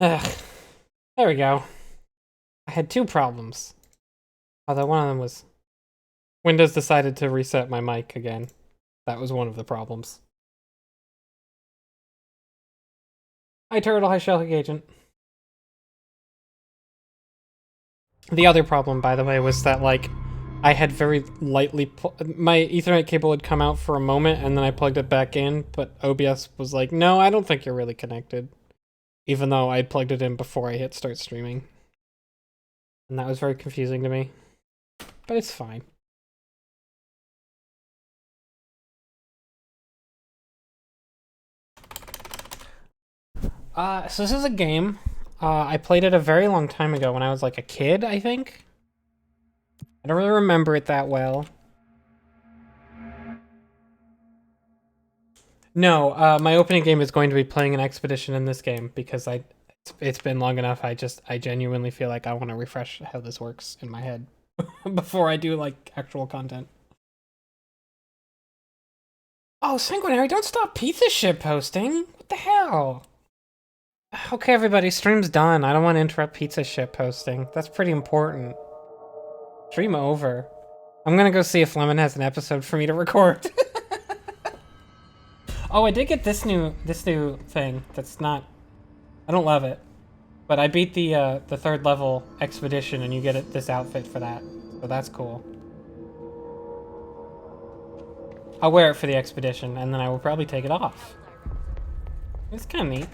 Ugh. There we go. I had two problems. Although one of them was Windows decided to reset my mic again. That was one of the problems. Hi Turtle, hi Shellhook Agent. The other problem, by the way, was that, like, I had very lightly... my Ethernet cable had come out for a moment, and then I plugged it back in, but OBS was like, no, I don't think you're really connected. Even though I had plugged it in before I hit start streaming. And that was very confusing to me. But it's fine. So this is a game. I played it a very long time ago when I was like a kid, I think. I don't really remember it that well. No, my opening game is going to be playing an expedition in this game because it's been long enough. I genuinely feel like I want to refresh how this works in my head before I do like actual content. Oh, Sanguinary, don't stop pizza shit posting. What the hell? Okay, everybody, stream's done. I don't want to interrupt pizza shit posting. That's pretty important. Stream over. I'm gonna go see if Lemon has an episode for me to record. Oh, I did get this new thing. That's not... I don't love it. But I beat the third level expedition and you get this outfit for that. So that's cool. I'll wear it for the expedition and then I will probably take it off. It's kind of neat.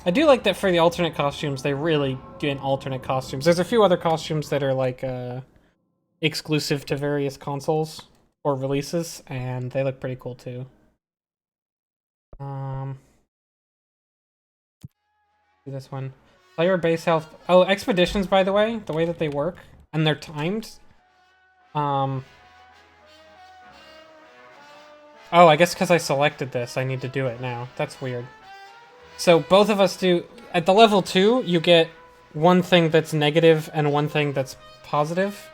I do like that for the alternate costumes, they really do an alternate costumes. There's a few other costumes that are like exclusive to various consoles or releases, and they look pretty cool too. Do this one. Player base health. Oh, expeditions, by the way that they work, and they're timed. Oh, I guess because I selected this, I need to do it now. That's weird. So both of us do... At the level 2, you get one thing that's negative and one thing that's positive.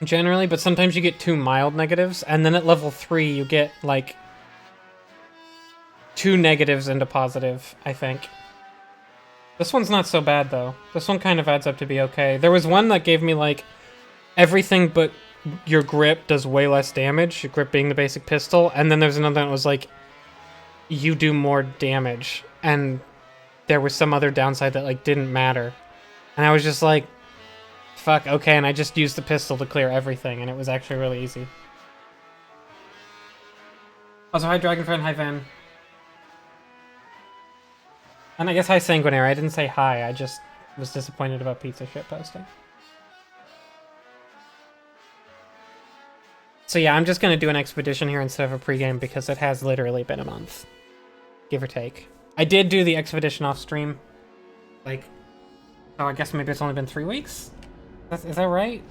Generally, but sometimes you get 2 mild negatives. And then at level 3, you get, like, 2 negatives and a positive, I think. This one's not so bad, though. This one kind of adds up to be okay. There was one that gave me, like, everything but your grip does way less damage. Your grip being the basic pistol. And then there's another that was, like, you do more damage, and there was some other downside that like didn't matter, and I was just like, fuck, okay, and I just used the pistol to clear everything, and it was actually really easy. Also, hi Dragonfriend, hi Van. And I guess hi Sanguinary. I didn't say hi, I just was disappointed about pizza shit posting. So yeah, I'm just gonna do an expedition here instead of a pregame because it has literally been a month. Give or take. I did do the expedition off stream. Like, oh, I guess maybe it's only been 3 weeks? Is that right?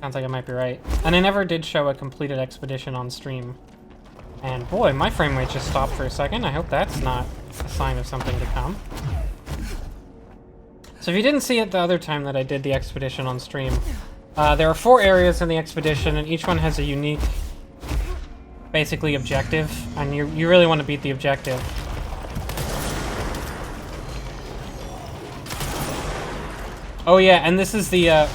Sounds like I might be right. And I never did show a completed expedition on stream. And boy, my frame rate just stopped for a second. I hope that's not a sign of something to come. So if you didn't see it the other time that I did the expedition on stream, there are 4 areas in the expedition, and each one has a unique, basically, objective, and you really want to beat the objective. Oh yeah, and this is the,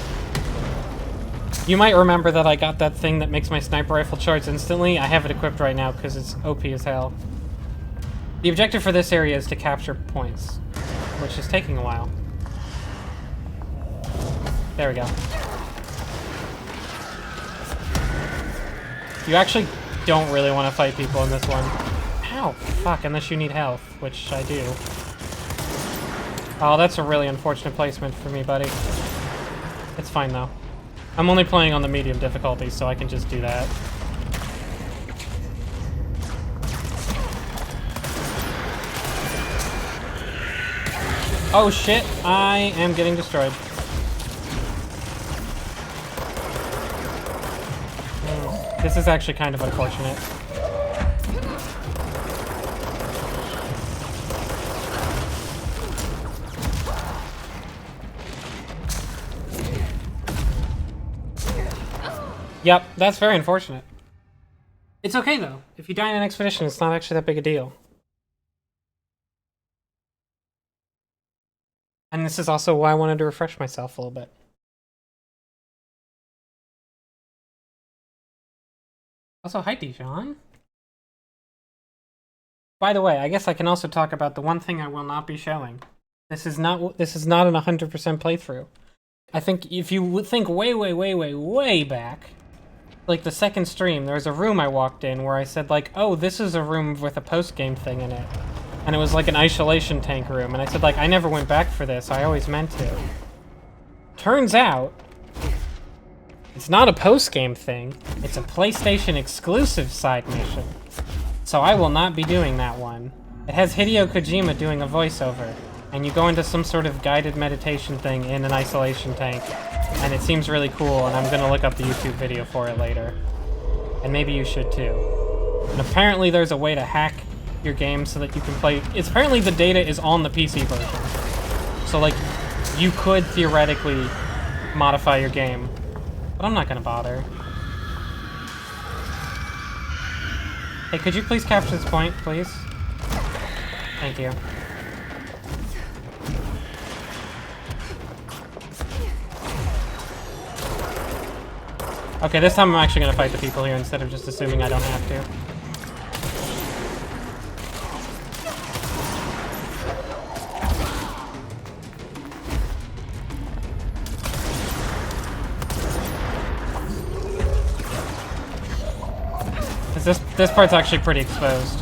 you might remember that I got that thing that makes my sniper rifle charge instantly. I have it equipped right now because it's OP as hell. The objective for this area is to capture points, which is taking a while. There we go. You actually don't really want to fight people in this one. Ow! Fuck, unless you need health, which I do. Oh, that's a really unfortunate placement for me, buddy. It's fine, though. I'm only playing on the medium difficulty, so I can just do that. Oh shit, I am getting destroyed. This is actually kind of unfortunate. Yep, that's very unfortunate. It's okay, though. If you die in an expedition, it's not actually that big a deal. And this is also why I wanted to refresh myself a little bit. Also, hi, Dijon. By the way, I guess I can also talk about the one thing I will not be showing. This is not an 100% playthrough. I think if you think way back, like the second stream, there was a room I walked in where I said like, oh, this is a room with a post-game thing in it. And it was like an isolation tank room. And I said like, I never went back for this. I always meant to. Turns out, it's not a post-game thing. It's a PlayStation exclusive side mission. So I will not be doing that one. It has Hideo Kojima doing a voiceover. And you go into some sort of guided meditation thing in an isolation tank. And it seems really cool, and I'm gonna look up the YouTube video for it later. And maybe you should too. And apparently there's a way to hack your game so that you can play... apparently the data is on the PC version. So like, you could theoretically modify your game. But I'm not gonna bother. Hey, could you please capture this point, please? Thank you. Okay, this time I'm actually gonna fight the people here instead of just assuming I don't have to. This part's actually pretty exposed.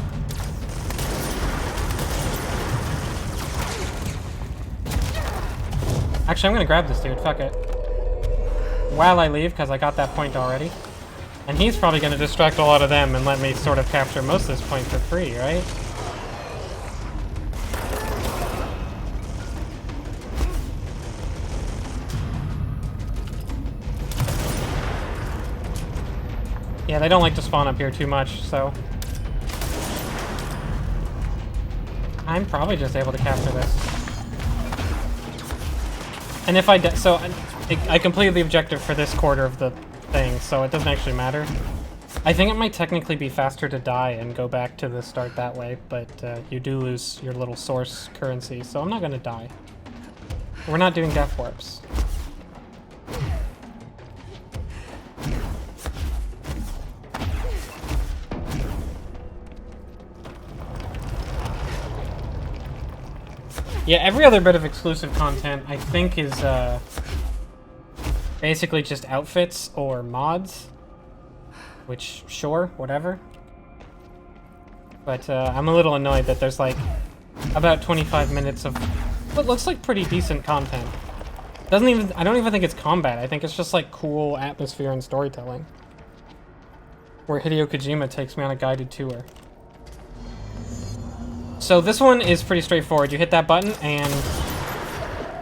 Actually, I'm gonna grab this dude, fuck it. While I leave, because I got that point already. And he's probably gonna distract a lot of them and let me sort of capture most of this point for free, right? Yeah, they don't like to spawn up here too much, so... I'm probably just able to capture this. And if I so I completed the objective for this quarter of the thing, so it doesn't actually matter. I think it might technically be faster to die and go back to the start that way, but you do lose your little source currency, so I'm not gonna die. We're not doing death warps. Yeah, every other bit of exclusive content, I think, is basically just outfits or mods. Which, sure, whatever. But I'm a little annoyed that there's like about 25 minutes of what looks like pretty decent content. I don't even think it's combat. I think it's just like cool atmosphere and storytelling. Where Hideo Kojima takes me on a guided tour. So this one is pretty straightforward. You hit that button, and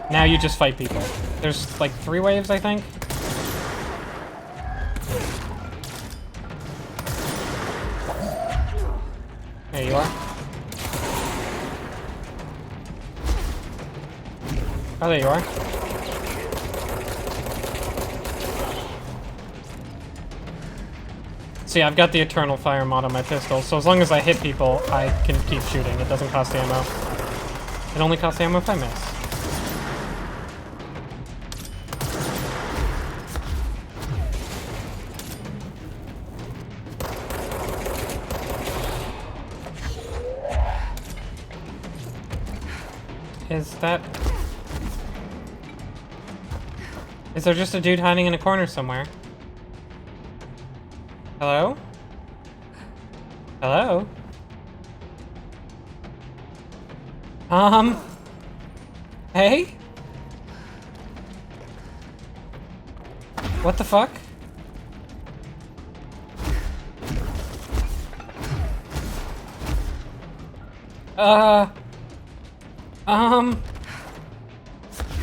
now you just fight people. There's like 3 waves, I think. There you are. Oh, there you are. See, I've got the Eternal Fire mod on my pistol, so as long as I hit people, I can keep shooting. It doesn't cost ammo. It only costs ammo if I miss. Is there just a dude hiding in a corner somewhere? Hello? Hello? Hey? What the fuck?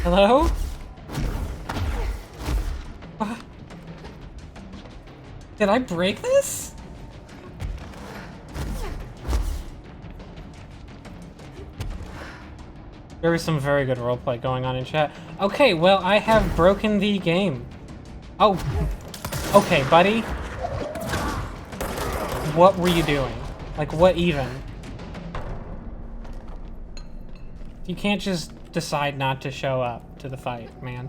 Hello? What? Did I break this? There was some very good roleplay going on in chat. Okay, well, I have broken the game. Oh, okay, buddy. what were you doing? Like, what even? You can't just decide not to show up to the fight, man.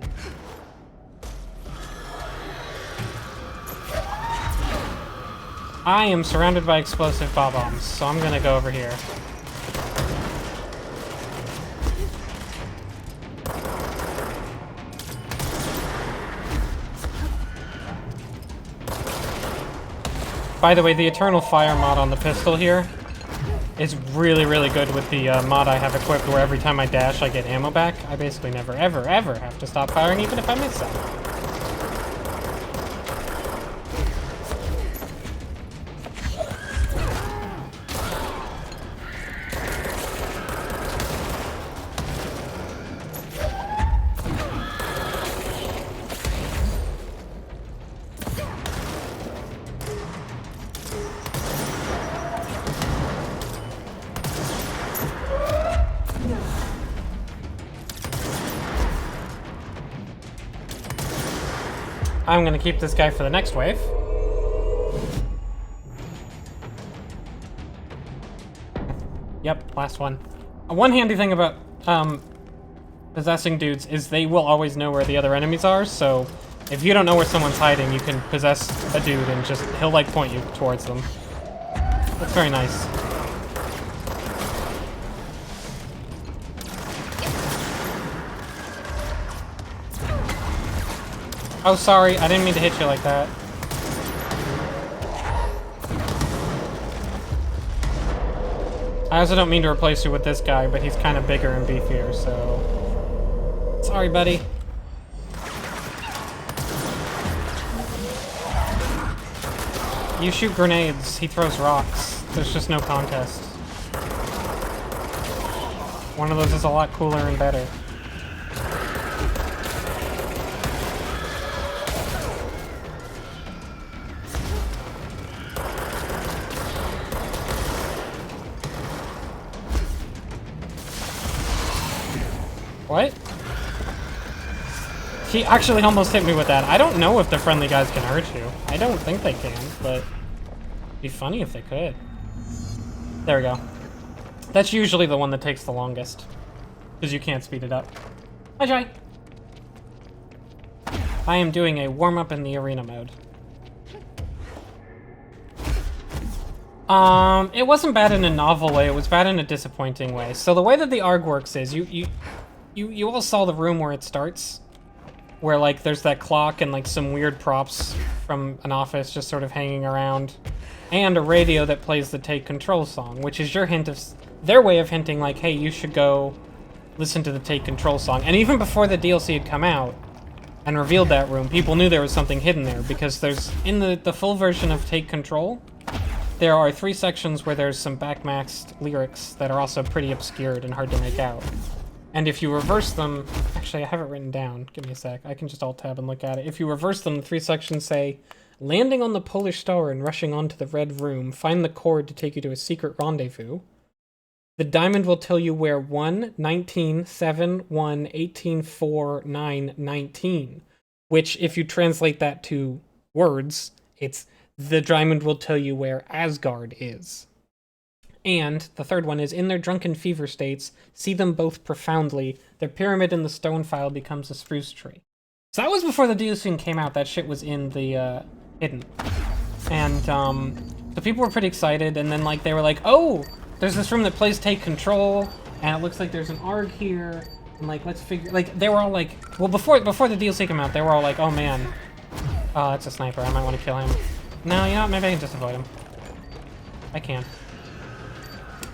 I am surrounded by explosive bob-ombs, so I'm gonna go over here. By the way, the Eternal Fire mod on the pistol here is really, really good with the mod I have equipped, where every time I dash, I get ammo back. I basically never, ever, ever have to stop firing, even if I miss some. I'm gonna keep this guy for the next wave. Yep, last one. One handy thing about possessing dudes is they will always know where the other enemies are, so if you don't know where someone's hiding, you can possess a dude and just, he'll like point you towards them. That's very nice. Oh, sorry, I didn't mean to hit you like that. I also don't mean to replace you with this guy, but he's kind of bigger and beefier, so... Sorry, buddy. You shoot grenades, he throws rocks. There's just no contest. One of those is a lot cooler and better. What? He actually almost hit me with that. I don't know if the friendly guys can hurt you. I don't think they can, but it'd be funny if they could. There we go. That's usually the one that takes the longest, because you can't speed it up. Hi, Jai. I am doing a warm-up in the arena mode. It wasn't bad in a novel way, it was bad in a disappointing way. So the way that the ARG works is, you all saw the room where it starts, where like there's that clock and like some weird props from an office just sort of hanging around, and a radio that plays the Take Control song, which is your hint of, their way of hinting like, hey, you should go listen to the Take Control song. And even before the DLC had come out and revealed that room, people knew there was something hidden there, because there's, in the full version of Take Control, there are 3 sections where there's some backmaxed lyrics that are also pretty obscured and hard to make out. And if you reverse them, actually I have it written down, give me a sec, I can just alt-tab and look at it. If you reverse them, the 3 sections say, landing on the Polish star and rushing onto the red room, find the cord to take you to a secret rendezvous. The diamond will tell you where 1, 19, 7, 1, 18, 4, 9, 19. Which, if you translate that to words, it's the diamond will tell you where Asgard is. And the third one is, in their drunken fever states, see them both profoundly. Their pyramid in the stone file becomes a spruce tree. So that was before the DLC came out. That shit was in the hidden. And so people were pretty excited. And then like they were like, oh, there's this room that plays Take Control, and it looks like there's an ARG here. And like let's figure. Like they were all like, well before the DLC came out, they were all like, oh man, oh that's a sniper. I might want to kill him. No, you know what? Maybe I can just avoid him. I can.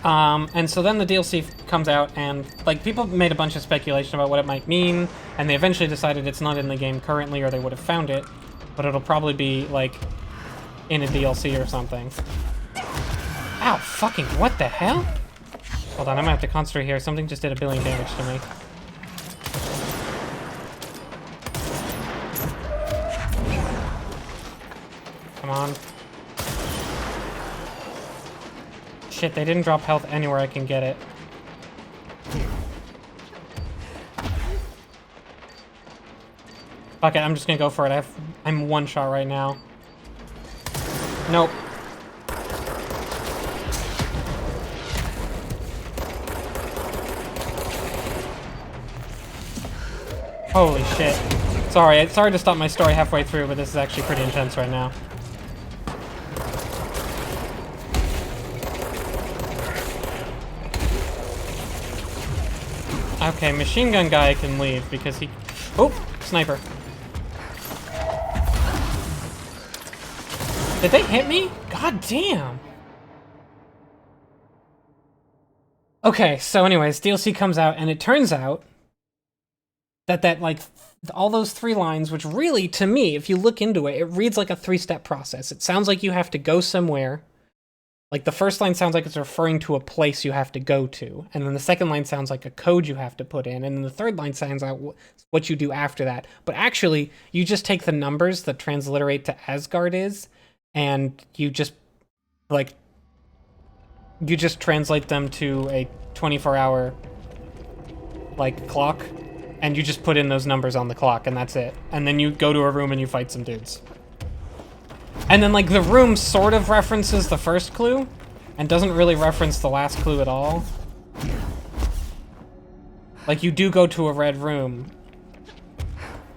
And so then the DLC comes out, and like people made a bunch of speculation about what it might mean, and they eventually decided it's not in the game currently, or they would have found it, but it'll probably be like in a DLC or something. Ow, fucking what the hell? Hold on, I'm gonna have to concentrate here. Something just did 1 billion damage to me. Come on. Shit, they didn't drop health anywhere I can get it. Fuck it, I'm just gonna go for it. I'm one shot right now. Nope. Holy shit. Sorry to stop my story halfway through, but this is actually pretty intense right now. Okay, machine gun guy can leave because he... Oh, sniper. Did they hit me? God damn. Okay, so anyways, DLC comes out, and it turns out that like, all those 3 lines, which really, to me, if you look into it, it reads like a 3-step process. It sounds like you have to go somewhere. Like, the first line sounds like it's referring to a place you have to go to, and then the second line sounds like a code you have to put in, and then the third line sounds like what you do after that. But actually, you just take the numbers that transliterate to Asgard is, and you just, like, you just translate them to a 24-hour, like, clock, and you just put in those numbers on the clock, and that's it. And then you go to a room and you fight some dudes. And then, like, the room sort of references the first clue, and doesn't really reference the last clue at all. Like, you do go to a red room.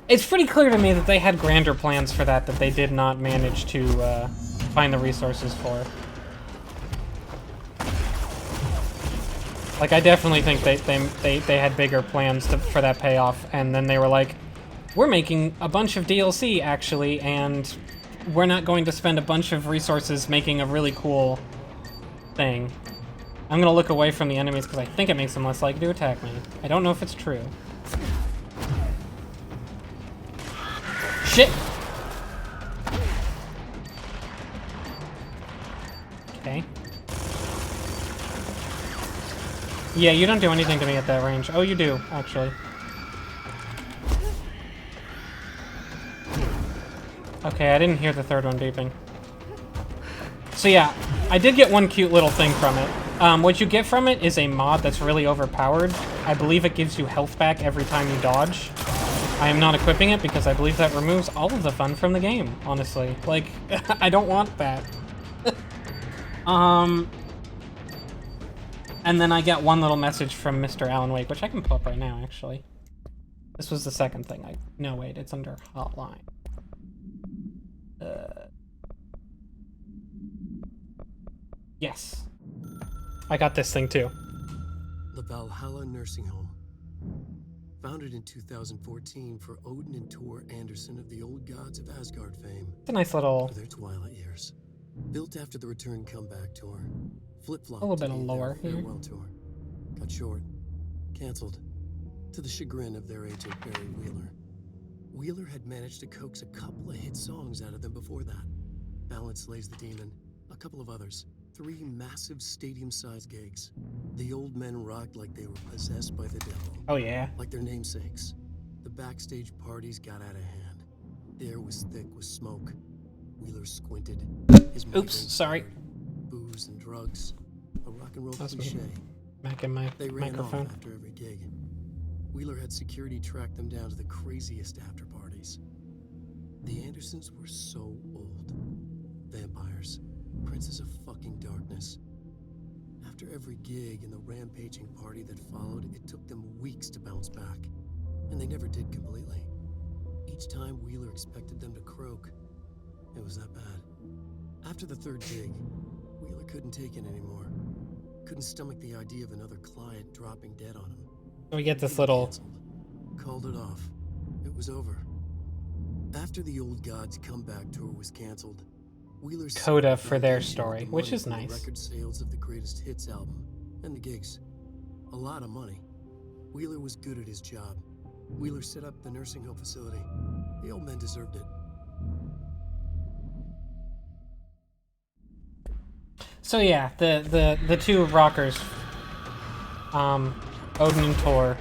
It's pretty clear to me that they had grander plans for that they did not manage to find the resources for. Like, I definitely think they had bigger plans for that payoff, and then they were like, we're making a bunch of DLC, actually, and we're not going to spend a bunch of resources making a really cool thing. I'm gonna look away from the enemies because I think it makes them less likely to attack me. I don't know if it's true. Shit! Okay. Yeah, you don't do anything to me at that range. Oh, you do, actually. Okay, I didn't hear the third one beeping. So yeah, I did get one cute little thing from it. What you get from it is a mod that's really overpowered. I believe it gives you health back every time you dodge. I am not equipping it because I believe that removes all of the fun from the game, honestly. Like, I don't want that. And then I get one little message from Mr. Alan Wake, which I can pull up right now, actually. This was the second thing. No, wait, it's under Hotline. Yes. I got this thing too. The Valhalla Nursing Home. Founded in 2014 for Odin and Tor Anderson of the Old Gods of Asgard fame. It's a nice little... For their twilight years. Built after the return comeback tour. Flip-flopped a little bit of lore here. Farewell tour. Cut short. Cancelled. To the chagrin of their agent, Barry Wheeler. Wheeler had managed to coax a couple of hit songs out of them before that. Balance Slays the Demon, a couple of others. 3 massive stadium-sized gigs. The old men rocked like they were possessed by the devil. Oh yeah. Like their namesakes. The backstage parties got out of hand. The air was thick with smoke. Wheeler squinted. His Oops, sorry. Fired. Booze and drugs. A rock and roll cliche. Back in my They ran microphone. off after every gig. Wheeler had security track them down to the craziest after parties. The Andersons were so old. Vampires. Princes of fucking darkness. After every gig and the rampaging party that followed, it took them weeks to bounce back. And they never did completely. Each time Wheeler expected them to croak. It was that bad. After the 3rd gig, Wheeler couldn't take it anymore. Couldn't stomach the idea of another client dropping dead on him. We get this little... Called it off. It was over. After the Old Gods comeback tour was canceled, Wheeler coda for their story, which is nice. Record sales of the Greatest Hits album and the gigs. A lot of money. Wheeler was good at his job. Wheeler set up the nursing home facility. The old men deserved it. So yeah, the 2 rockers, Odin and Tor,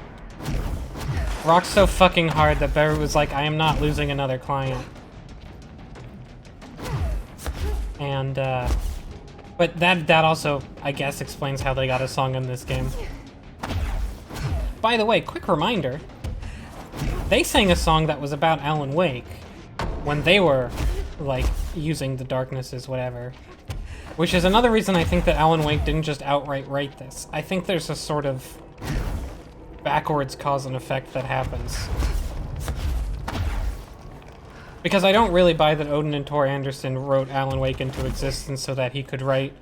rocked so fucking hard that Barry was like, I am not losing another client. And, but that also, I guess, explains how they got a song in this game. By the way, quick reminder, they sang a song that was about Alan Wake when they were, like, using the darkness as whatever. Which is another reason I think that Alan Wake didn't just outright write this. I think there's a sort of backwards cause and effect that happens. Because I don't really buy that Odin and Tor Anderson wrote Alan Wake into existence so that he could write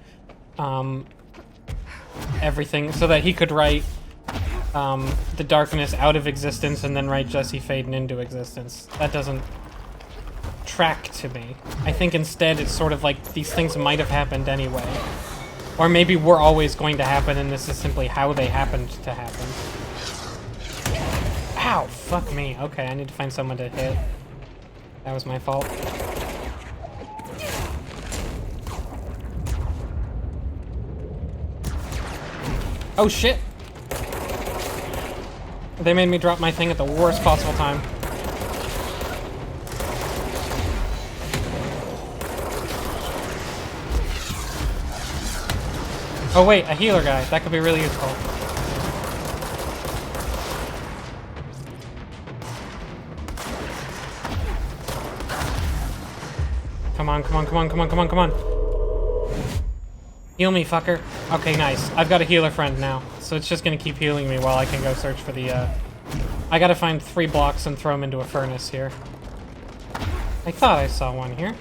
everything, so that he could write the darkness out of existence and then write Jesse Faden into existence. That doesn't track to me. I think instead it's sort of like these things might have happened anyway. Or maybe we're always going to happen and this is simply how they happened to happen. Ow! Fuck me. Okay, I need to find someone to hit. That was my fault. Oh shit! They made me drop my thing at the worst possible time. Oh wait, a healer guy. That could be really useful. Come on, come on, come on, come on, come on, come on. Heal me, fucker. Okay, nice. I've got a healer friend now, so it's just gonna keep healing me while I can go search for the, I gotta find 3 blocks and throw them into a furnace here. I thought I saw one here.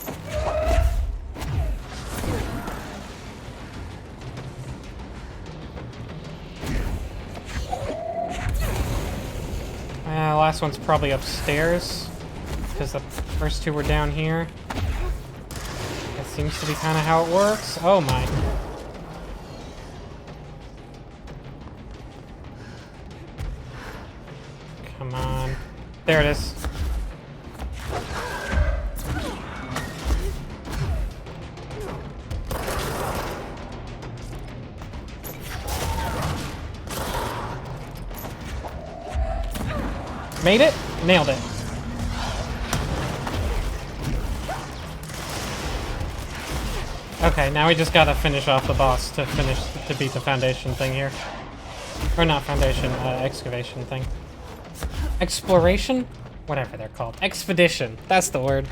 Last one's probably upstairs, because the first 2 were down here. That seems to be kind of how it works. Oh my. Come on. There it is. Made it? Nailed it. Okay, now we just gotta finish off the boss to beat the foundation thing here. Or not foundation, excavation thing. Exploration? Whatever they're called. Expedition. That's the word.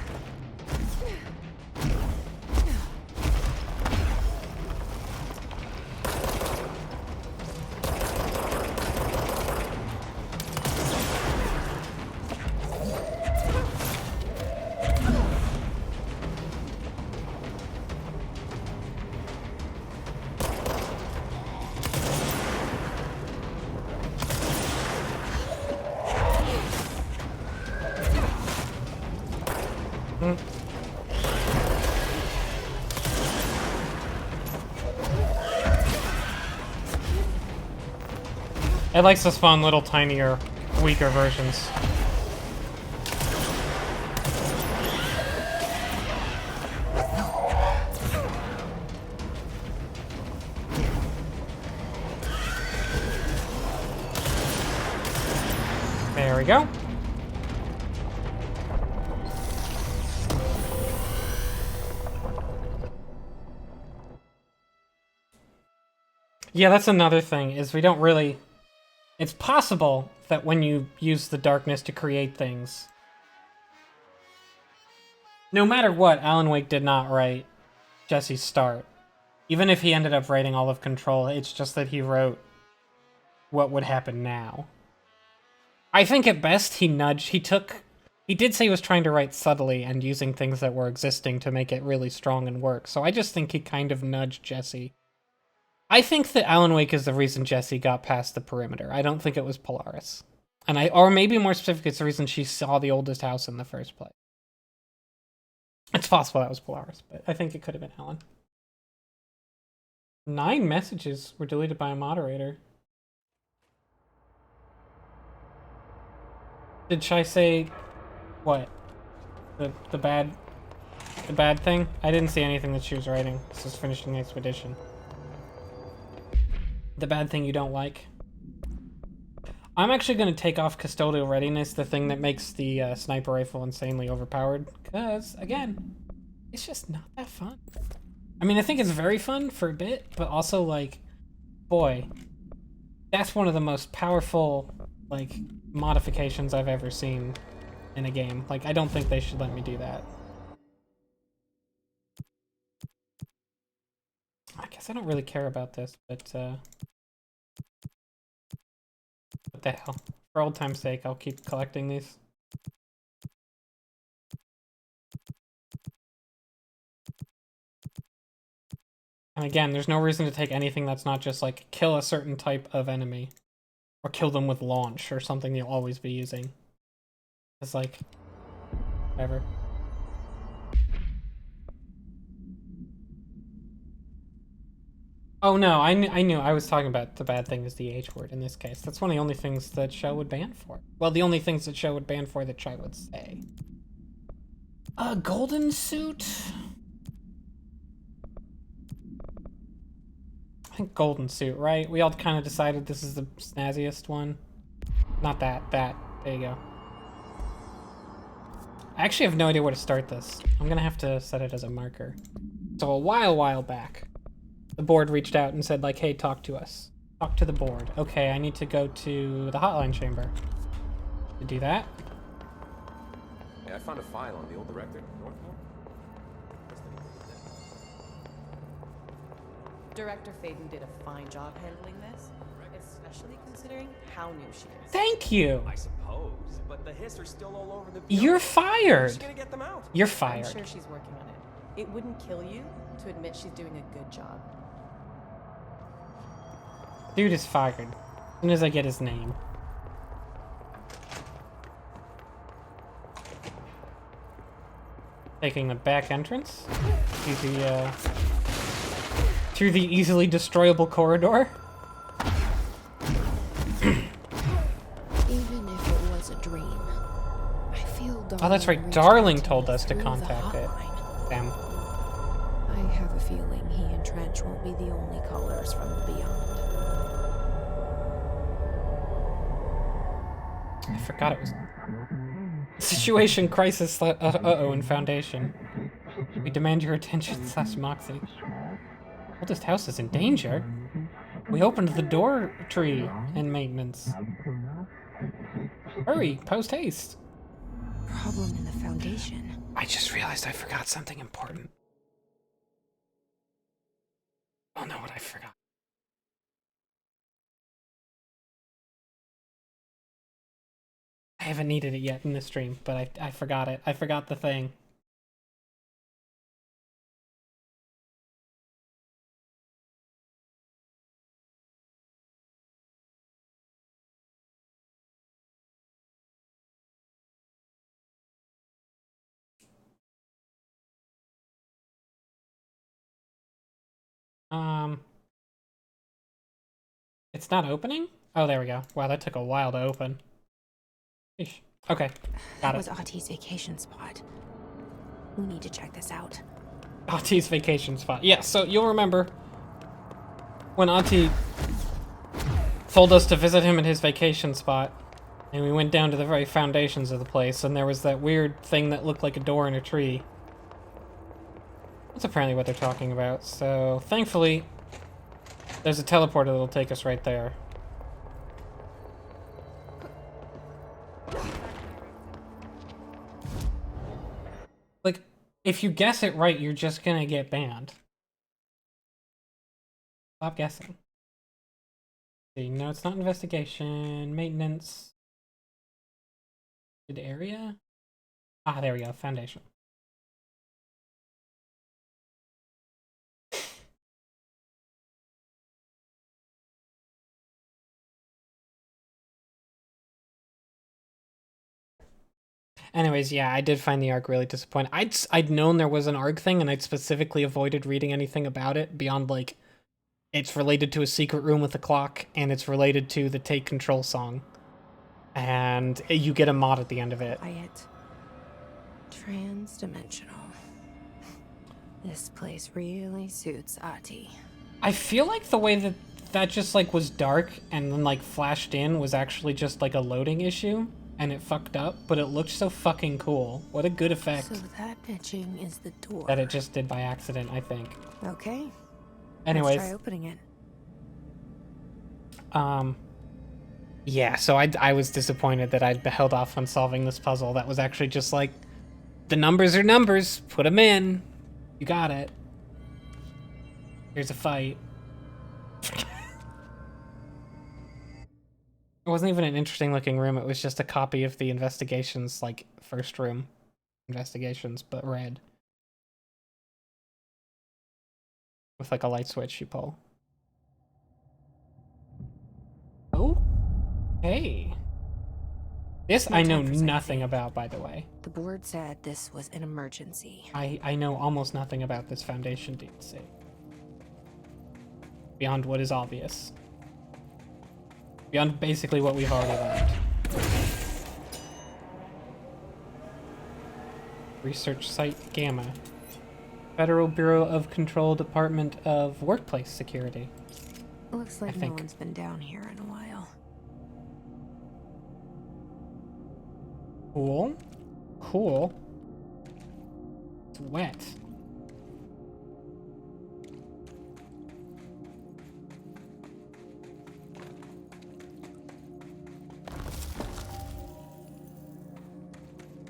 It likes to spawn little tinier, weaker versions. There we go. Yeah, that's another thing, is we don't really... It's possible that when you use the darkness to create things... No matter what, Alan Wake did not write Jesse's start. Even if he ended up writing all of Control, it's just that he wrote what would happen now. I think at best he did say he was trying to write subtly and using things that were existing to make it really strong and work, so I just think he kind of nudged Jesse. I think that Alan Wake is the reason Jesse got past the perimeter. I don't think it was Polaris. Or maybe more specifically, it's the reason she saw the oldest house in the first place. It's possible that was Polaris, but I think it could have been Alan. 9 messages were deleted by a moderator. Did Shai say what? The bad thing? I didn't see anything that she was writing. This is finishing the expedition. The bad thing you don't like. I'm actually going to take off Custodial Readiness, the thing that makes the sniper rifle insanely overpowered, because, again, it's just not that fun. I mean, I think it's very fun for a bit, but also, like, boy, that's one of the most powerful, like, modifications I've ever seen in a game. Like, I don't think they should let me do that. I guess I don't really care about this, but, what the hell? For old time's sake, I'll keep collecting these. And again, there's no reason to take anything that's not just like kill a certain type of enemy. Or kill them with launch or something you'll always be using. It's like, whatever. Oh no, I knew I was talking about the bad thing is the H word in this case. That's one of the only things that show would ban for. Well, the only things that show would ban for that Chai would say. A golden suit? I think golden suit, right? We all kind of decided this is the snazziest one. Not that, that. There you go. I actually have no idea where to start this. I'm gonna have to set it as a marker. So a while back, the board reached out and said like, hey, talk to us. Talk to the board. Okay, I need to go to the hotline chamber. To do that. Hey, I found a file on the old director, Northmore. Director Faden did a fine job handling this, especially considering how new she is. Thank you. I suppose, but the hiss are still all over the building. You're fired. She's gonna get them out. You're I'm fired. sure she's working on it. It wouldn't kill you to admit she's doing a good job. Dude is fired. As soon as I get his name. Taking the back entrance through the easily destroyable corridor. Even if it was a dream, I feel Darling. Oh, that's right. reached Darling out to told me us to through the contact it. hotline. Damn. I have a feeling he and Trench won't be the only callers from the beyond. I forgot it was situation crisis. Uh-oh, in Foundation. We demand your attention, / Moxie. Oldest house is in danger. We opened the door tree in maintenance. Hurry, post haste. Problem in the Foundation. I just realized I forgot something important. Oh no, what I forgot. I haven't needed it yet in this stream, but I forgot it. I forgot the thing. It's not opening? Oh, there we go. Wow, that took a while to open. Eesh. Okay, got That it. was Auntie's vacation spot. We need to check this out. Auntie's vacation spot. Yeah, so you'll remember when Auntie told us to visit him at his vacation spot, and we went down to the very foundations of the place, and there was that weird thing that looked like a door in a tree. That's apparently what they're talking about. So, thankfully, there's a teleporter that'll take us right there. Like, if you guess it right, you're just gonna get banned. Stop guessing. See, no, it's not investigation. Maintenance. Good area? Ah, there we go. Foundation. Anyways, yeah, I did find the arc really disappointing. I'd known there was an arc thing, and I'd specifically avoided reading anything about it beyond, like, it's related to a secret room with a clock, and it's related to the Take Control song. And you get a mod at the end of it. Quiet. Trans-dimensional. This place really suits Auntie. I feel like the way that that just, like, was dark and then, like, flashed in was actually just, like, a loading issue. And it fucked up, but it looked so fucking cool. What a good effect. So that pitching is the door. That it just did by accident, I think. Okay. Anyways. Let's try opening it. Yeah, so I was disappointed that I'd held off on solving this puzzle. That was actually just like, the numbers are numbers, put them in. You got it. Here's a fight. It wasn't even an interesting looking room, it was just a copy of the investigations, like, first room investigations, but red. with like a light switch you pull. Oh, hey. This I know nothing about, by the way. The board said this was an emergency. I know almost nothing about this Foundation DLC. Beyond what is obvious. Beyond basically what we've already learned. Research Site Gamma. Federal Bureau of Control, Department of Workplace Security. Looks like I no think. one's been down here in a while. Cool. Cool. It's wet.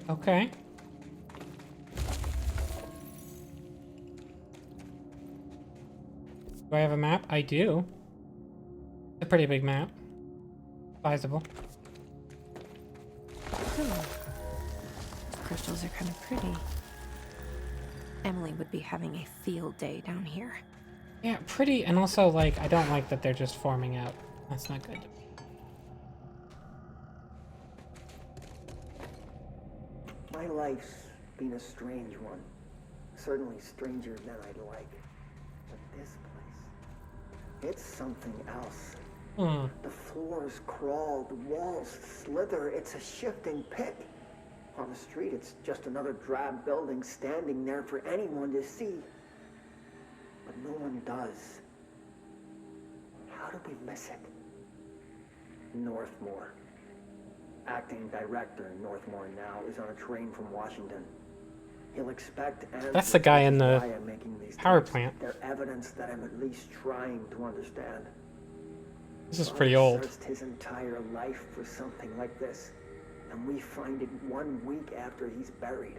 Okay. Do I have a map? I do. It's a pretty big map. Sizable. These crystals are kind of pretty. Emily would be having a field day down here. Yeah, pretty, and also, like, I don't like that they're just forming out. That's not good. My life's been a strange one. Certainly stranger than I'd like. But this place, it's something else. The floors crawl, the walls slither. It's a shifting pit. On the street, it's just another drab building standing there for anyone to see. But no one does. How do we miss it? Northmore. Acting director Northmore now is on a train from Washington. He'll expect answers. That's the guy in the why I'm making these power tapes. plant. They're evidence that I'm at least trying to understand. This is Father pretty old. searched his entire life for something like this, and we find it 1 week after he's buried.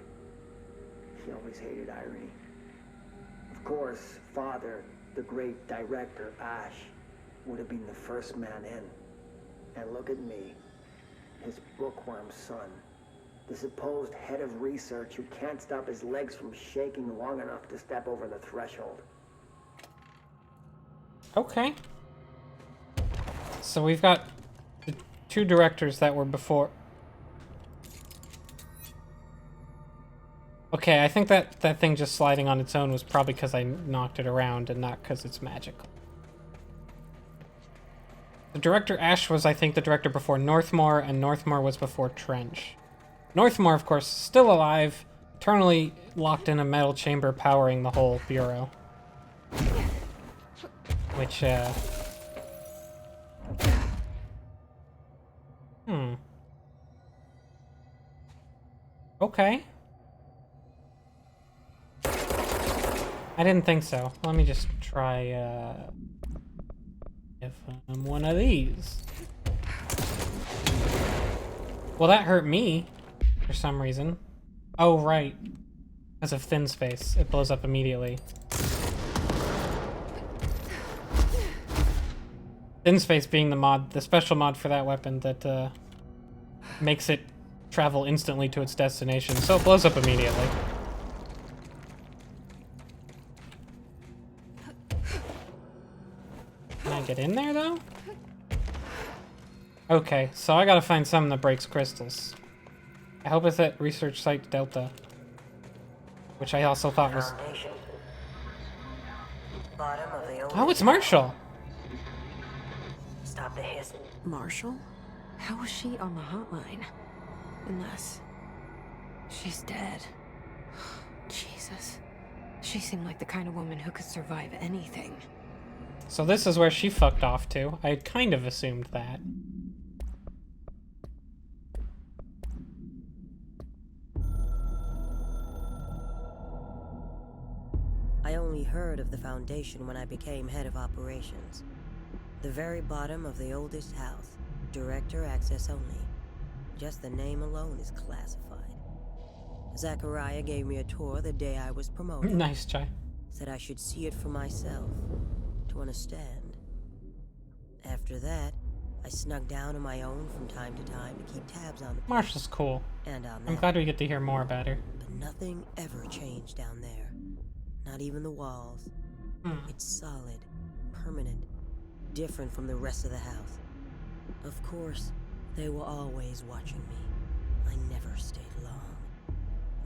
He always hated irony. Of course, Father, the great director, Ash, would have been the first man in. And look at me, his bookworm son, the supposed head of research who can't stop his legs from shaking long enough to step over the threshold. Okay. So we've got the two directors that were before. Okay, I think that thing just sliding on its own was probably because I knocked it around and not because it's magical. The director Ash was, I think, the director before Northmore, and Northmore was before Trench. Northmore, of course, still alive, eternally locked in a metal chamber powering the whole bureau. Which, Okay. I didn't think so. Let me just try, if I'm one of these. Well, that hurt me, for some reason. Oh, right. Because of thin space. It blows up immediately. Thin space being the special mod for that weapon that, makes it travel instantly to its destination, so it blows up immediately. Can I get in there, though? Okay, so I gotta find something that breaks crystals. I hope it's at Research Site Delta, which I also thought was... Oh, it's Marshall! Stop the hiss. Marshall? How was she on the hotline? Unless she's dead. Jesus. She seemed like the kind of woman who could survive anything. So this is where she fucked off to. I kind of assumed that. I only heard of the Foundation when I became head of operations. The very bottom of the oldest house. Director access only. Just the name alone is classified. Zachariah gave me a tour the day I was promoted. Nice, Chai. Said I should see it for myself, to understand. After that, I snuck down on my own from time to time to keep tabs on the place Marshall's cool. and on I'm them. glad we get to hear more about her. But nothing ever changed down there. Not even the walls. It's solid, permanent, different from the rest of the house. Of course, they were always watching me. I never stayed long.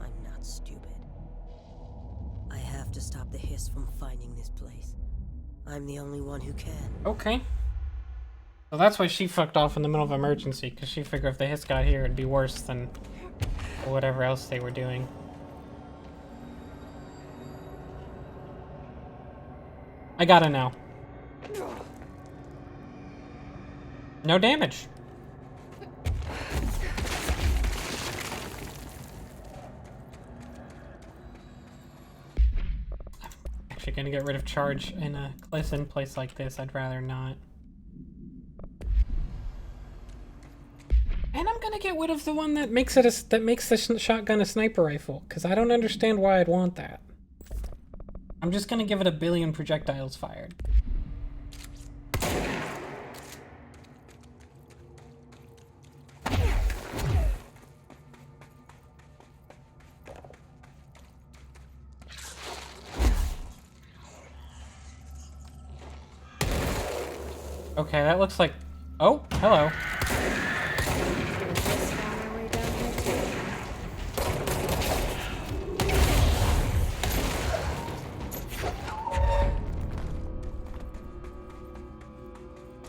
I'm not stupid. I have to stop the hiss from finding this place. I'm the only one who can. Okay. So that's why she fucked off in the middle of emergency, because she figured if the hiss got here, it'd be worse than whatever else they were doing. I gotta know. No damage. I'm actually gonna get rid of charge in a glisten place like this. I'd rather not. And I'm gonna get rid of the one that makes it that makes the shotgun a sniper rifle, because I don't understand why I'd want that. I'm just gonna give it 1 billion projectiles fired. Okay, that looks like... Oh, hello.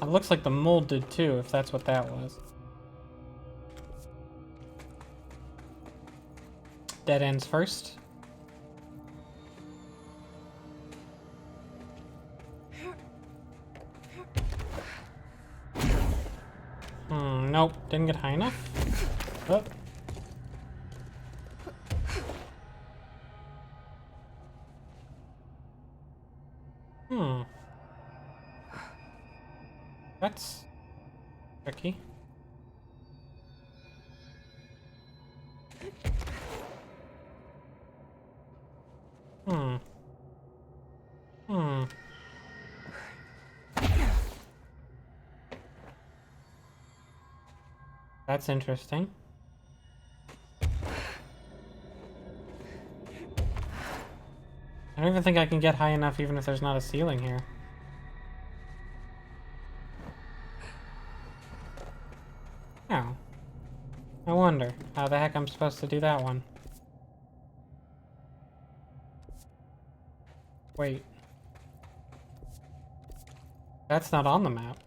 It looks like the mold did too, if that's what that was. Dead ends first. Nope, didn't get high enough. Oh. That's tricky. That's interesting. I don't even think I can get high enough even if there's not a ceiling here. Oh. I wonder how the heck I'm supposed to do that one. Wait. That's not on the map.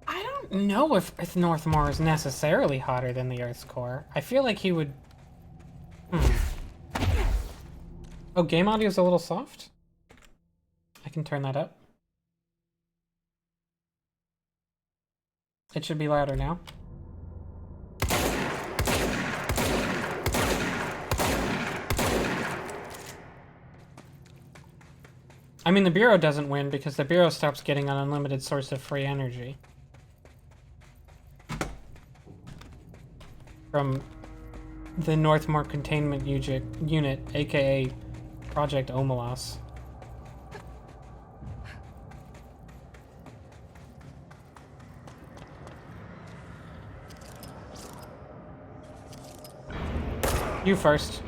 I don't know if Northmore is necessarily hotter than the Earth's core. I feel like he would... Oh, game audio is a little soft? I can turn that up. It should be louder now. I mean, the Bureau doesn't win because the Bureau stops getting an unlimited source of free energy from the Northmore Containment Unit, aka Project Omelas. You first.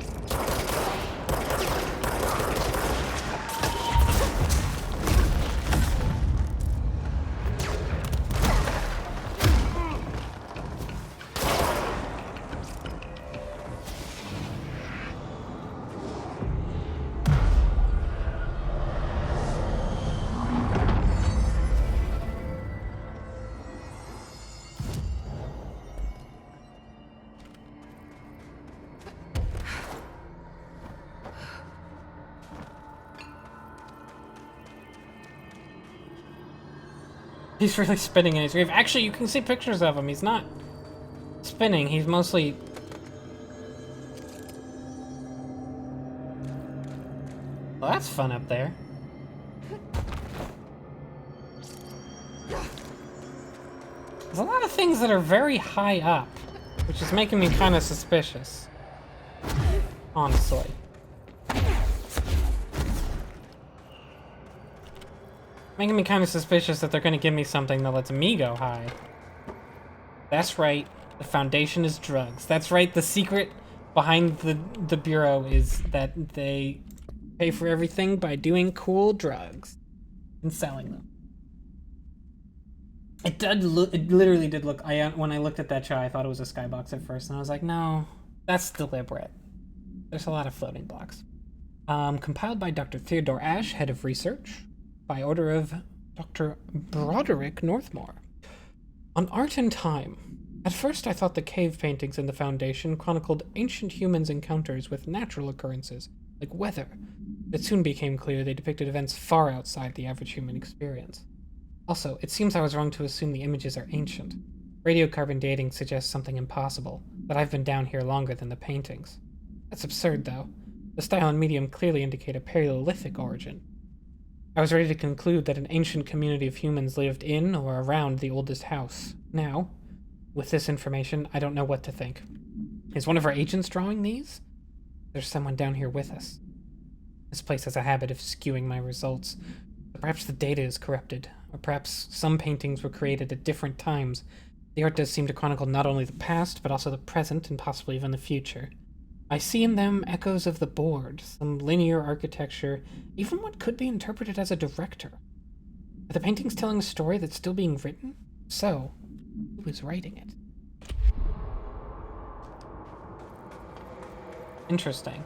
He's really spinning in his grave. Actually, you can see pictures of him. He's not spinning. He's mostly... Well, that's fun up there. There's a lot of things that are very high up, which is making me kind of suspicious. Honestly. Making me kind of suspicious that they're going to give me something that lets me go high. That's right. The foundation is drugs. That's right, the secret behind the Bureau is that they pay for everything by doing cool drugs and selling them. It literally did look, when I looked at that shot, I thought it was a skybox at first, and I was like, no, that's deliberate. There's a lot of floating blocks. Compiled by Dr. Theodore Ashe, head of research, by order of Dr. Broderick Northmore. On Art and Time. At first I thought the cave paintings in the Foundation chronicled ancient humans' encounters with natural occurrences, like weather. It soon became clear they depicted events far outside the average human experience. Also, it seems I was wrong to assume the images are ancient. Radiocarbon dating suggests something impossible, that I've been down here longer than the paintings. That's absurd, though. The style and medium clearly indicate a Paleolithic origin. I was ready to conclude that an ancient community of humans lived in or around the oldest house. Now, with this information, I don't know what to think. Is one of our agents drawing these? There's someone down here with us. This place has a habit of skewing my results. Perhaps the data is corrupted, or perhaps some paintings were created at different times. The art does seem to chronicle not only the past, but also the present and possibly even the future. I see in them echoes of the board, some linear architecture, even what could be interpreted as a director. Are the paintings telling a story that's still being written? So, who is writing it? Interesting.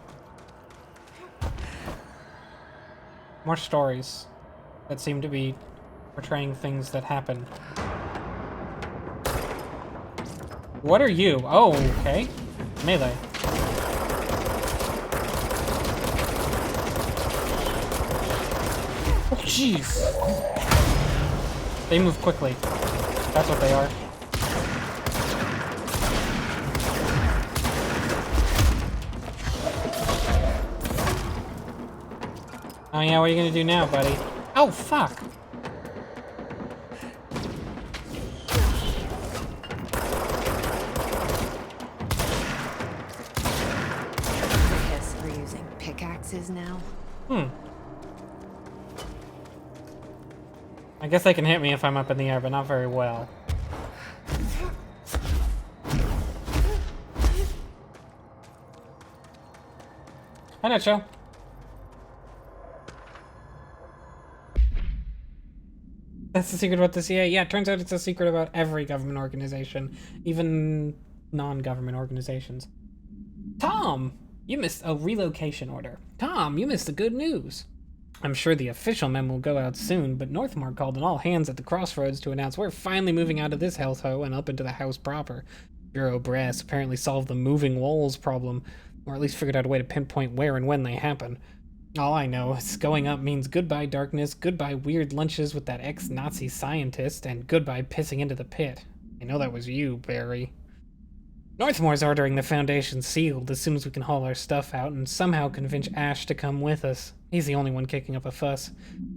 More stories that seem to be portraying things that happen. What are you? Oh, okay. Melee. Oh, jeez. They move quickly. That's what they are. Oh yeah, what are you gonna do now, buddy? Oh, fuck! I guess we're using pickaxes now. I guess they can hit me if I'm up in the air, but not very well. Hi, Nacho. That's the secret about the CIA. Yeah, it turns out it's a secret about every government organization, even non-government organizations. Tom, you missed a relocation order. Tom, you missed the good news. I'm sure the official memo will go out soon, but Northmore called an all hands at the crossroads to announce we're finally moving out of this hellhole and up into the house proper. Bureau brass apparently solved the moving walls problem, or at least figured out a way to pinpoint where and when they happen. All I know is going up means goodbye darkness, goodbye weird lunches with that ex-Nazi scientist, and goodbye pissing into the pit. I know that was you, Barry. Northmore's ordering the Foundation sealed as soon as we can haul our stuff out and somehow convince Ash to come with us. He's the only one kicking up a fuss.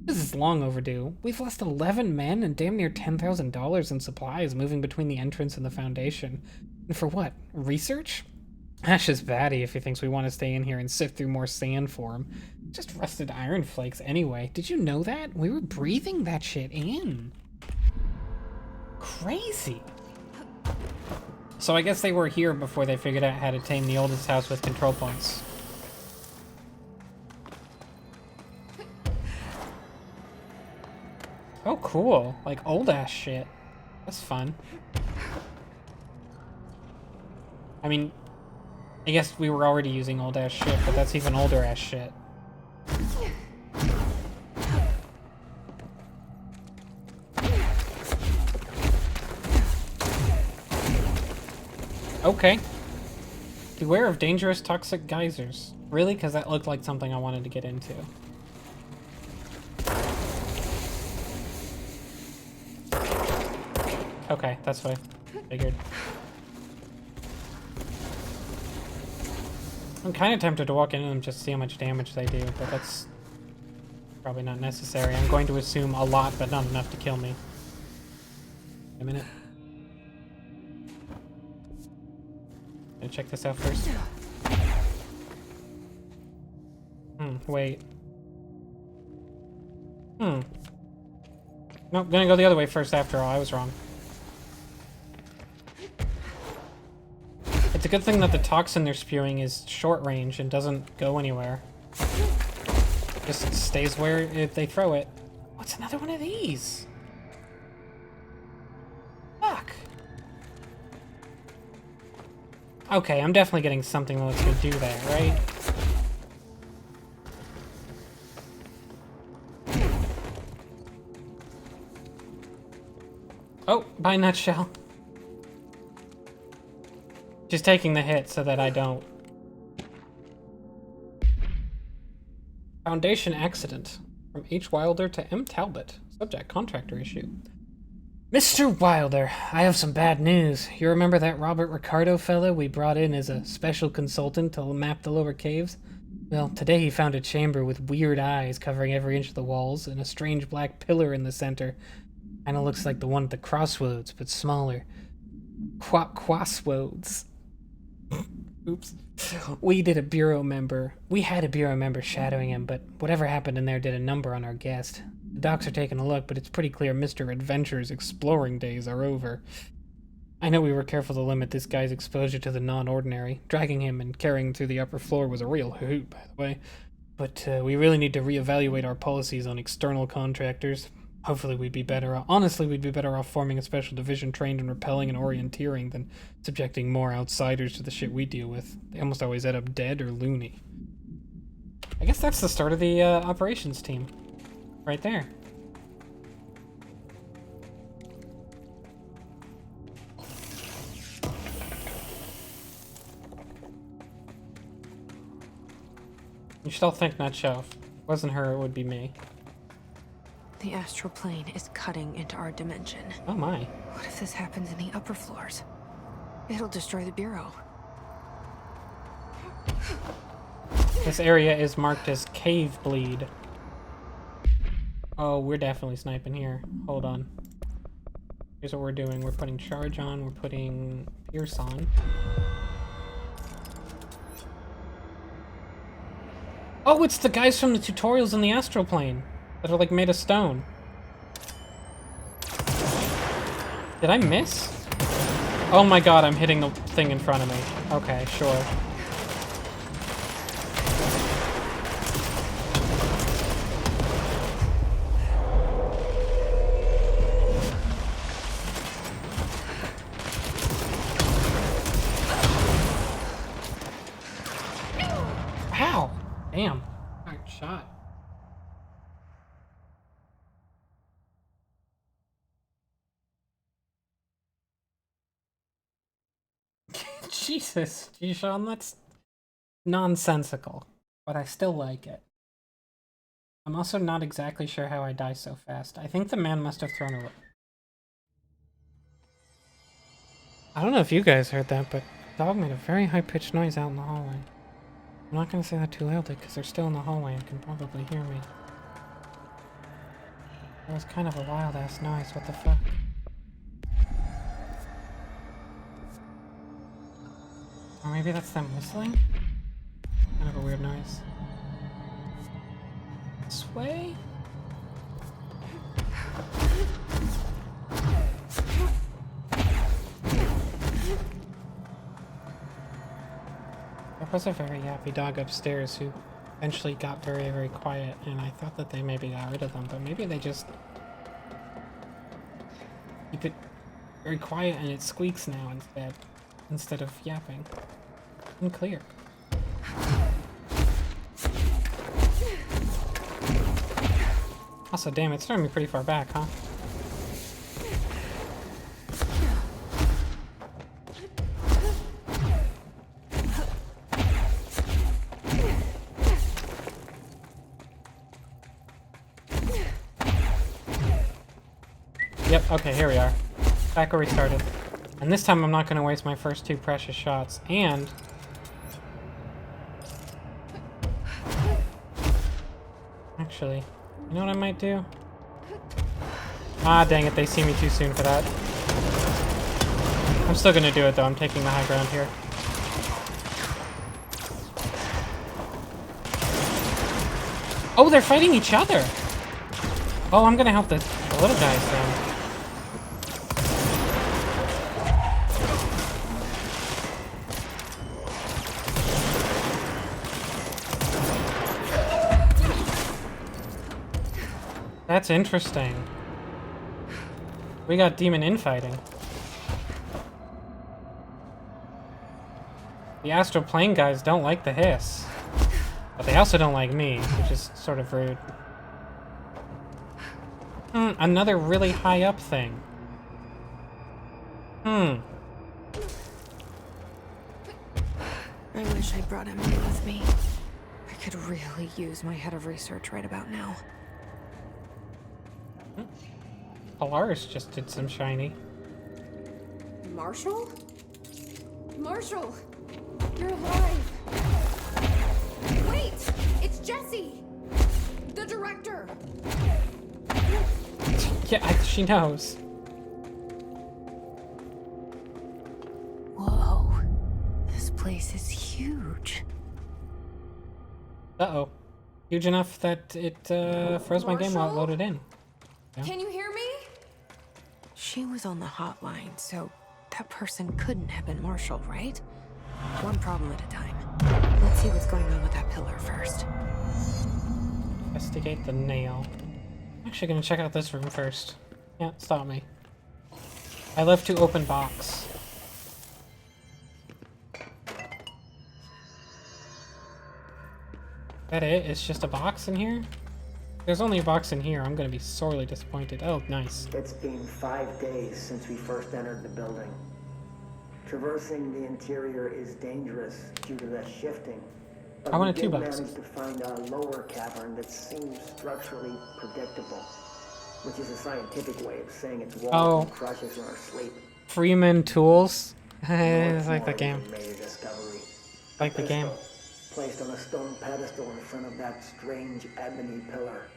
This is long overdue. We've lost 11 men and damn near $10,000 in supplies moving between the entrance and the Foundation. And for what? Research? Ash is batty if he thinks we want to stay in here and sift through more sand for him. Just rusted iron flakes anyway. Did you know that? We were breathing that shit in. Crazy. So I guess they were here before they figured out how to tame the oldest house with control points. Oh, cool. Like old ass shit. That's fun. I mean, I guess we were already using old ass shit, but that's even older ass shit. Okay. Beware of dangerous toxic geysers. Really? Because that looked like something I wanted to get into. Okay, that's what I figured. I'm kind of tempted to walk into them just to see how much damage they do, but that's probably not necessary. I'm going to assume a lot, but not enough to kill me. Wait a minute. Gonna check this out first. Wait. Nope, gonna go the other way first after all. I was wrong. It's a good thing that the toxin they're spewing is short range and doesn't go anywhere. Just stays where if they throw it. What's another one of these? Fuck. Okay, I'm definitely getting something that's gonna do that, right? Oh, bye nutshell. She's taking the hit so that I don't. Foundation accident. From H. Wilder to M. Talbot. Subject, contractor issue. Mr. Wilder, I have some bad news. You remember that Robert Ricardo fella we brought in as a special consultant to map the lower caves? Well, today he found a chamber with weird eyes covering every inch of the walls and a strange black pillar in the center. Kinda looks like the one at the crossroads, but smaller. Crossroads. Oops. We had a bureau member shadowing him, but whatever happened in there did a number on our guest. The docs are taking a look, but it's pretty clear Mr. Adventure's exploring days are over. I know we were careful to limit this guy's exposure to the non-ordinary. Dragging him and carrying him through the upper floor was a real hoot, by the way. But we really need to reevaluate our policies on external contractors. Hopefully we'd be better off. Honestly, we'd be better off forming a special division trained in repelling and orienteering than subjecting more outsiders to the shit we deal with. They almost always end up dead or loony. I guess that's the start of the operations team. Right there. You still think Nutshell. If it wasn't her, it would be me. The astral plane is cutting into our dimension. Oh my. What if this happens in the upper floors? It'll destroy the bureau. This area is marked as Cave Bleed. Oh, we're definitely sniping here. Hold on. Here's what we're doing. We're putting charge on. We're putting pierce on. Oh, it's the guys from the tutorials in the astral plane that are like made of stone. Did I miss? Oh my god, I'm hitting the thing in front of me. Okay, sure. Ow! Damn. I got shot. Jesus, G-Sean, that's nonsensical, but I still like it. I'm also not exactly sure how I die so fast. I think the man must have thrown a... I don't know if you guys heard that, but the dog made a very high-pitched noise out in the hallway. I'm not going to say that too loudly because they're still in the hallway and can probably hear me. That was kind of a wild-ass noise, what the fuck? Or maybe that's them whistling? Kind of a weird noise. This way? There was a very happy dog upstairs who eventually got very, very quiet, and I thought that they maybe got rid of them, but maybe they just keep it very quiet and it squeaks now instead of yapping. Unclear. Also, damn, it's throwing me pretty far back, huh? Yep, okay, here we are. Back where we started. And this time I'm not going to waste my first two precious shots, and... Actually, you know what I might do? Ah, dang it, they see me too soon for that. I'm still going to do it, though. I'm taking the high ground here. Oh, they're fighting each other! Oh, I'm going to help the little guys, then. That's interesting. We got demon infighting. The astral plane guys don't like the hiss. But they also don't like me, which is sort of rude. Another really high up thing. I wish I brought Emily with me. I could really use my head of research right about now. Polaris just did some shiny. Marshall? Marshall! You're alive! Wait! It's Jesse! The director! Yeah, she knows. Whoa. This place is huge. Uh-oh. Huge enough that it froze my game while it Marshall? loaded in. Yeah. Can you hear me? She was on the hotline, so that person couldn't have been Marshall, right? One problem at a time. Let's see what's going on with that pillar first. Investigate the nail. I'm actually gonna check out this room first. Yeah, stop me. I left to open box. That it? It's just a box in here? There's only a box in here. I'm gonna be sorely disappointed. Oh, nice. It's been 5 days since we first entered the building. Traversing the interior is dangerous due to the shifting. But I wanted we two did boxes. manage to find a lower cavern that seems structurally predictable, which is a scientific way of saying its walls and crushes in our sleep. Freeman tools. Once It's like more, the game. we made a discovery. Like the game. Pistol placed on a stone pedestal in front of that strange ebony pillar.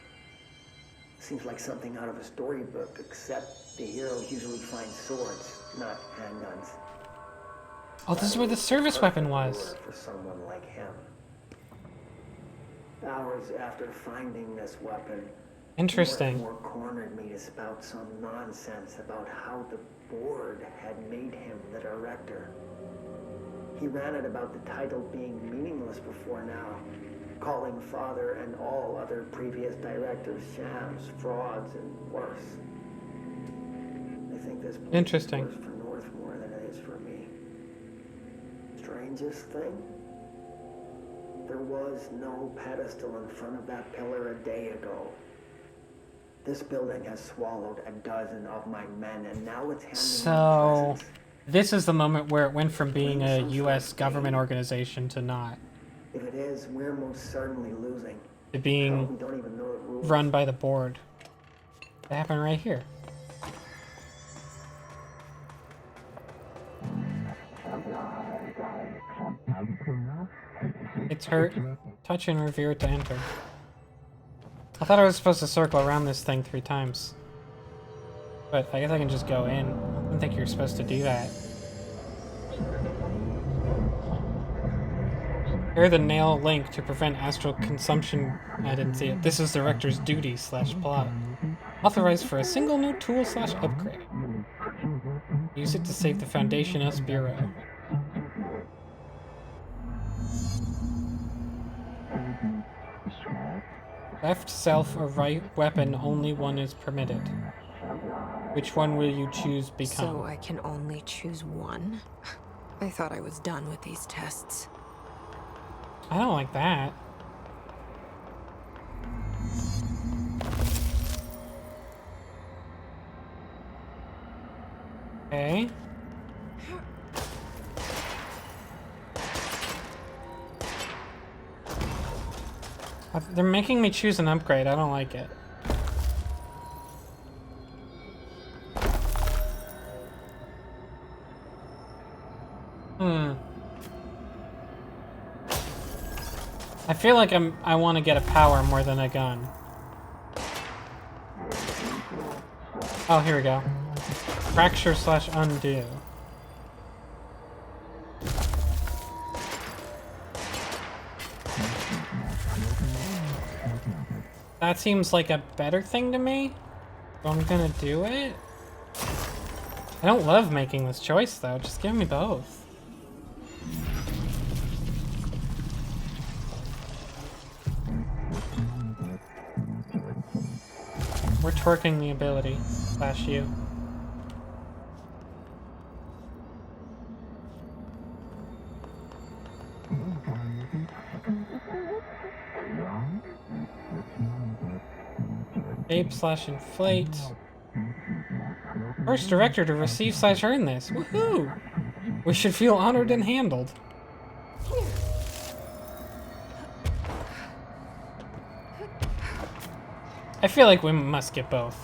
Seems like something out of a storybook, except the heroes usually find swords, not handguns. Oh, this is where the service weapon was. For someone like him. Hours after finding this weapon, Interesting. More cornered me to spout some nonsense about how the board had made him the director. He ranted about the title being meaningless before now, calling Father and all other previous directors shams, frauds, and worse. I think this place Interesting. is worse for North more than it is for me. Strangest thing? There was no pedestal in front of that pillar a day ago. This building has swallowed a dozen of my men, and now it's handing So, me presents. this is the moment where it went from being a U.S. government organization to not. If it is, we're most certainly losing. To Hell, being we don't even know the rules. run by the board. That happened right here. It's hurt. Touch and revere to enter. I thought I was supposed to circle around this thing 3 times. But I guess I can just go in. I didn't think you were supposed to do that. Here the nail link to prevent astral consumption. I didn't see it. This is director's duty / plot. Authorized for a single new tool / upgrade. Use it to save the Foundation S Bureau. Left, self, or right weapon, only one is permitted. Which one will you choose become? So I can only choose one? I thought I was done with these tests. I don't like that. Okay. They're making me choose an upgrade. I don't like it. I feel like I want to get a power more than a gun. Oh, here we go. Fracture / undo. That seems like a better thing to me. So I'm gonna do it. I don't love making this choice though. Just give me both. We're twerking the ability. Slash you. Ape slash inflate. First director to receive slash earn this. Woohoo! We should feel honored and handled. I feel like we must get both.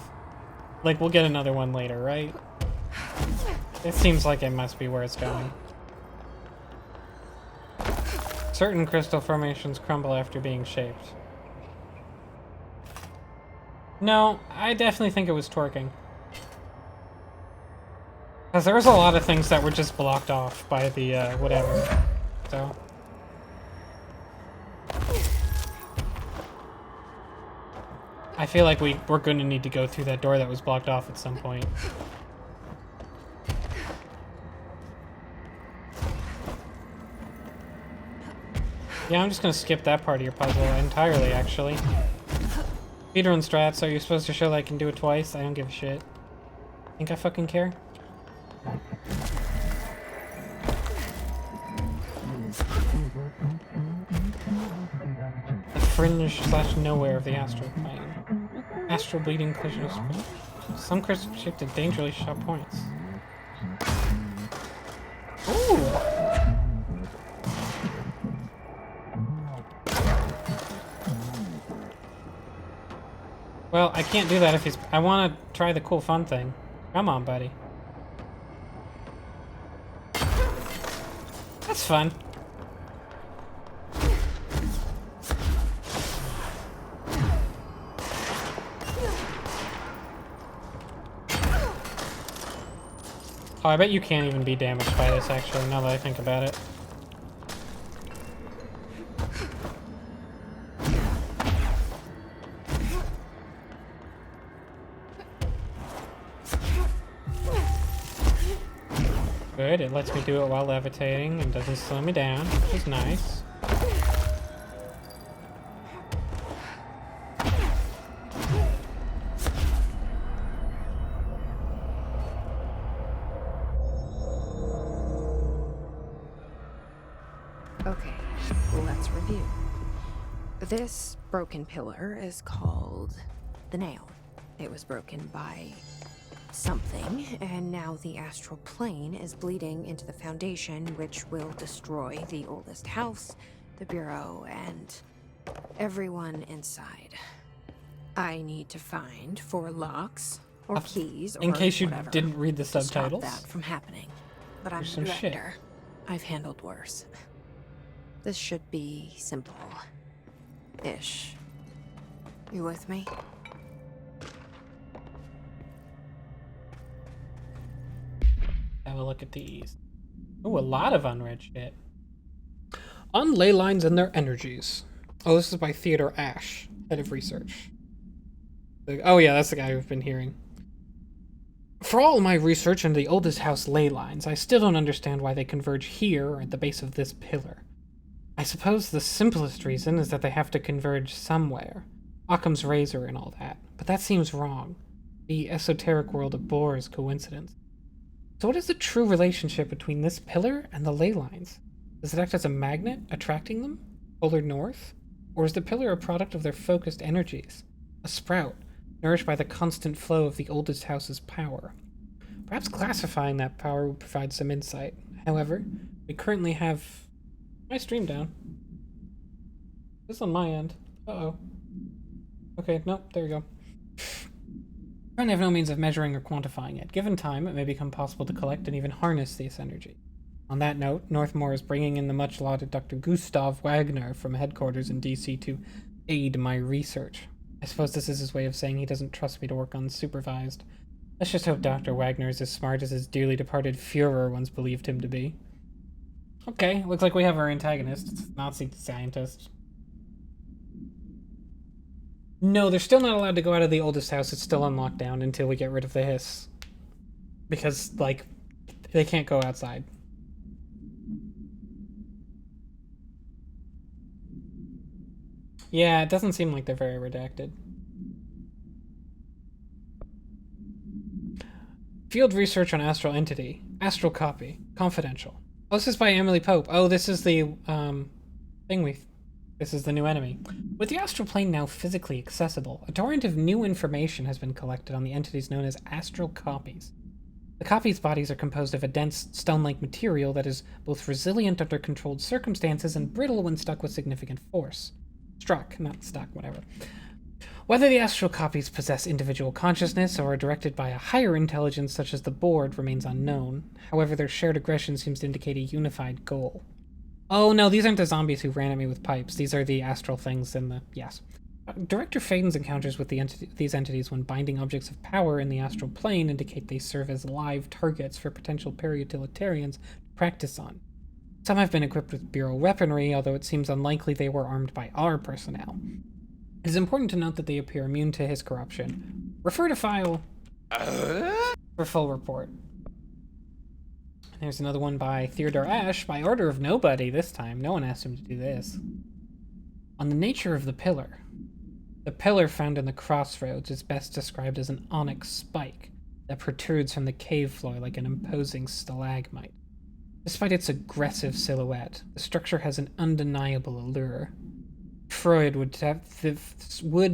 Like, we'll get another one later, right? It seems like it must be where it's going. Certain crystal formations crumble after being shaped. No, I definitely think it was twerking. Because there was a lot of things that were just blocked off by the, whatever. So... I feel like we're going to need to go through that door that was blocked off at some point. Yeah, I'm just going to skip that part of your puzzle entirely, actually. Speedrun strats, are you supposed to show that I can do it twice? I don't give a shit. Think I fucking care? The fringe slash nowhere of the astral plane. Astral bleeding collision of spring. Some crystals shaped at dangerously sharp points. Ooh! Well, I can't do that if he's... I want to try the cool fun thing. Come on, buddy. That's fun. Oh, I bet you can't even be damaged by this, actually, now that I think about it. Good, it lets me do it while levitating and doesn't slow me down, which is nice. Okay, let's review. This broken pillar is called the Nail. It was broken by something, and now the astral plane is bleeding into the foundation, which will destroy the oldest house, the bureau, and everyone inside. I need to find 4 locks or keys, or in case you whatever didn't read the to stop subtitles. that from happening. But I'm There's the some shit. director. I've handled worse. This should be simple-ish. You with me? Have a look at these. Oh, a lot of unread shit. On ley lines and their energies. Oh, this is by Theodore Ash, head of research. Oh yeah, that's the guy we've been hearing. For all my research into the oldest house ley lines, I still don't understand why they converge here at the base of this pillar. I suppose the simplest reason is that they have to converge somewhere. Occam's razor and all that. But that seems wrong. The esoteric world abhors coincidence. So what is the true relationship between this pillar and the ley lines? Does it act as a magnet, attracting them? Polar north? Or is the pillar a product of their focused energies? A sprout, nourished by the constant flow of the oldest house's power? Perhaps classifying that power would provide some insight. However, we currently have my stream down. This is on my end. Uh-oh. Okay, nope, there we go. I have no means of measuring or quantifying it. Given time, it may become possible to collect and even harness this energy. On that note, Northmore is bringing in the much-lauded Dr. Gustav Wagner from headquarters in DC to aid my research. I suppose this is his way of saying he doesn't trust me to work unsupervised. Let's just hope Dr. Wagner is as smart as his dearly departed Führer once believed him to be. Okay, looks like we have our antagonist. It's Nazi scientist. No, they're still not allowed to go out of the oldest house. It's still on lockdown until we get rid of the hiss. Because, like, they can't go outside. Yeah, it doesn't seem like they're very redacted. Field research on astral entity. Astral copy. Confidential. Oh, this is by Emily Pope. Oh, this is the thing this is the new enemy. With the astral plane now physically accessible, a torrent of new information has been collected on the entities known as astral copies. The copies' bodies are composed of a dense, stone-like material that is both resilient under controlled circumstances and brittle when stuck with significant force. Struck, not stuck, whatever. Whether the astral copies possess individual consciousness or are directed by a higher intelligence such as the board remains unknown. However, their shared aggression seems to indicate a unified goal. Oh no, these aren't the zombies who ran at me with pipes. These are the astral things in the... yes. Director Faden's encounters with these entities when binding objects of power in the astral plane indicate they serve as live targets for potential para-utilitarians to practice on. Some have been equipped with Bureau weaponry, although it seems unlikely they were armed by our personnel. It is important to note that they appear immune to his corruption. Refer to file for full report. There's another one by Theodore Ash, by order of nobody this time. No one asked him to do this. On the nature of the pillar. The pillar found in the crossroads is best described as an onyx spike that protrudes from the cave floor like an imposing stalagmite. Despite its aggressive silhouette, the structure has an undeniable allure. Freud would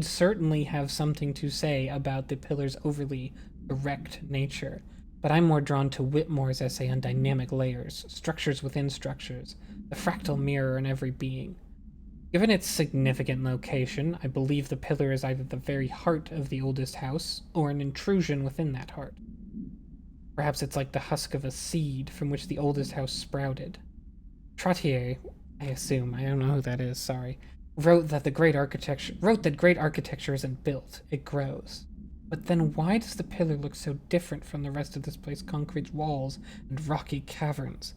certainly have something to say about the pillar's overly direct nature, but I'm more drawn to Whitmore's essay on dynamic layers, structures within structures, the fractal mirror in every being. Given its significant location, I believe the pillar is either the very heart of the oldest house, or an intrusion within that heart. Perhaps it's like the husk of a seed from which the oldest house sprouted. Trottier, I assume, I don't know who that is, sorry, wrote that great architecture isn't built, it grows. But then why does the pillar look so different from the rest of this place's concrete walls and rocky caverns?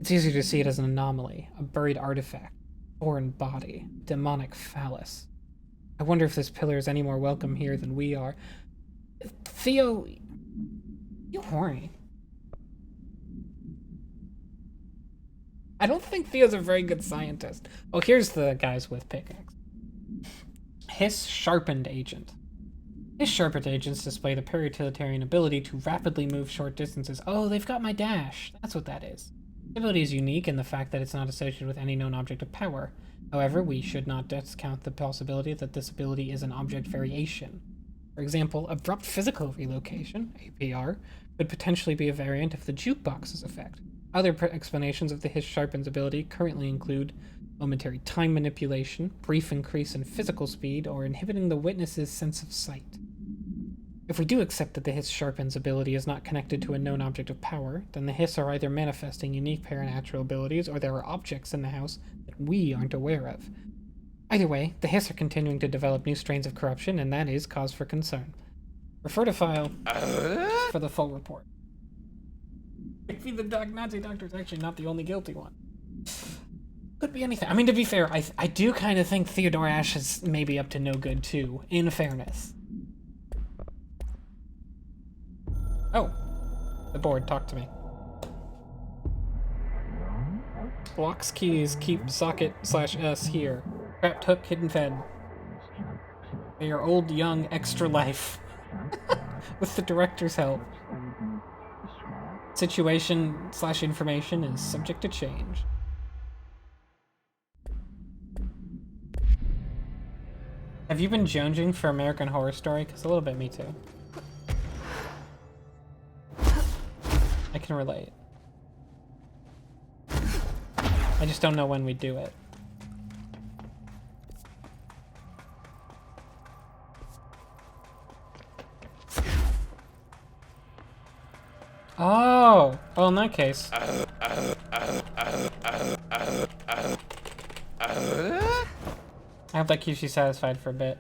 It's easier to see it as an anomaly, a buried artifact, foreign body, demonic phallus. I wonder if this pillar is any more welcome here than we are. Theo, you horny. I don't think Theo's a very good scientist. Oh, here's the guys with pickaxe. Hiss Sharpened Agent. Hiss Sharpened Agents display the para-utilitarian ability to rapidly move short distances. Oh, they've got my dash. That's what that is. The ability is unique in the fact that it's not associated with any known object of power. However, we should not discount the possibility that this ability is an object variation. For example, abrupt physical relocation, APR, could potentially be a variant of the jukebox's effect. Other explanations of the Hiss Sharpen's ability currently include momentary time manipulation, brief increase in physical speed, or inhibiting the witness's sense of sight. If we do accept that the Hiss Sharpen's ability is not connected to a known object of power, then the Hiss are either manifesting unique paranatural abilities, or there are objects in the house that we aren't aware of. Either way, the Hiss are continuing to develop new strains of corruption, and that is cause for concern. Refer to file for the full report. Maybe the Nazi doctor is actually not the only guilty one. Could be anything. I mean, to be fair, I do kind of think Theodore Ash is maybe up to no good, too, in fairness. Oh. The board, talk to me. Blocks keys, keep socket/S here. Trapped hook, hidden fed. They are old, young, extra life. With the director's help. Situation/information is subject to change. Have you been jonesing for American Horror Story? Because a little bit, me too. I can relate. I just don't know when we do it. Oh! Well, in that case. I hope that keeps you satisfied for a bit.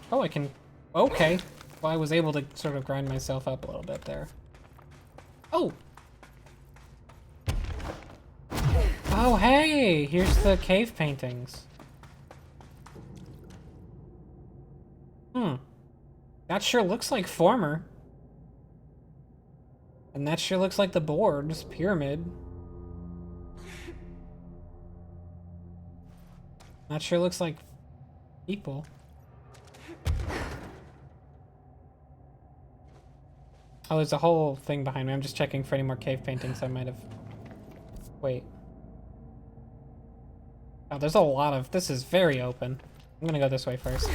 Oh, I can... Okay. Well, I was able to sort of grind myself up a little bit there. Oh! Oh, hey! Here's the cave paintings. That sure looks like former. And that sure looks like the board's pyramid. That sure looks like people. Oh, there's a whole thing behind me. I'm just checking for any more cave paintings I might have... Wait. Oh, there's a lot of... This is very open. I'm gonna go this way first.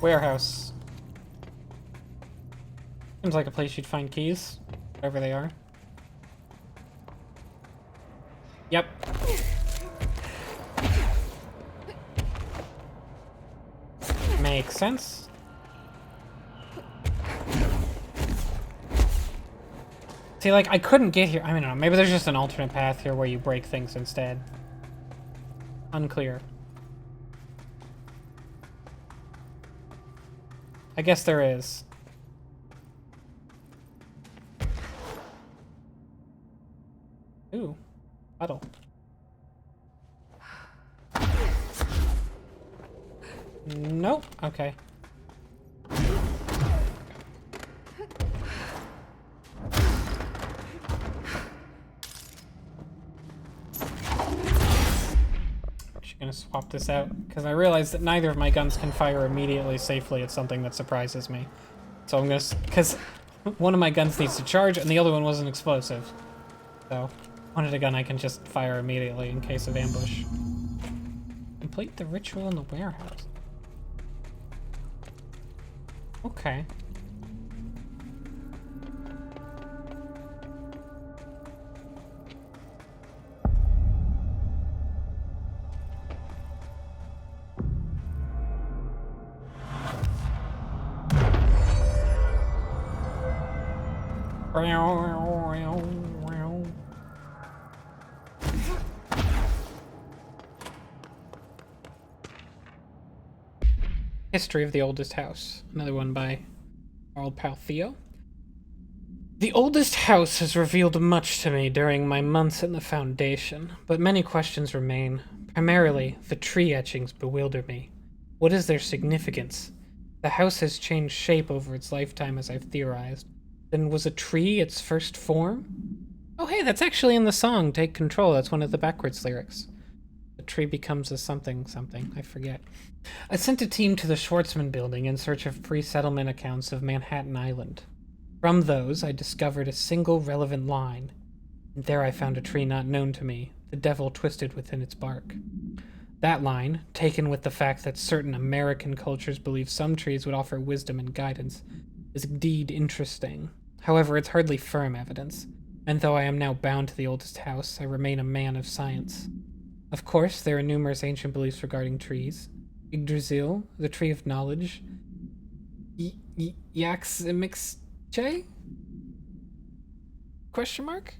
Warehouse. Seems like a place you'd find keys, wherever they are. Yep. Makes sense. See, like, I couldn't get here. I mean, I don't know. Maybe there's just an alternate path here where you break things instead. Unclear. I guess there is. Ooh, puddle. Nope. Okay. Actually gonna swap this out because I realized that neither of my guns can fire immediately safely at something that surprises me. So I'm gonna, because one of my guns needs to charge and the other one wasn't explosive. So wanted a gun I can just fire immediately in case of ambush. Complete the ritual in the warehouse. Okay. History of the Oldest House. Another one by our old pal Theo. The oldest house has revealed much to me during my months in the Foundation, but many questions remain. Primarily, the tree etchings bewilder me. What is their significance? The house has changed shape over its lifetime, as I've theorized. Then was a tree its first form? Oh hey, that's actually in the song Take Control. That's one of the backwards lyrics. The tree becomes a something something, I forget. I sent a team to the Schwartzman building in search of pre-settlement accounts of Manhattan Island. From those, I discovered a single relevant line. And there I found a tree not known to me, the devil twisted within its bark. That line, taken with the fact that certain American cultures believe some trees would offer wisdom and guidance, is indeed interesting. However, it's hardly firm evidence, and though I am now bound to the oldest house, I remain a man of science. Of course, there are numerous ancient beliefs regarding trees. Yggdrasil, the tree of knowledge. Yaximixche? Question mark?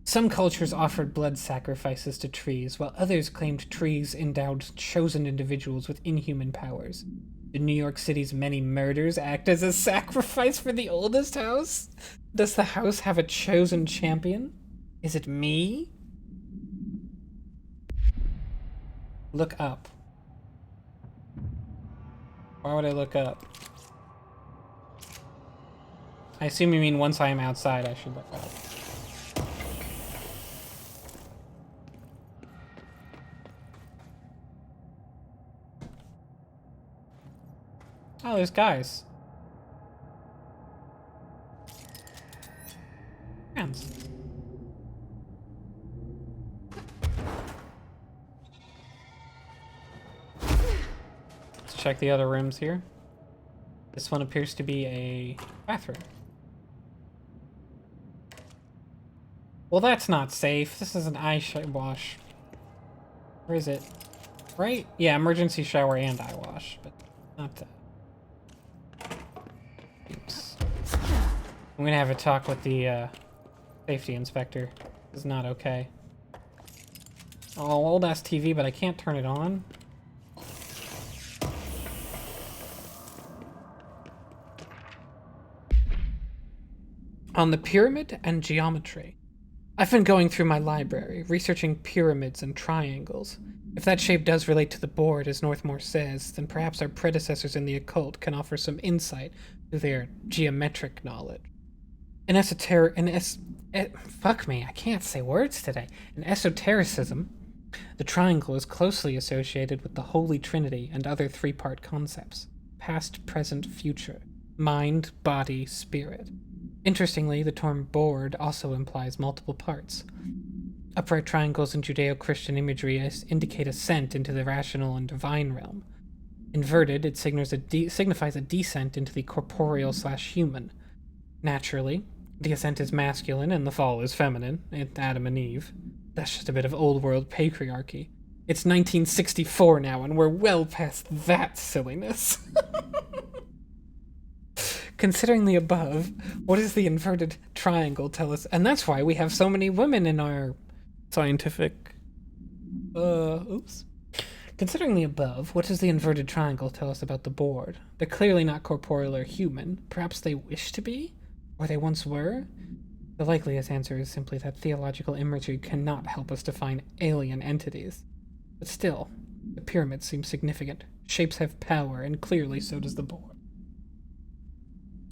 Some cultures offered blood sacrifices to trees, while others claimed trees endowed chosen individuals with inhuman powers. Did New York City's many murders act as a sacrifice for the oldest house? Does the house have a chosen champion? Is it me? Look up. Why would I look up? I assume you mean once I am outside I should look up. Oh, there's guys. Hands. Let's check the other rooms here. This one appears to be a bathroom. Well, that's not safe. This is an eye wash. Where is it? Right? Yeah, emergency shower and eye wash, but not that. Oops. I'm gonna have a talk with the safety inspector. This is not okay. Oh, old ass TV, but I can't turn it on. On the pyramid and geometry. I've been going through my library, researching pyramids and triangles. If that shape does relate to the board, as Northmore says, then perhaps our predecessors in the occult can offer some insight to their geometric knowledge. An Fuck me, I can't say words today. In esotericism, the triangle is closely associated with the Holy Trinity and other three-part concepts: past, present, future, mind, body, spirit. Interestingly, the term board also implies multiple parts. Upright triangles in Judeo-Christian imagery indicate ascent into the rational and divine realm. Inverted, it signifies a descent into the corporeal/human. Naturally, the ascent is masculine and the fall is feminine, Adam and Eve. That's just a bit of old-world patriarchy. It's 1964 now, and we're well past that silliness. Considering the above, what does the inverted triangle tell us? And that's why we have so many women in our scientific... oops. Considering the above, what does the inverted triangle tell us about the board? They're clearly not corporeal or human. Perhaps they wish to be? Or they once were? The likeliest answer is simply that theological imagery cannot help us define alien entities. But still, the pyramids seem significant. Shapes have power, and clearly so does the board.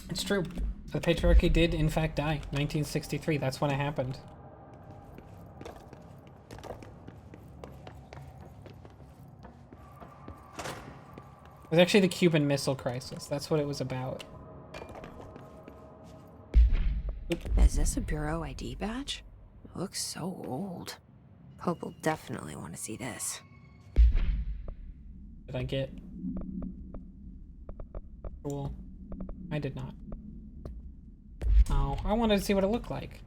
It's true. The patriarchy did, in fact, die. 1963, that's when it happened. It was actually the Cuban Missile Crisis. That's what it was about. Is this a Bureau ID badge? It looks so old. Hope will definitely want to see this. Did I get... Cool. I did not. Oh, I wanted to see what it looked like.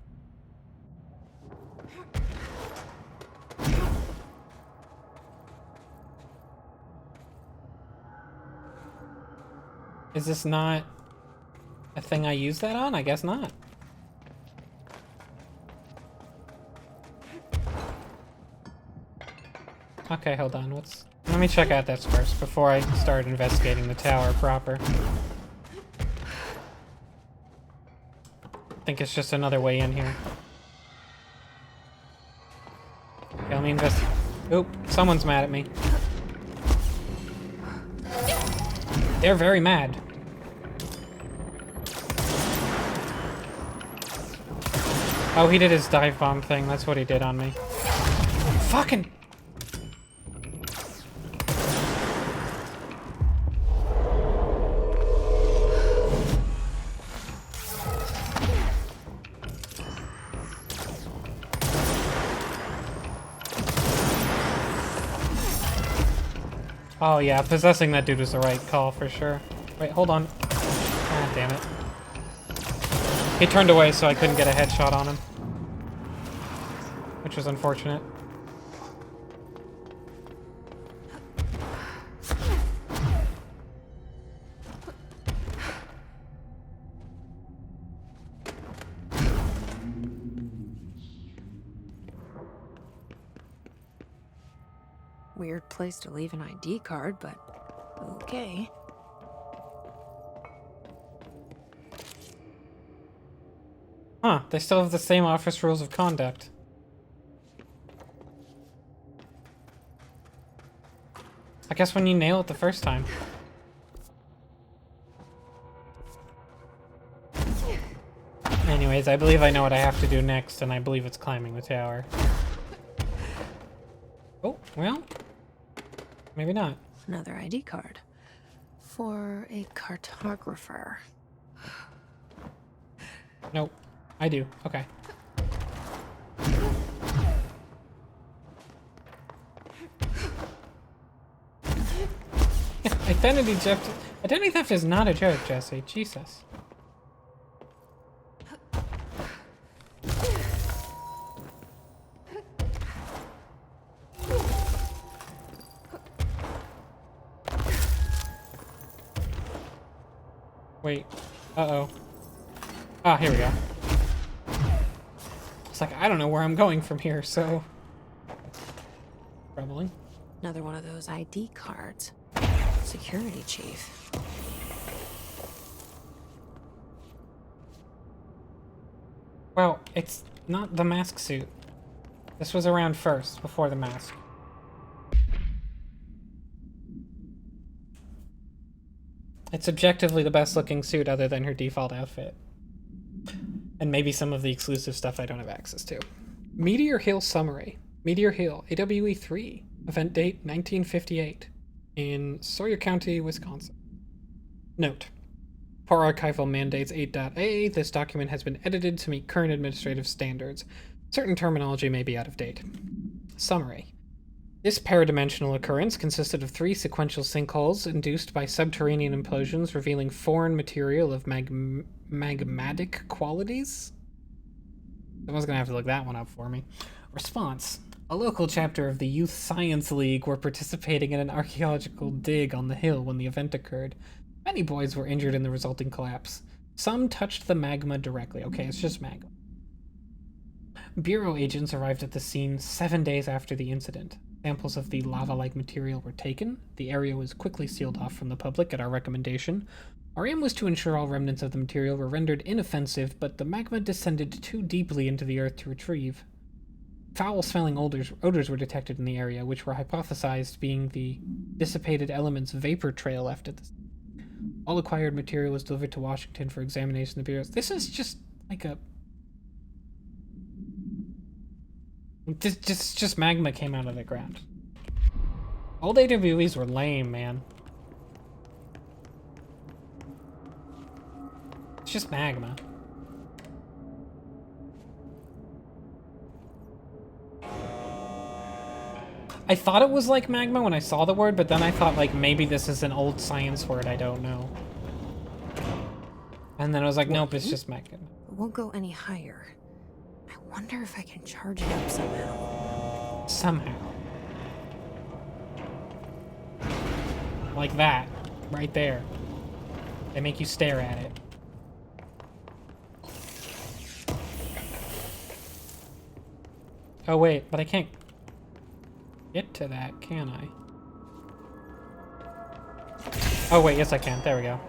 Is this not a thing I use that on? I guess not. Okay, hold on. Let me check out this first before I start investigating the tower proper. I think it's just another way in here. Okay, let me investigate. Oop, someone's mad at me. They're very mad. Oh, he did his dive bomb thing. That's what he did on me. Fucking... Oh yeah, possessing that dude was the right call for sure. Wait, hold on. Ah, damn it. He turned away so I couldn't get a headshot on him. Which was unfortunate. Weird place to leave an ID card, but okay. Huh, they still have the same office rules of conduct. I guess when you nail it the first time. Anyways, I believe I know what I have to do next, and I believe it's climbing the tower. Oh, well, maybe not. Another ID card. For a cartographer. Nope, I do. Okay. Identity theft is not a joke, Jesse. Jesus. Wait. Uh-oh. Ah, here we go. It's like, I don't know where I'm going from here, so... Troubling. Another one of those ID cards. Security chief. Well, it's not the mask suit. This was around first, before the mask. It's objectively the best looking suit other than her default outfit. And maybe some of the exclusive stuff I don't have access to. Meteor Hill Summary. Meteor Hill, AWE 3. Event date 1958. In Sawyer County, Wisconsin. Note. Per archival mandates 8.a, this document has been edited to meet current administrative standards. Certain terminology may be out of date. Summary. This paradimensional occurrence consisted of 3 sequential sinkholes induced by subterranean implosions revealing foreign material of magmatic qualities? Someone's gonna have to look that one up for me. Response. A local chapter of the Youth Science League were participating in an archaeological dig on the hill when the event occurred. Many boys were injured in the resulting collapse. Some touched the magma directly. Okay, it's just magma. Bureau agents arrived at the scene 7 days after the incident. Samples of the lava-like material were taken. The area was quickly sealed off from the public at our recommendation. Our aim was to ensure all remnants of the material were rendered inoffensive, but the magma descended too deeply into the earth to retrieve. Foul-smelling odors were detected in the area, which were hypothesized being the dissipated elements vapor trail left at the scene. All acquired material was delivered to Washington for examination of the bureaus. This is just like a... Just magma came out of the ground. Old AWEs were lame, man. It's just magma. I thought it was like magma when I saw the word, but then I thought like maybe this is an old science word I don't know. And then I was like, nope, it's just magma. It won't go any higher. I wonder if I can charge it up somehow. Somehow. Like that. Right there. They make you stare at it. Oh wait, but I can't get to that, can I? Oh wait, yes I can. There we go.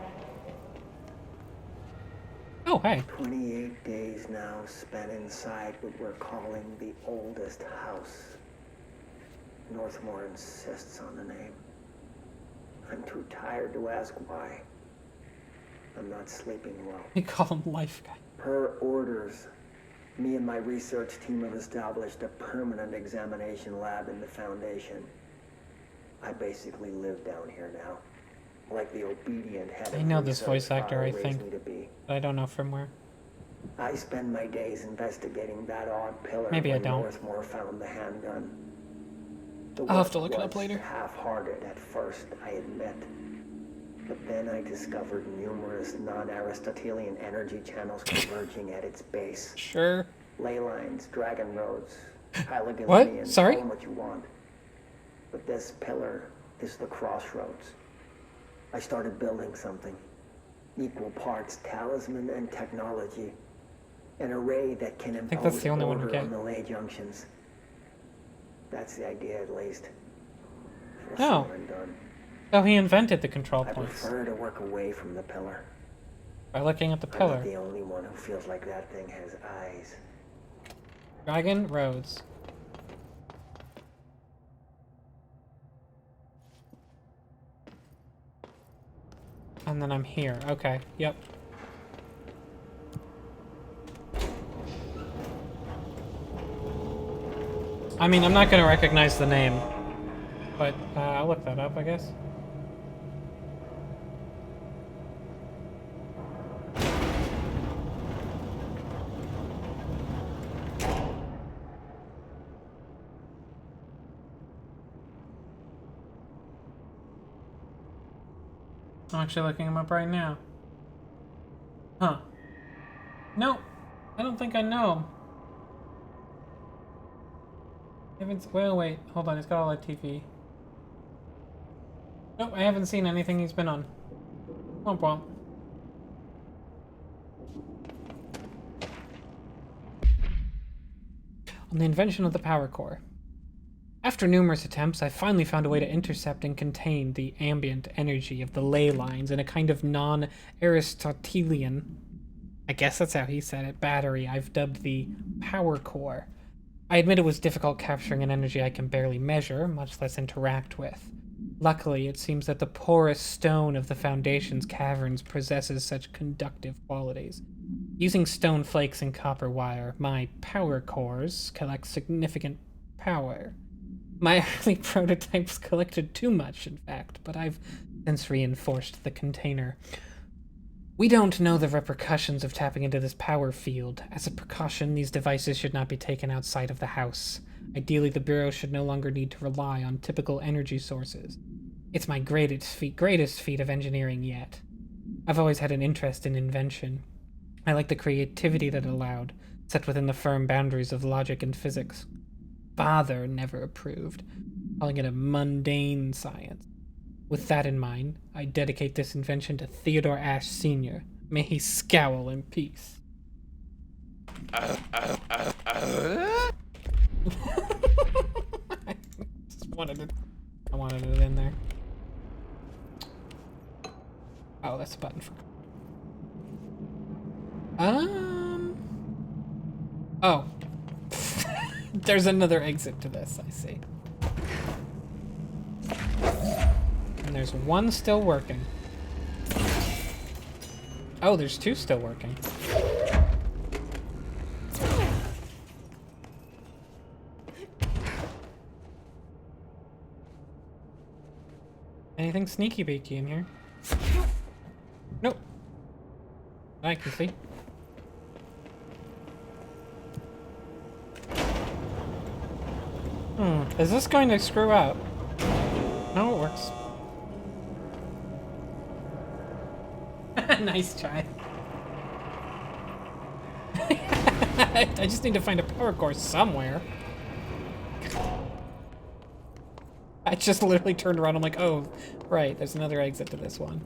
Oh, hey. 28 days now spent inside what we're calling the oldest house. Northmore insists on the name. I'm too tired to ask why. I'm not sleeping well. We call him Life Guy. Per orders, me and my research team have established a permanent examination lab in the Foundation. I basically live down here now. Like the obedient head of I know this research voice actor, I raised think. me to be. But I don't know from where. I spend my days investigating that odd pillar. Maybe I when don't. Northmore found the handgun. The I'll have to work look it up was later. half-hearted at first, I admit. But then I discovered numerous non-Aristotelian energy channels converging at its base. Sure. Ley lines, dragon roads, Halligan What? Linean, Sorry? call them what you want. But this pillar is the crossroads. I started building something. Equal parts talisman and technology. An array that can impose that's the only one we order get. on the ley junctions. That's the idea, at least. For Oh. said and done. Oh, he invented the control I points prefer to work away from the pillar. by looking at the I'm not pillar. the only one who feels like that thing has eyes. Dragon Roads. And then I'm here. Okay, yep. I mean, I'm not gonna recognize the name, but I'll look that up, I guess. I'm actually looking him up right now. Huh. No, I don't think I know him. Well, wait, hold on, he's got all that TV. Nope, I haven't seen anything he's been on. Womp womp. On the invention of the power core. After numerous attempts, I finally found a way to intercept and contain the ambient energy of the ley lines in a kind of non-Aristotelian, I guess that's how he said it, battery I've dubbed the power core. I admit it was difficult capturing an energy I can barely measure, much less interact with. Luckily, it seems that the porous stone of the Foundation's caverns possesses such conductive qualities. Using stone flakes and copper wire, my power cores collect significant power. My early prototypes collected too much, in fact, but I've since reinforced the container. We don't know the repercussions of tapping into this power field. As a precaution, these devices should not be taken outside of the house. Ideally, the Bureau should no longer need to rely on typical energy sources. It's my greatest feat of engineering yet. I've always had an interest in invention. I like the creativity that it allowed, set within the firm boundaries of logic and physics. Father never approved, calling it a mundane science. With that in mind, I dedicate this invention to Theodore Ashe Sr. May he scowl in peace. I wanted it in there. Oh, that's a button for... Oh. There's another exit to this, I see. And there's one still working. Oh, there's two still working. Anything sneaky beaky in here? Nope. I can see. Is this going to screw up? No, it works. Nice try. I just need to find a power core somewhere. I just literally turned around. I'm like, oh, right. There's another exit to this one.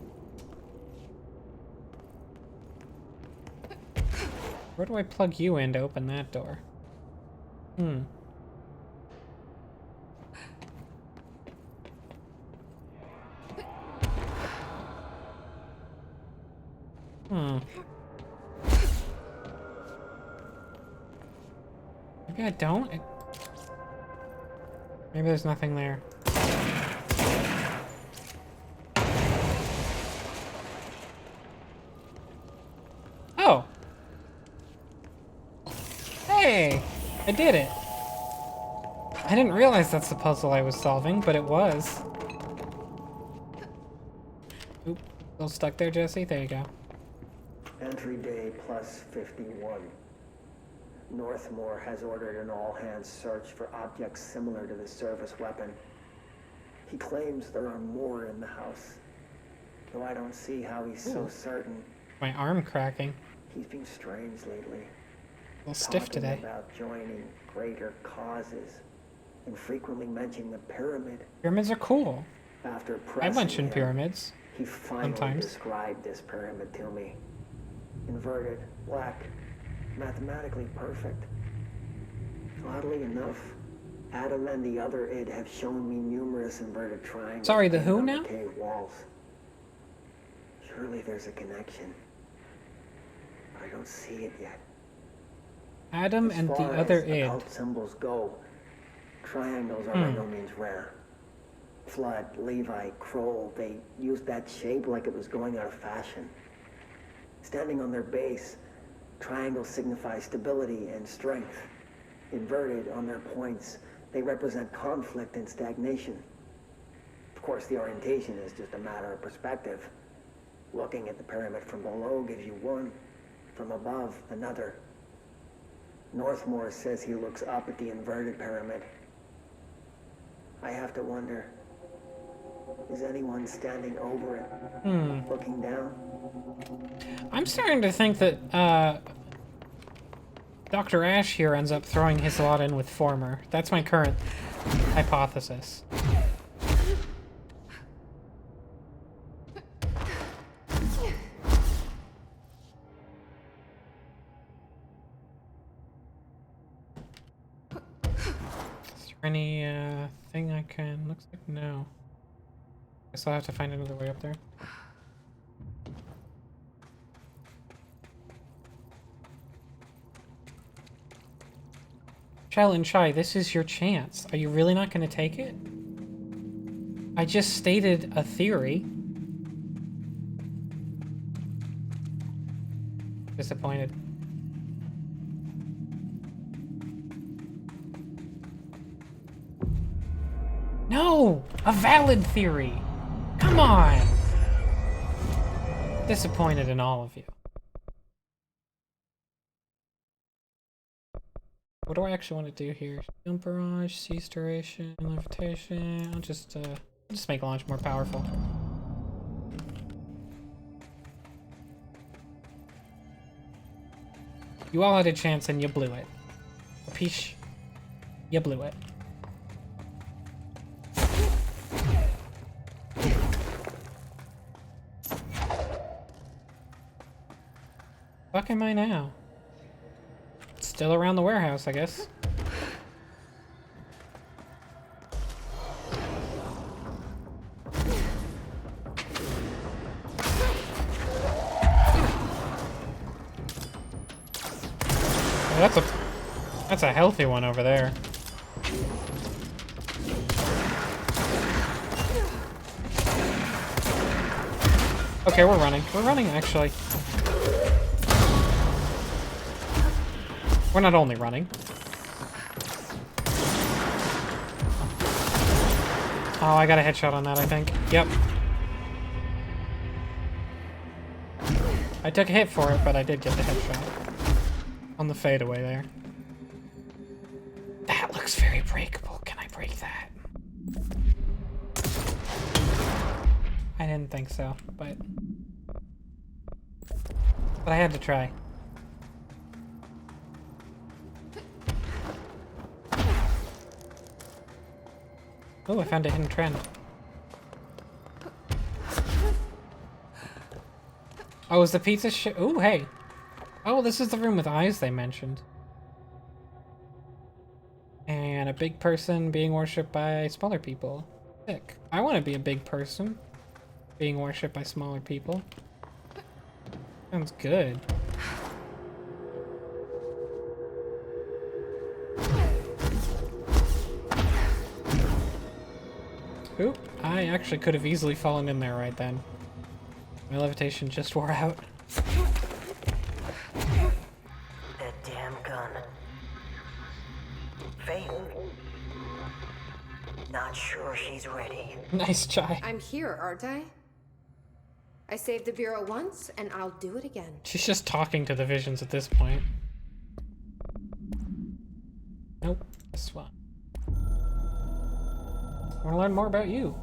Where do I plug you in to open that door? Hmm. Maybe I don't? Maybe there's nothing there. Oh! Hey! I did it! I didn't realize that's the puzzle I was solving, but it was. Oop. Still stuck there, Jesse? There you go. Entry day plus 51. Northmore has ordered an all-hands search for objects similar to the service weapon. He claims there are more in the house, though I don't see how he's so certain. My arm cracking. He's been strange lately. A little stiff today. About joining greater causes, and frequently mentioning the pyramid. Pyramids are cool. After I mentioned pyramids. He finally sometimes described this pyramid to me. Inverted, black, mathematically perfect. Oddly enough, Adam and the other id have shown me numerous inverted triangles. Sorry, the who now? Cave walls. Surely there's a connection, but I don't see it yet. Adam and the other id. As occult symbols go, triangles are by no means rare. Flood, Levi, Kroll, they used that shape like it was going out of fashion. Standing on their base, triangles signify stability and strength. Inverted on their points, they represent conflict and stagnation. Of course, the orientation is just a matter of perspective. Looking at the pyramid from below gives you one, from above another. Northmore says he looks up at the inverted pyramid. I have to wonder, is anyone standing over it, looking down? I'm starting to think that Dr. Ashe here ends up throwing his lot in with Former. That's my current hypothesis. Is there any thing I can... Looks like no. Guess I'll have to find another way up there. Shaolin Chai, this is your chance. Are you really not going to take it? I just stated a theory. Disappointed. No! A valid theory! Come on! Disappointed in all of you. What do I actually want to do here? Jump barrage, cease duration, levitation. I'll just make launch more powerful. You all had a chance and you blew it. Capiche? You blew it. Fuck am I now? Still around the warehouse, I guess. Oh, that's a healthy one over there. Okay, we're running. We're running, actually. We're not only running. Oh, I got a headshot on that, I think. Yep. I took a hit for it, but I did get the headshot. On the fadeaway there. That looks very breakable. Can I break that? I didn't think so, but I had to try. Oh, I found a hidden trend. Oh, is the pizza shit? Oh, hey. Oh, this is the room with eyes they mentioned. And a big person being worshipped by smaller people. Sick. I want to be a big person being worshipped by smaller people. Sounds good. Oop, I actually could have easily fallen in there right then. My levitation just wore out. That damn gun. Faith. Not sure she's ready. Nice try. I'm here, aren't I? I saved the Bureau once, and I'll do it again. She's just talking to the visions at this point. Nope, this one. I want to learn more about you.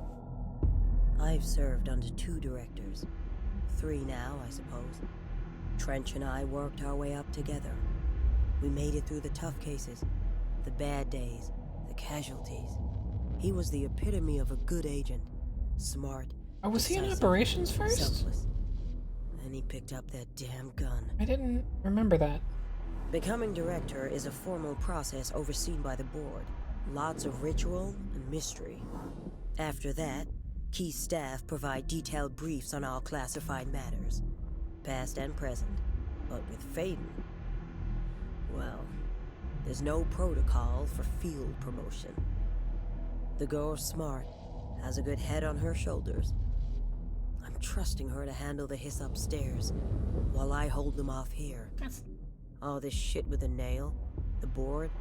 I've served under 2 directors. 3 now, I suppose. Trench and I worked our way up together. We made it through the tough cases, the bad days, the casualties. He was the epitome of a good agent. Smart. Oh, was he in decisive, operations first? selfless. Then he picked up that damn gun. I didn't remember that. Becoming director is a formal process overseen by the board. Lots of ritual and mystery. After that, key staff provide detailed briefs on all classified matters, past and present. But with Faden, well, there's no protocol for field promotion. The girl's smart, has a good head on her shoulders. I'm trusting her to handle the hiss upstairs, while I hold them off here. All this shit with the nail, the board,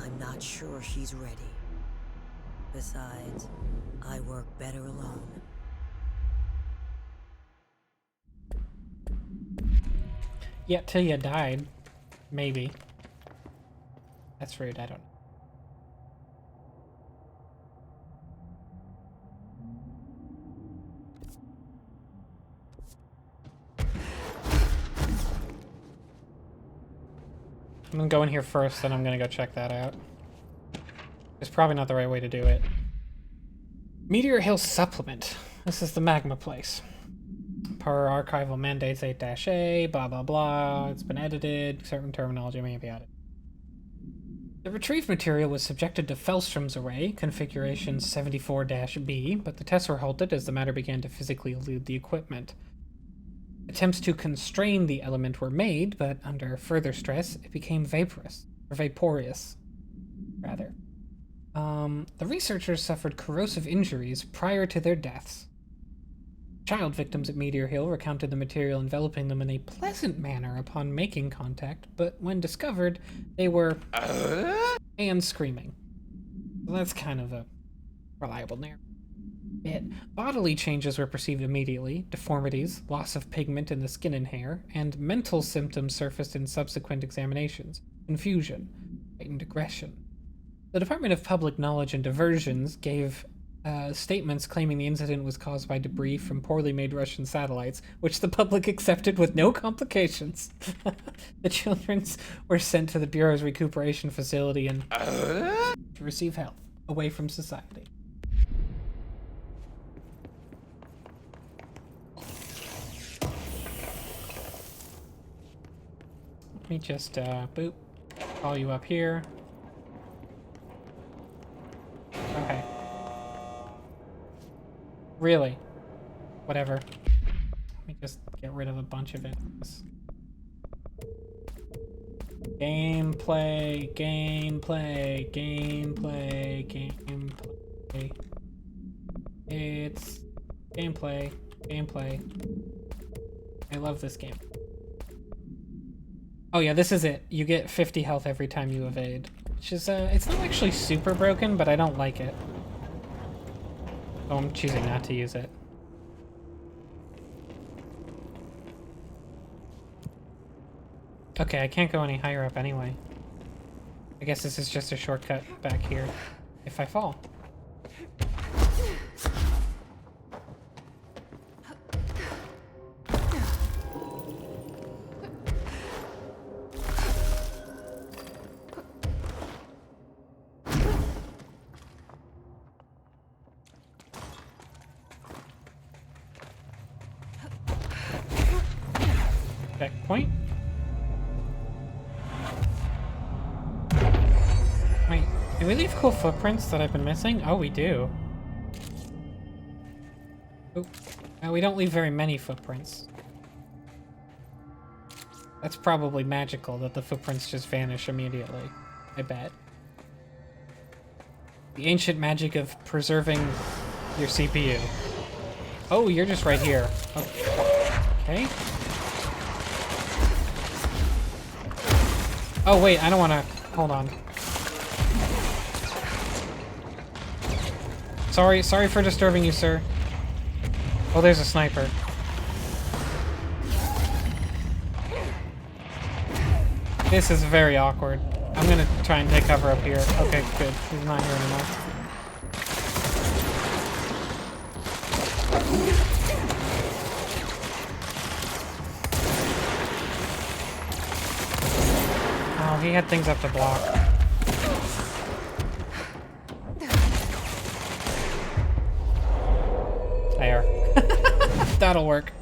I'm not sure she's ready. Besides, I work better alone. Yeah, till you died. Maybe. That's rude, I don't know. I'm gonna go in here first, then I'm gonna go check that out. It's probably not the right way to do it. Meteor Hill Supplement. This is the magma place. Per archival mandates 8-A, blah blah blah. It's been edited. Certain terminology may be added. The retrieved material was subjected to Fellstrom's array, configuration 74-B, but the tests were halted as the matter began to physically elude the equipment. Attempts to constrain the element were made, but under further stress, it became vaporous. Or vaporous, rather. The researchers suffered corrosive injuries prior to their deaths. Child victims at Meteor Hill recounted the material enveloping them in a pleasant manner upon making contact, but when discovered, they were and screaming. So that's kind of a reliable narrative. Bodily changes were perceived immediately. Deformities, loss of pigment in the skin and hair, and mental symptoms surfaced in subsequent examinations. Confusion, heightened aggression. The Department of Public Knowledge and Diversions gave statements claiming the incident was caused by debris from poorly made Russian satellites, which the public accepted with no complications. The children were sent to the Bureau's recuperation facility and to receive help away from society. Let me just, boop, call you up here. Okay. Really? Whatever. Let me just get rid of a bunch of it. Gameplay, gameplay, gameplay, gameplay. It's gameplay, gameplay. I love this game. Oh yeah, this is it. You get 50 health every time you evade. Which is, it's not actually super broken, but I don't like it. So I'm choosing not to use it. Okay, I can't go any higher up anyway. I guess this is just a shortcut back here. If I fall. Checkpoint. Wait, do we leave cool footprints that I've been missing? Oh, we do. Oh, no, we don't leave very many footprints. That's probably magical that the footprints just vanish immediately. I bet. The ancient magic of preserving your CPU. Oh, you're just right here. Okay. Oh wait, I don't want to... Hold on. Sorry for disturbing you, sir. Oh, there's a sniper. This is very awkward. I'm gonna try and take cover up here. Okay, good. He's not here anymore. Oh, he had things up to block. There. That'll work.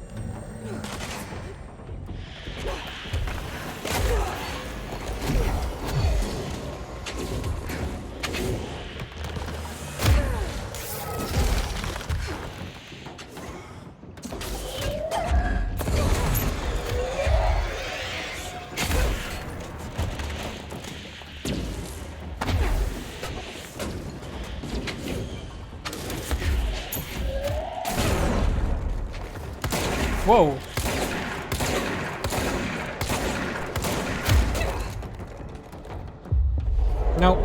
Whoa. Nope.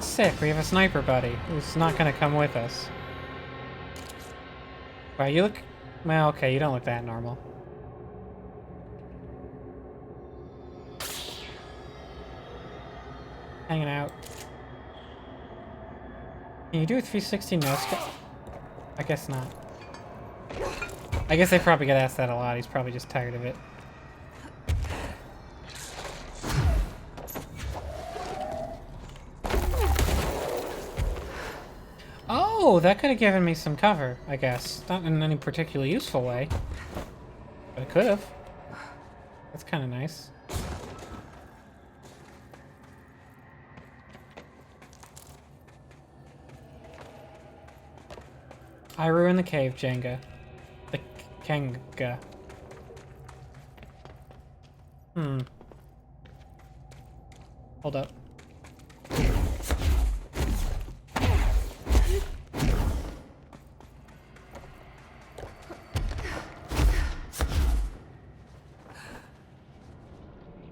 Sick, we have a sniper buddy who's not gonna come with us. Wow, you look... Well, okay, you don't look that normal. Hanging out. Can you do a 360 no scope? I guess not. I guess I probably get asked that a lot. He's probably just tired of it. Oh, that could have given me some cover, I guess. Not in any particularly useful way. But it could have. That's kind of nice. I ruined the cave, Jenga. The Kenga. Hold up.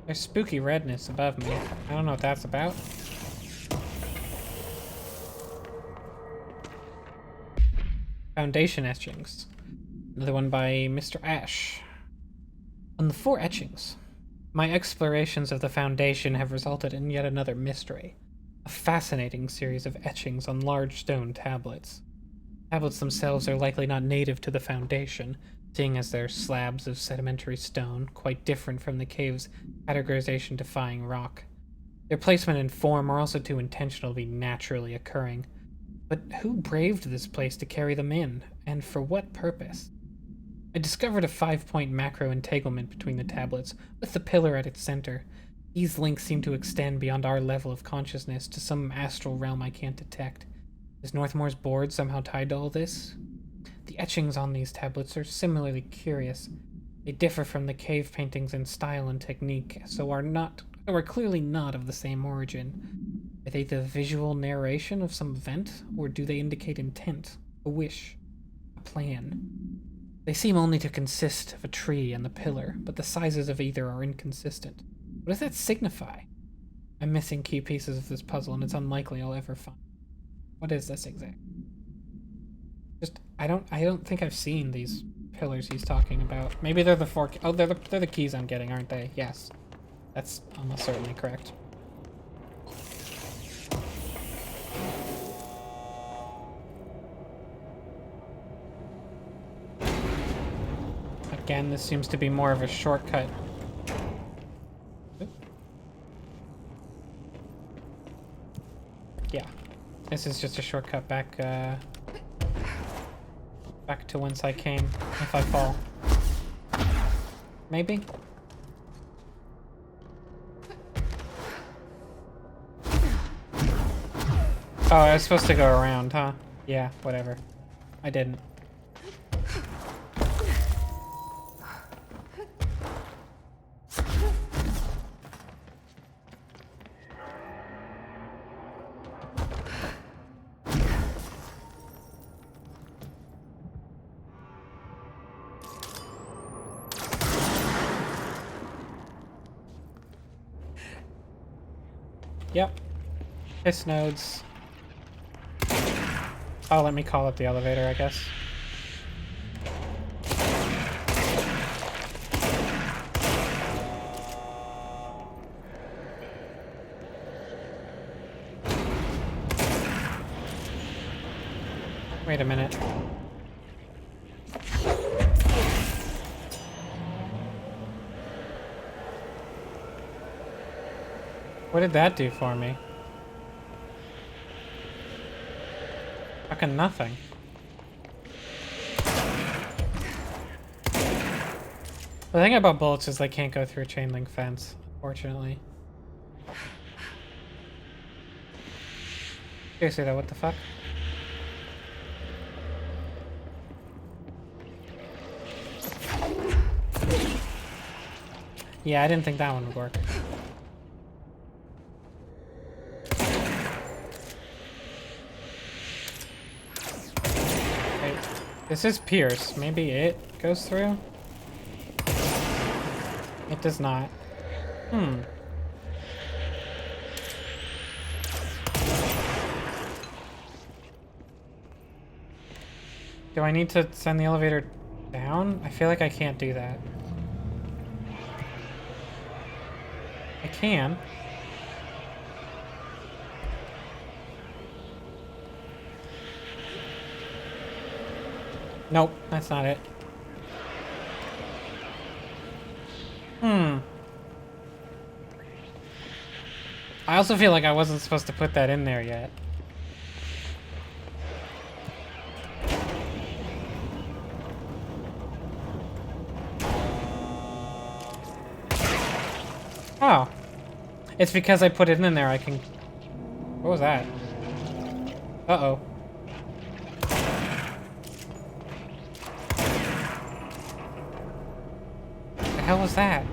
There's spooky redness above me. I don't know what that's about. Foundation etchings. Another one by Mr. Ash. On the 4 etchings, my explorations of the Foundation have resulted in yet another mystery. A fascinating series of etchings on large stone tablets. Tablets themselves are likely not native to the Foundation, seeing as they're slabs of sedimentary stone, quite different from the cave's categorization-defying rock. Their placement and form are also too intentional to be naturally occurring. But who braved this place to carry them in, and for what purpose? I discovered a 5-point macro entanglement between the tablets, with the pillar at its center. These links seem to extend beyond our level of consciousness to some astral realm I can't detect. Is Northmore's board somehow tied to all this? The etchings on these tablets are similarly curious. They differ from the cave paintings in style and technique, so are clearly not of the same origin. Are they the visual narration of some event, or do they indicate intent, a wish, a plan? They seem only to consist of a tree and the pillar, but the sizes of either are inconsistent. What does that signify? I'm missing key pieces of this puzzle, and it's unlikely I'll ever find. What is this exactly? I don't think I've seen these pillars he's talking about. Maybe they're the 4. Oh, they're the keys I'm getting, aren't they? Yes, that's almost certainly correct. Again, this seems to be more of a shortcut. Oop. Yeah, this is just a shortcut back to whence I came, if I fall. Maybe? Oh, I was supposed to go around, huh? Yeah, whatever. I didn't. Yep. Piss nodes. Oh, let me call up the elevator, I guess. Wait a minute. What did that do for me? Fucking nothing. The thing about bullets is they can't go through a chain link fence, unfortunately. Seriously though, what the fuck? Yeah, I didn't think that one would work. Wait, this is Pierce. Maybe it goes through? It does not. Do I need to send the elevator down? I feel like I can't do that. I can. Nope, that's not it. I also feel like I wasn't supposed to put that in there yet. Oh. It's because I put it in there I can... What was that? Uh-oh. What the hell was that?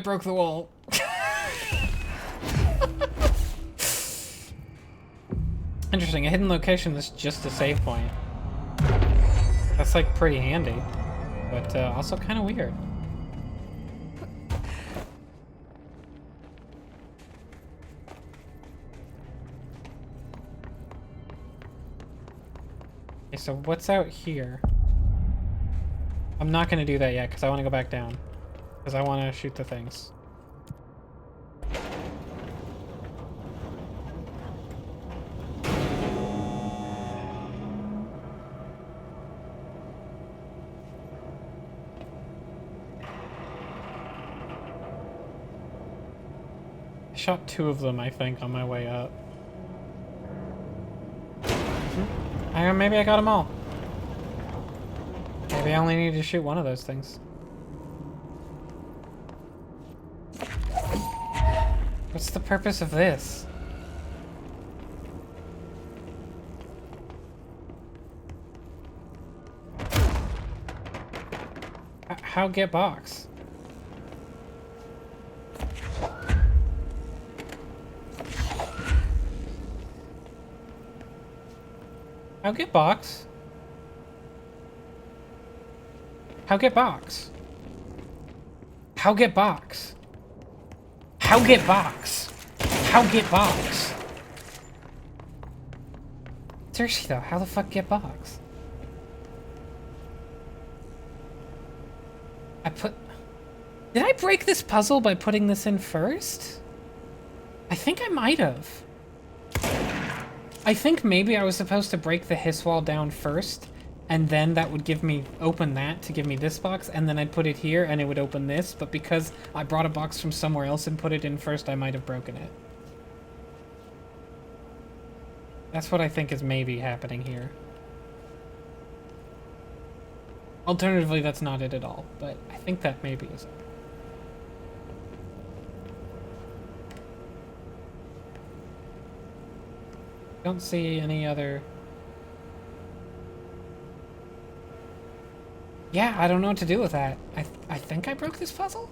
broke the wall. Interesting, a hidden location is just a save point. That's like pretty handy, but also kind of weird. Okay, so what's out here? I'm not gonna do that yet because I want to go back down. Because I want to shoot the things. I shot 2 of them, I think, on my way up. Maybe I got them all. Maybe I only need to shoot one of those things. What's the purpose of this? How get box? How get box? How get box? How get box? How get box? How get box? Seriously though, how the fuck get box? Did I break this puzzle by putting this in first? I think I might have. I think maybe I was supposed to break the hiss wall down first, and then that would open that to give me this box, and then I'd put it here and it would open this, but because I brought a box from somewhere else and put it in first, I might have broken it. That's what I think is maybe happening here. Alternatively, that's not it at all, but I think that maybe is it. Don't see any other... Yeah, I don't know what to do with that. I think I broke this puzzle?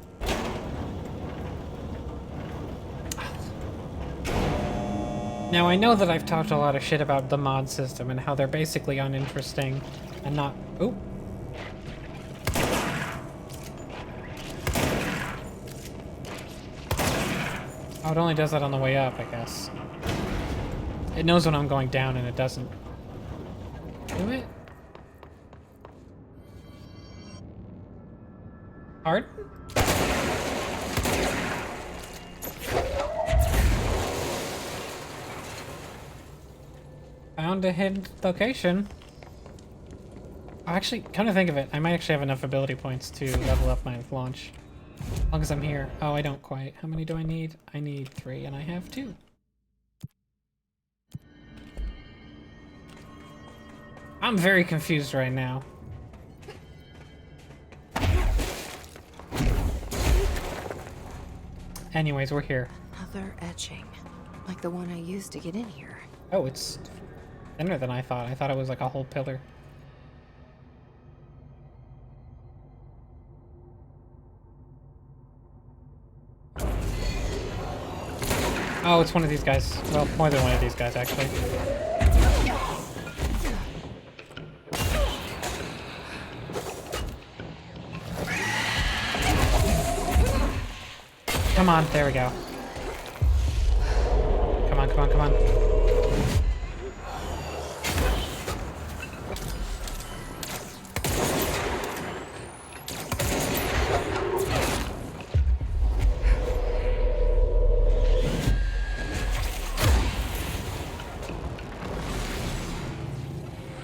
Now, I know that I've talked a lot of shit about the mod system and how they're basically uninteresting and not... Ooh. Oh, it only does that on the way up, I guess. It knows when I'm going down and it doesn't. Do it? Hard? Found a hidden location. Oh, actually, come to think of it, I might actually have enough ability points to level up my launch. As long as I'm here. Oh, I don't quite. How many do I need? I need 3, and I have 2. I'm very confused right now. Anyways, we're here. Another etching. Like the one I used to get in here. Oh, it's thinner than I thought. I thought it was like a whole pillar. Oh, it's one of these guys. Well, more than one of these guys, actually. Come on, there we go. Come on, come on, come on.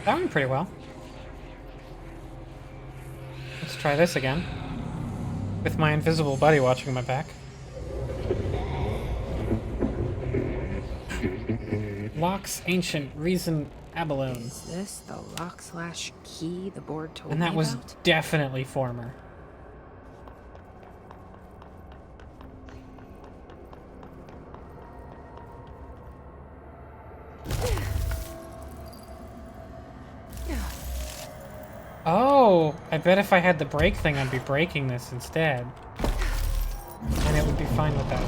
That went pretty well. Let's try this again. With my invisible buddy watching my back. Locks, Ancient, Reason, Abalone. Is this the lock/key the board told me And that was about? definitely former. Oh, I bet if I had the break thing, I'd be breaking this instead. fine with that.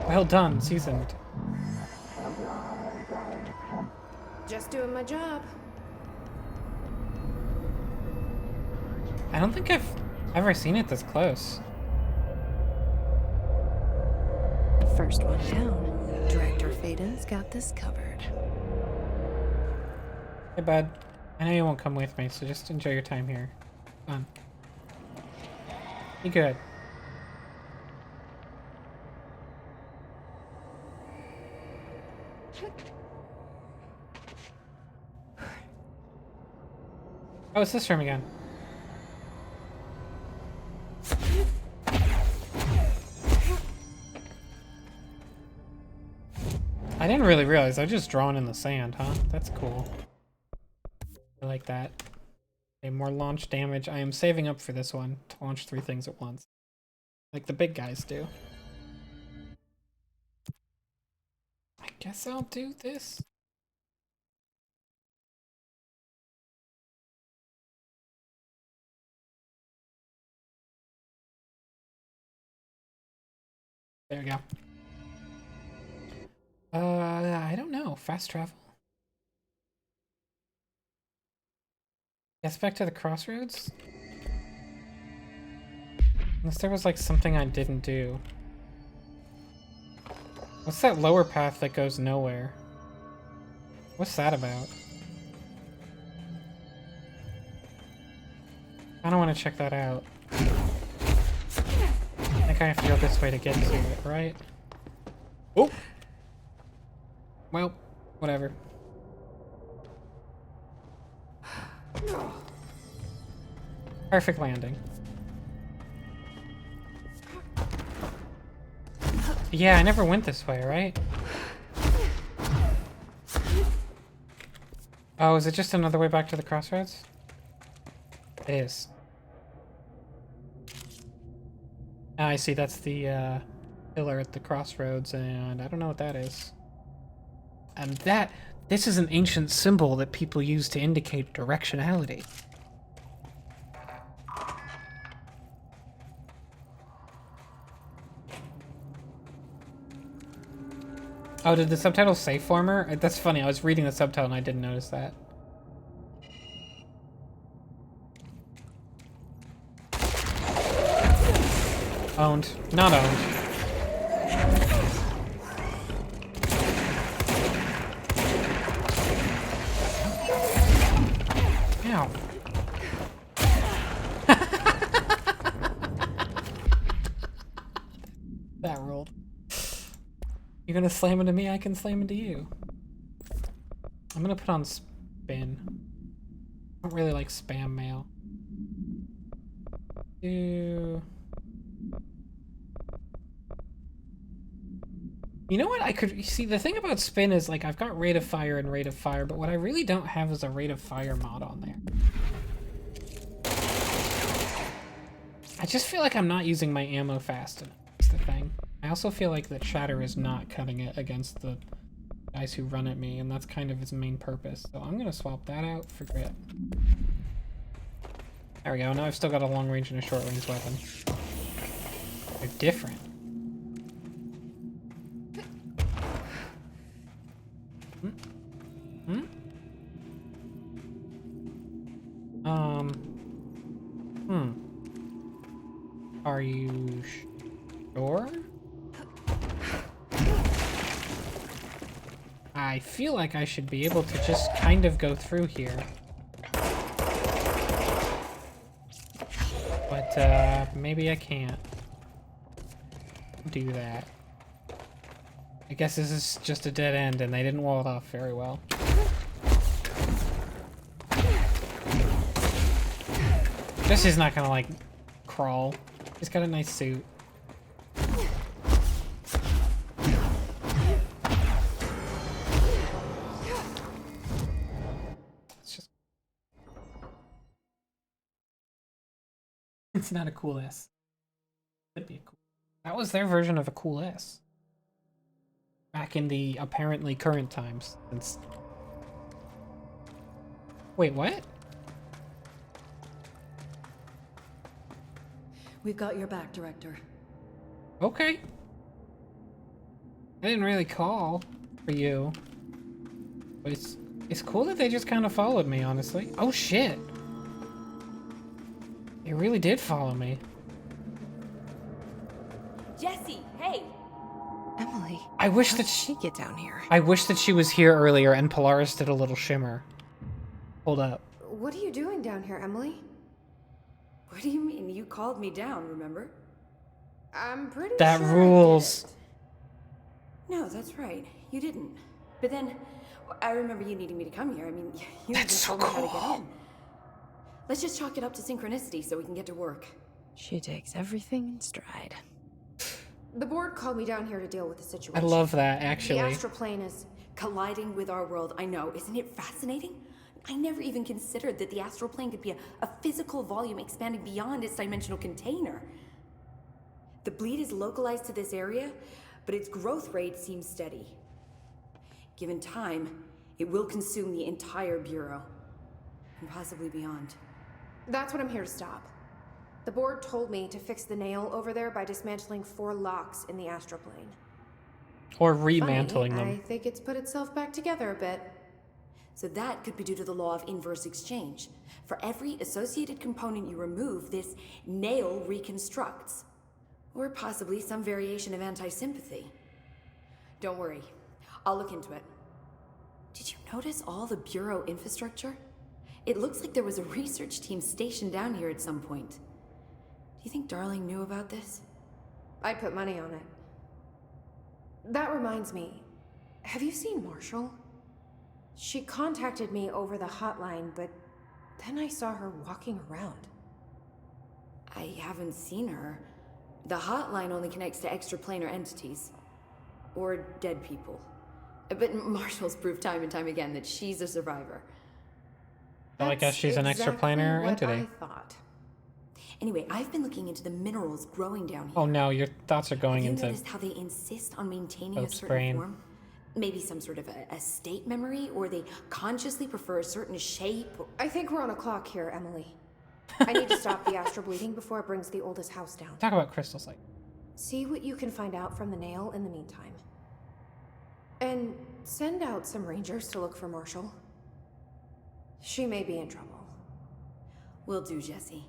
Well done, seasoned. Just doing my job. I don't think I've ever seen it this close. First one down. Director Faden's got this covered. Hey, bud. I know you won't come with me, so just enjoy your time here. Fun. Be good. Oh, it's this room again. I didn't really realize I was just drawn in the sand, huh? That's cool. I like that. Okay, more launch damage. I am saving up for this one to launch 3 things at once. Like the big guys do. I guess I'll do this. There we go. I don't know. Fast travel. Guess back to the crossroads? Unless there was like something I didn't do. What's that lower path that goes nowhere? What's that about? I don't want to check that out. I think I have to go this way to get to it, right? Oh! Well, whatever. Perfect landing. Yeah, I never went this way, right? Oh, is it just another way back to the crossroads? It is. Ah, I see, that's the pillar at the crossroads, and I don't know what that is. And this is an ancient symbol that people use to indicate directionality. Oh, did the subtitle say former? That's funny, I was reading the subtitle and I didn't notice that. Owned. Not owned. Ow. That rolled. You're gonna slam into me, I can slam into you. I'm gonna put on spin. I don't really like spam mail. You know what? I could see the thing about spin is like I've got rate of fire and rate of fire, but what I really don't have is a rate of fire mod on there. I just feel like I'm not using my ammo fast enough. That's the thing. I also feel like the chatter is not cutting it against the guys who run at me, and that's kind of its main purpose. So I'm gonna swap that out for grip. There we go. Now I've still got a long range and a short range weapon. They're different. Are you sure? I feel like I should be able to just kind of go through here. But, maybe I can't do that. I guess this is just a dead end and they didn't wall it off very well. Jesse's not gonna, like, crawl. He's got a nice suit. It's not a cool S. Could be a cool. That was their version of a cool S. Back in the apparently current times. Since... Wait, what? We've got your back, Director. Okay. I didn't really call for you. But it's cool that they just kind of followed me, honestly. Oh, shit. They really did follow me. Jesse, hey! Emily, I wish how that did she get down here? I wish that she was here earlier and Polaris did a little shimmer. Hold up. What are you doing down here, Emily? What do you mean? You called me down, remember? I'm pretty That sure rules. I didn't. No, that's right. You didn't. But then, I remember you needing me to come here. I mean, you That's so even told me how to cool. get in. Let's just chalk it up to synchronicity so we can get to work. She takes everything in stride. The board called me down here to deal with the I situation. love that, The actually. astral plane is... Colliding with our world, I know. Isn't it fascinating? I never even considered that the astral plane could be a physical volume expanding beyond its dimensional container. The bleed is localized to this area, but its growth rate seems steady. Given time, it will consume the entire Bureau, and possibly beyond. That's what I'm here to stop. The board told me to fix the nail over there by dismantling 4 locks in the astral plane. Or Funny, remantling them. I think it's put itself back together a bit. So that could be due to the law of inverse exchange. For every associated component you remove, this nail reconstructs. Or possibly some variation of anti-sympathy. Don't worry, I'll look into it. Did you notice all the Bureau infrastructure? It looks like there was a research team stationed down here at some point. Do you think Darling knew about this? I'd put money on it. That reminds me, have you seen Marshall? She contacted me over the hotline, but then I saw her walking around. I haven't seen her. The hotline only connects to extraplanar entities. Or dead people. But Marshall's proved time and time again that she's a survivor. Well, I guess she's an extraplanar Exactly entity. what I thought. Anyway, I've been looking into the minerals growing down here. Oh no, your thoughts are going Have you into noticed how they insist on maintaining a Pope's certain brain. form? Maybe some sort of a state memory, or they consciously prefer a certain shape. I think we're on a clock here, Emily. I need to stop the astral bleeding before it brings the oldest house down. talk about crystals like. See what you can find out from the nail in the meantime. And send out some rangers to look for Marshall. She may be in trouble. Will do, Jesse.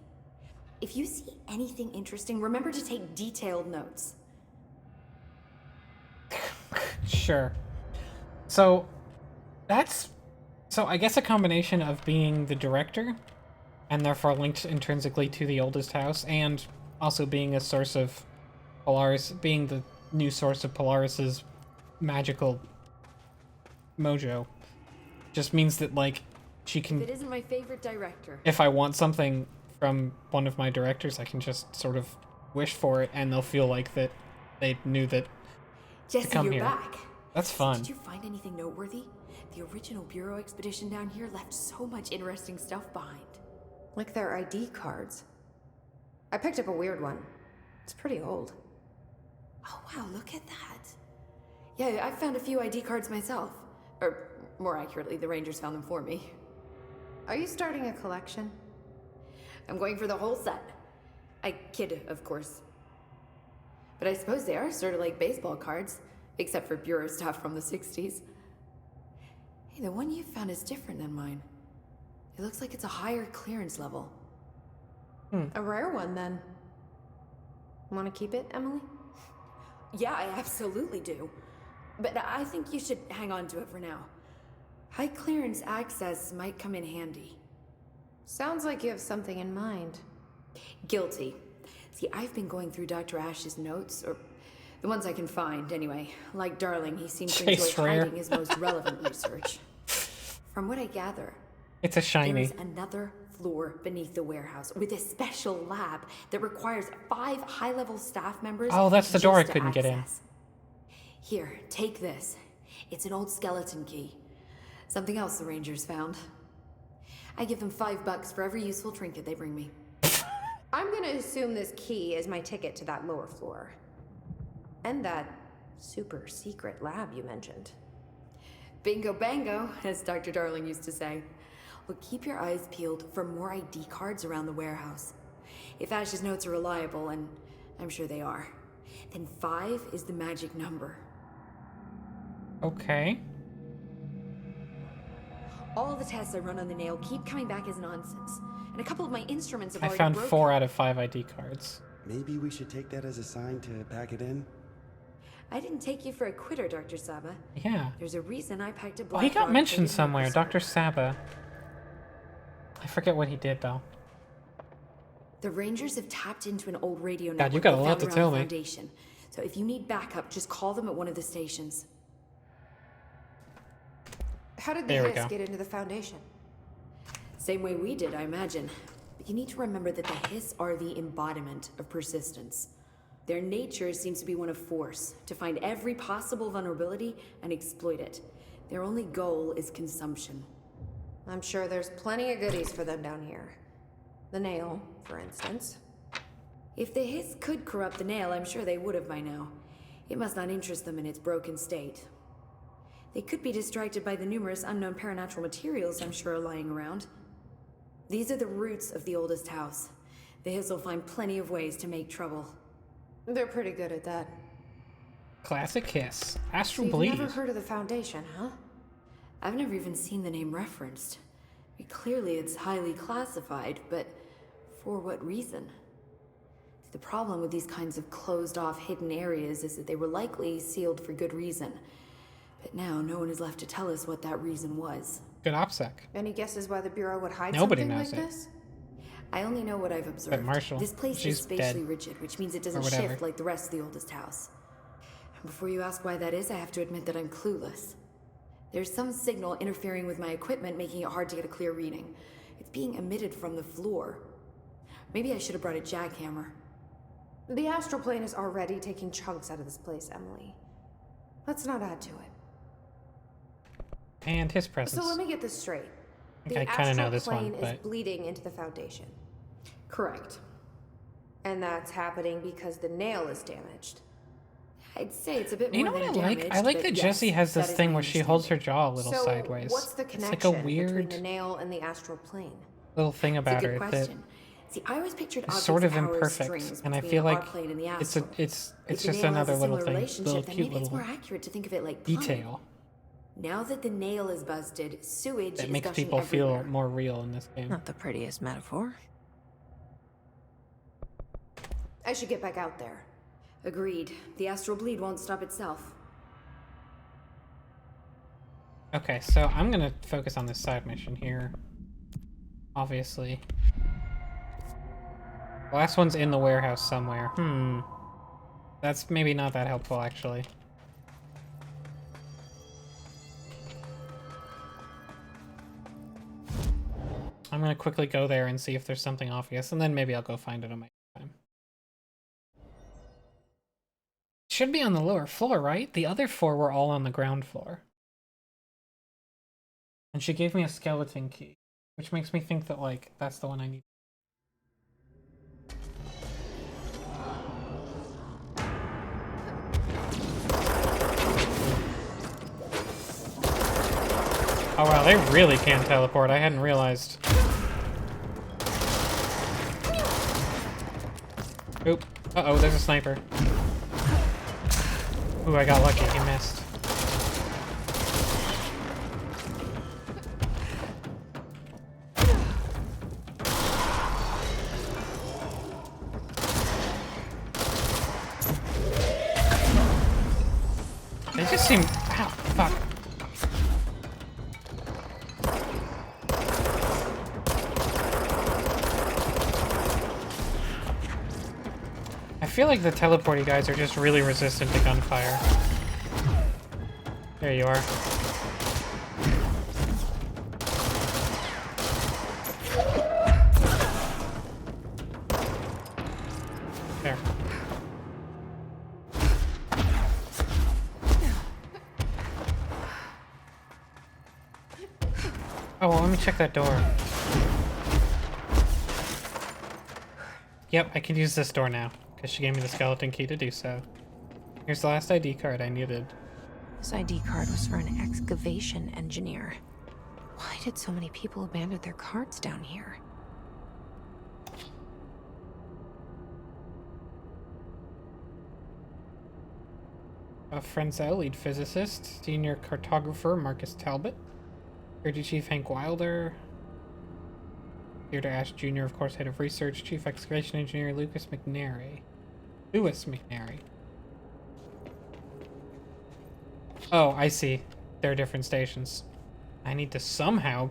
If you see anything interesting, remember to take detailed notes. Sure. So I guess a combination of being the director and therefore linked intrinsically to the oldest house and also being a source of Polaris, being the new source of Polaris's magical mojo just means that like she can, It isn't my favorite director. if I want something from one of my directors, I can just sort of wish for it and they'll feel like that they knew that Jesse, come you're here. back. That's fun. Did you find anything noteworthy? The original Bureau expedition down here left so much interesting stuff behind. Like their ID cards. I picked up a weird one. It's pretty old. Oh wow, look at that. Yeah, I found a few ID cards myself. Or, more accurately, the Rangers found them for me. Are you starting a collection? I'm going for the whole set. I kid, of course. But I suppose they are sort of like baseball cards, except for Bureau stuff from the 60s. Hey, the one you found is different than mine. It looks like it's a higher clearance level. A rare one, then. Want to keep it, Emily? Yeah, I absolutely do. But I think you should hang on to it for now. High clearance access might come in handy. Sounds like you have something in mind. Guilty. See, I've been going through Dr. Ash's notes, or the ones I can find, anyway. Like Darling, he seems to Chase enjoy rare. hiding his most relevant research. From what I gather, It's a there shiny. is another floor beneath the warehouse with a special lab that requires 5 high-level staff members. Oh, that's the door I just to couldn't get in. access. Here, take this. It's an old skeleton key. Something else the Rangers found. I give them $5 for every useful trinket they bring me. I'm gonna assume this key is my ticket to that lower floor. And that super secret lab you mentioned. Bingo bango, as Dr. Darling used to say. Well, keep your eyes peeled for more ID cards around the warehouse. If Ash's notes are reliable, and I'm sure they are, then 5 is the magic number. Okay. All the tests I run on the nail keep coming back as nonsense, and a couple of my instruments have I already found broken. 4 out of 5 ID cards. Maybe we should take that as a sign to pack it in? I didn't take you for a quitter, Dr. Saba. Yeah. There's a reason I packed a Oh, black he got rock mentioned plated somewhere, necklace. Dr. Saba. I forget what he did, though. The Rangers have tapped into an old radio God, network you got a they lot found to around tell the me. Foundation. So if you need backup, just call them at one of the stations. How did the There we Hiss go. get into the Foundation? Same way we did, I imagine. But you need to remember that the Hiss are the embodiment of persistence. Their nature seems to be one of force, to find every possible vulnerability and exploit it. Their only goal is consumption. I'm sure there's plenty of goodies for them down here. The nail, for instance. If the Hiss could corrupt the nail, I'm sure they would have by now. It must not interest them in its broken state. They could be distracted by the numerous unknown paranatural materials I'm sure are lying around. These are the roots of the oldest house. The Hiss will find plenty of ways to make trouble. They're pretty good at that. Classic Hiss. So Astral you've Bleed. never heard of the Foundation, huh? I've never even seen the name referenced. Clearly it's highly classified, but for what reason? The problem with these kinds of closed-off hidden areas is that they were likely sealed for good reason. But now no one is left to tell us what that reason was. Good OPSEC. Any guesses why the Bureau would hide Nobody something knows like it. this? I only know what I've observed. But Marshall, This place she's is spatially dead. rigid, which means it doesn't whatever. shift like the rest of the oldest house. And before you ask why that is, I have to admit that I'm clueless. There's some signal interfering with my equipment, making it hard to get a clear reading. It's being emitted from the floor. Maybe I should have brought a jackhammer. The astral plane is already taking chunks out of this place, Emily. Let's not add to it. And his presence. So let me get this straight. I think The I kind of know astral this plane one, is but bleeding into the Foundation. Correct. And that's happening because the nail is damaged. I'd say it's a bit you more know what I than like? damaged, I like but that yes, Jessie has that this is thing my where she holds her understanding. jaw a little So sideways. what's the It's connection like a weird between the nail and the astral plane? little thing It's a about good her that question. See, I always pictured is objects sort of power as imperfect, strings and I between feel our like plane and the it's astral. it's If the just nail another has a little similar thing, relationship, little then cute maybe it's little more accurate to think of it like plumbing. detail Now that the nail is busted, sewage that is makes gushing people feel everywhere. more real in this game. Not the prettiest metaphor. I should get back out there. Agreed. The astral bleed won't stop itself. Okay, so I'm gonna focus on this side mission here. Obviously. The last one's in the warehouse somewhere. That's maybe not that helpful, actually. I'm gonna quickly go there and see if there's something obvious, and then maybe I'll go find it on my time. Should be on the lower floor, right? The other 4 were all on the ground floor. And she gave me a skeleton key, which makes me think that, like, that's the one I need. Oh wow, they really can teleport. I hadn't realized. Oop. Uh-oh, there's a sniper. Ooh, I got lucky. He missed. They just seem... Ow, fuck. I feel like the teleporty guys are just really resistant to gunfire. There you are. There. Oh, well, let me check that door. Yep, I can use this door now, because she gave me the skeleton key to do so. Here's the last ID card I needed. This ID card was for an excavation engineer. Why did so many people abandon their cards down here? Frenzel, lead physicist. Senior cartographer Marcus Talbot. Security Chief Hank Wilder. Theater Ash Jr., of course, head of research. Chief excavation engineer Lucas McNary. Lewis McNary. Oh, I see. There are different stations. I need to somehow...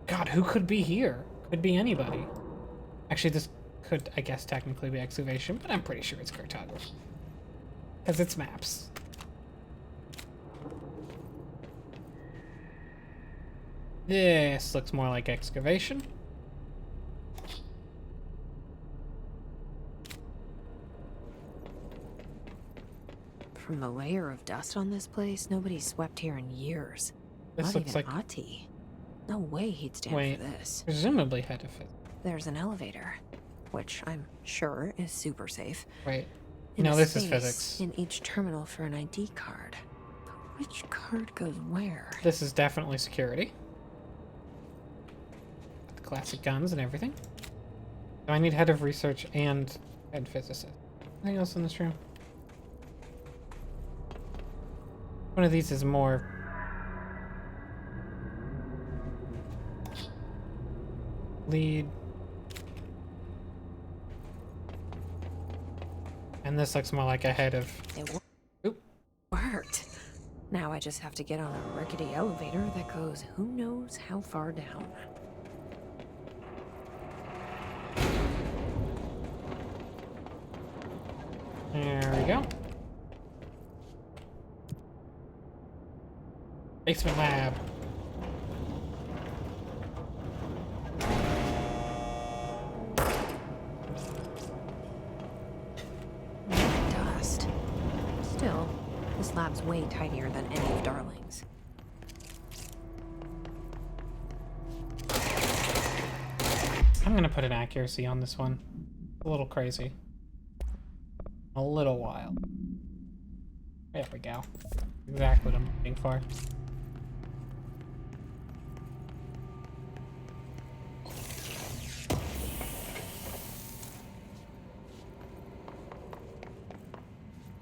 God, who could be here? Could be anybody. Actually, this could, I guess, technically be excavation, but I'm pretty sure it's cartography. Because it's maps. This looks more like excavation. From the layer of dust on this place, nobody's swept here in years. This Not looks even like... Auntie. No way he'd stand Wait, for this. presumably head of it. There's an elevator, which I'm sure is super safe. Wait. In No, a this is space physics. in each terminal for an ID card. But which card goes where? This is definitely security. The classic guns and everything. So I need head of research and head physicist. Anything else in this room? One of these is more... lead. And this looks more like a head of... It worked. Now I just have to get on a rickety elevator that goes who knows how far down. There we go. Basement lab. Dust. Still, this lab's way tidier than any of Darling's. I'm gonna put an accuracy on this one. A little crazy. A little wild. There we go. Exactly what I'm looking for.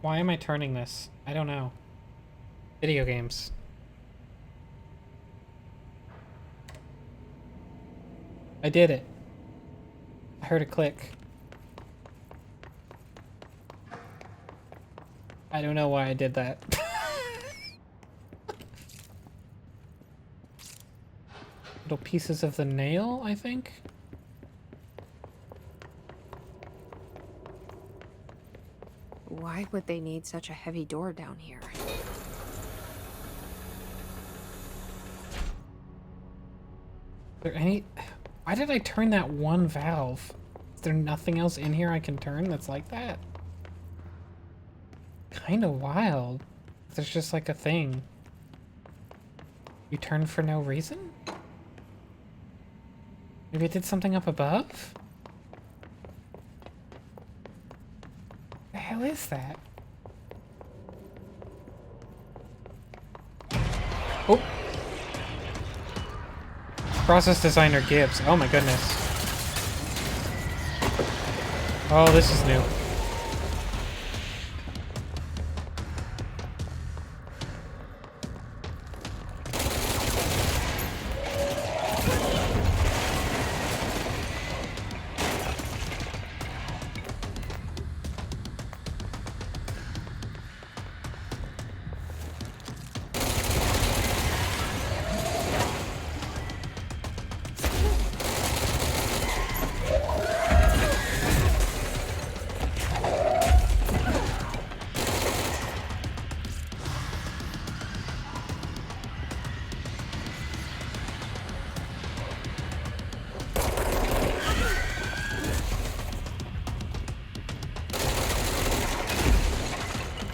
Why am I turning this? I don't know. Video games. I did it. I heard a click. I don't know why I did that. Little pieces of the nail, I think? Why would they need such a heavy door down here? Is there any... Why did I turn that one valve? Is there nothing else in here I can turn that's like that? Kinda wild. There's just like a thing. You turn for no reason? Maybe it did something up above? The hell is that? Oh! Process designer Gibbs. Oh my goodness. Oh, this is new.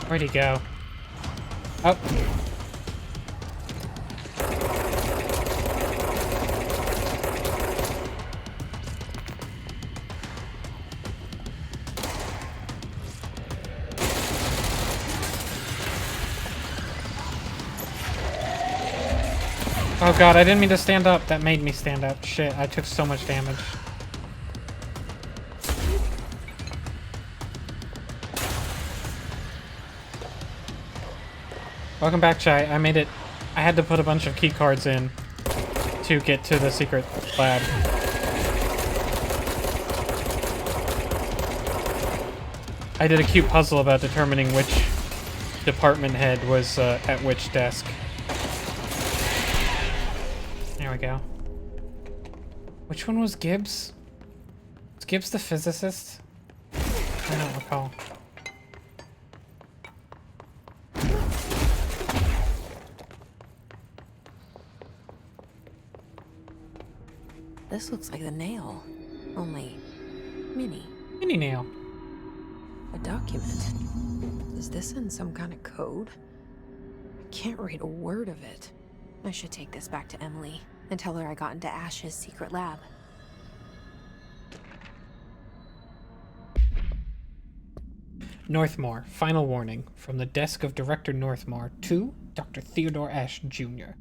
Where'd he go? Oh. Oh god, I didn't mean to stand up. That made me stand up. Shit, I took so much damage. Welcome back, Chai. I made it. I had to put a bunch of key cards in to get to the secret lab. I did a cute puzzle about determining which department head was at which desk. There we go. Which one was Gibbs? Was Gibbs the physicist? I don't recall. This looks like the nail, only mini. Mini nail. A document. Is this in some kind of code? I can't read a word of it. I should take this back to Emily and tell her I got into Ash's secret lab. Northmore, final warning from the desk of Director Northmore to Dr. Theodore Ash Jr.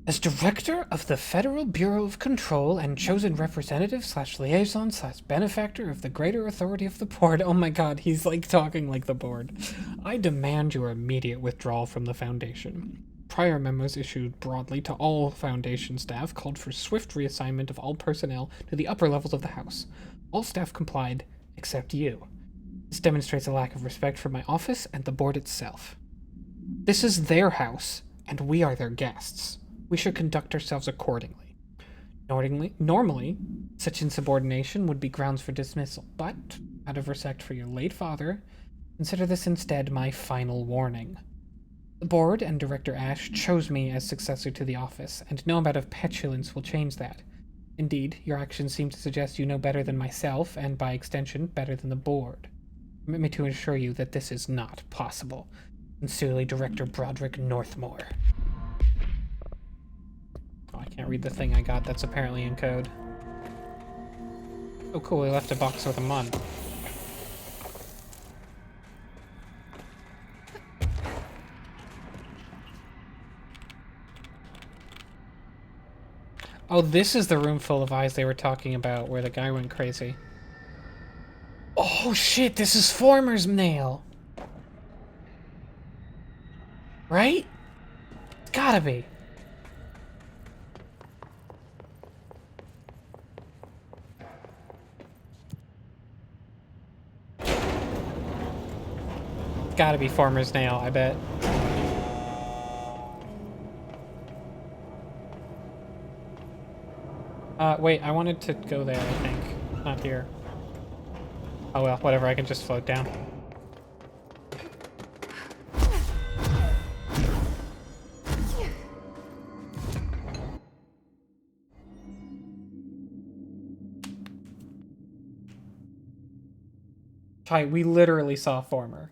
As Director of the Federal Bureau of Control and chosen representative / liaison / benefactor of the greater authority of the board, oh my god, he's like talking like the board, I demand your immediate withdrawal from the Foundation. Prior memos issued broadly to all Foundation staff called for swift reassignment of all personnel to the upper levels of the House. All staff complied, except you. This demonstrates a lack of respect for my office and the board itself. This is their house, and we are their guests. We should conduct ourselves accordingly. Normally, such insubordination would be grounds for dismissal, but, out of respect for your late father, consider this instead my final warning. The board and Director Ash chose me as successor to the office, and no amount of petulance will change that. Indeed, your actions seem to suggest you know better than myself, and by extension, better than the board. Permit me to assure you that this is not possible. Sincerely, Director Broderick Northmore. Oh, I can't read the thing I got that's apparently in code. Oh cool, he left a box with a mun. Oh, this is the room full of eyes they were talking about where the guy went crazy. Oh shit, this is Former's nail! Right? It's gotta be. Gotta be Former's nail, I bet. Wait, I wanted to go there, I think. Not here. Oh well, whatever, I can just float down. Hi, we literally saw Former.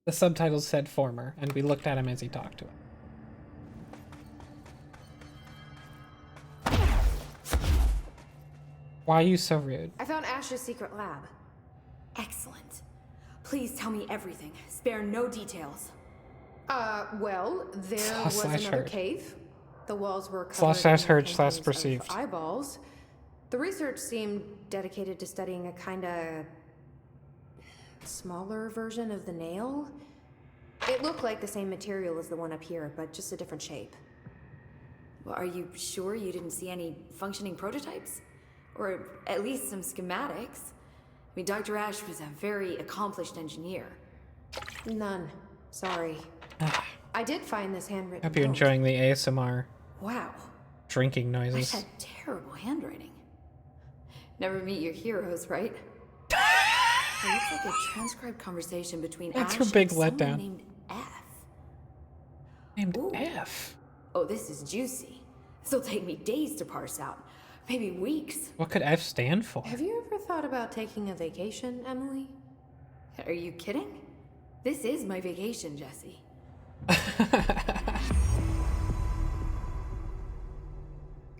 The subtitles said Former, and we looked at him as he talked to him. Why are you so rude? I found Ash's secret lab. Excellent. Please tell me everything. Spare no details. Well, there was Slash another heard. cave. The walls were covered Slash in heard paintings slash of perceived. eyeballs. The research seemed dedicated to studying a kinda smaller version of the nail. It looked like the same material as the one up here, but just a different shape. Well, are you sure you didn't see any functioning prototypes? Or at least some schematics? I mean, Dr. Ash was a very accomplished engineer. None. Sorry. I did find this handwritten Hope you're note. enjoying the ASMR Wow. drinking Ash noises. had terrible handwriting. Never meet your heroes, right? It looks like a transcribed conversation between That's Ash her big and someone letdown. named F. Named Ooh. F. Oh, this is juicy. This'll take me days to parse out. Maybe weeks. What could F stand for? Have you ever thought about taking a vacation, Emily? Are you kidding? This is my vacation, Jesse.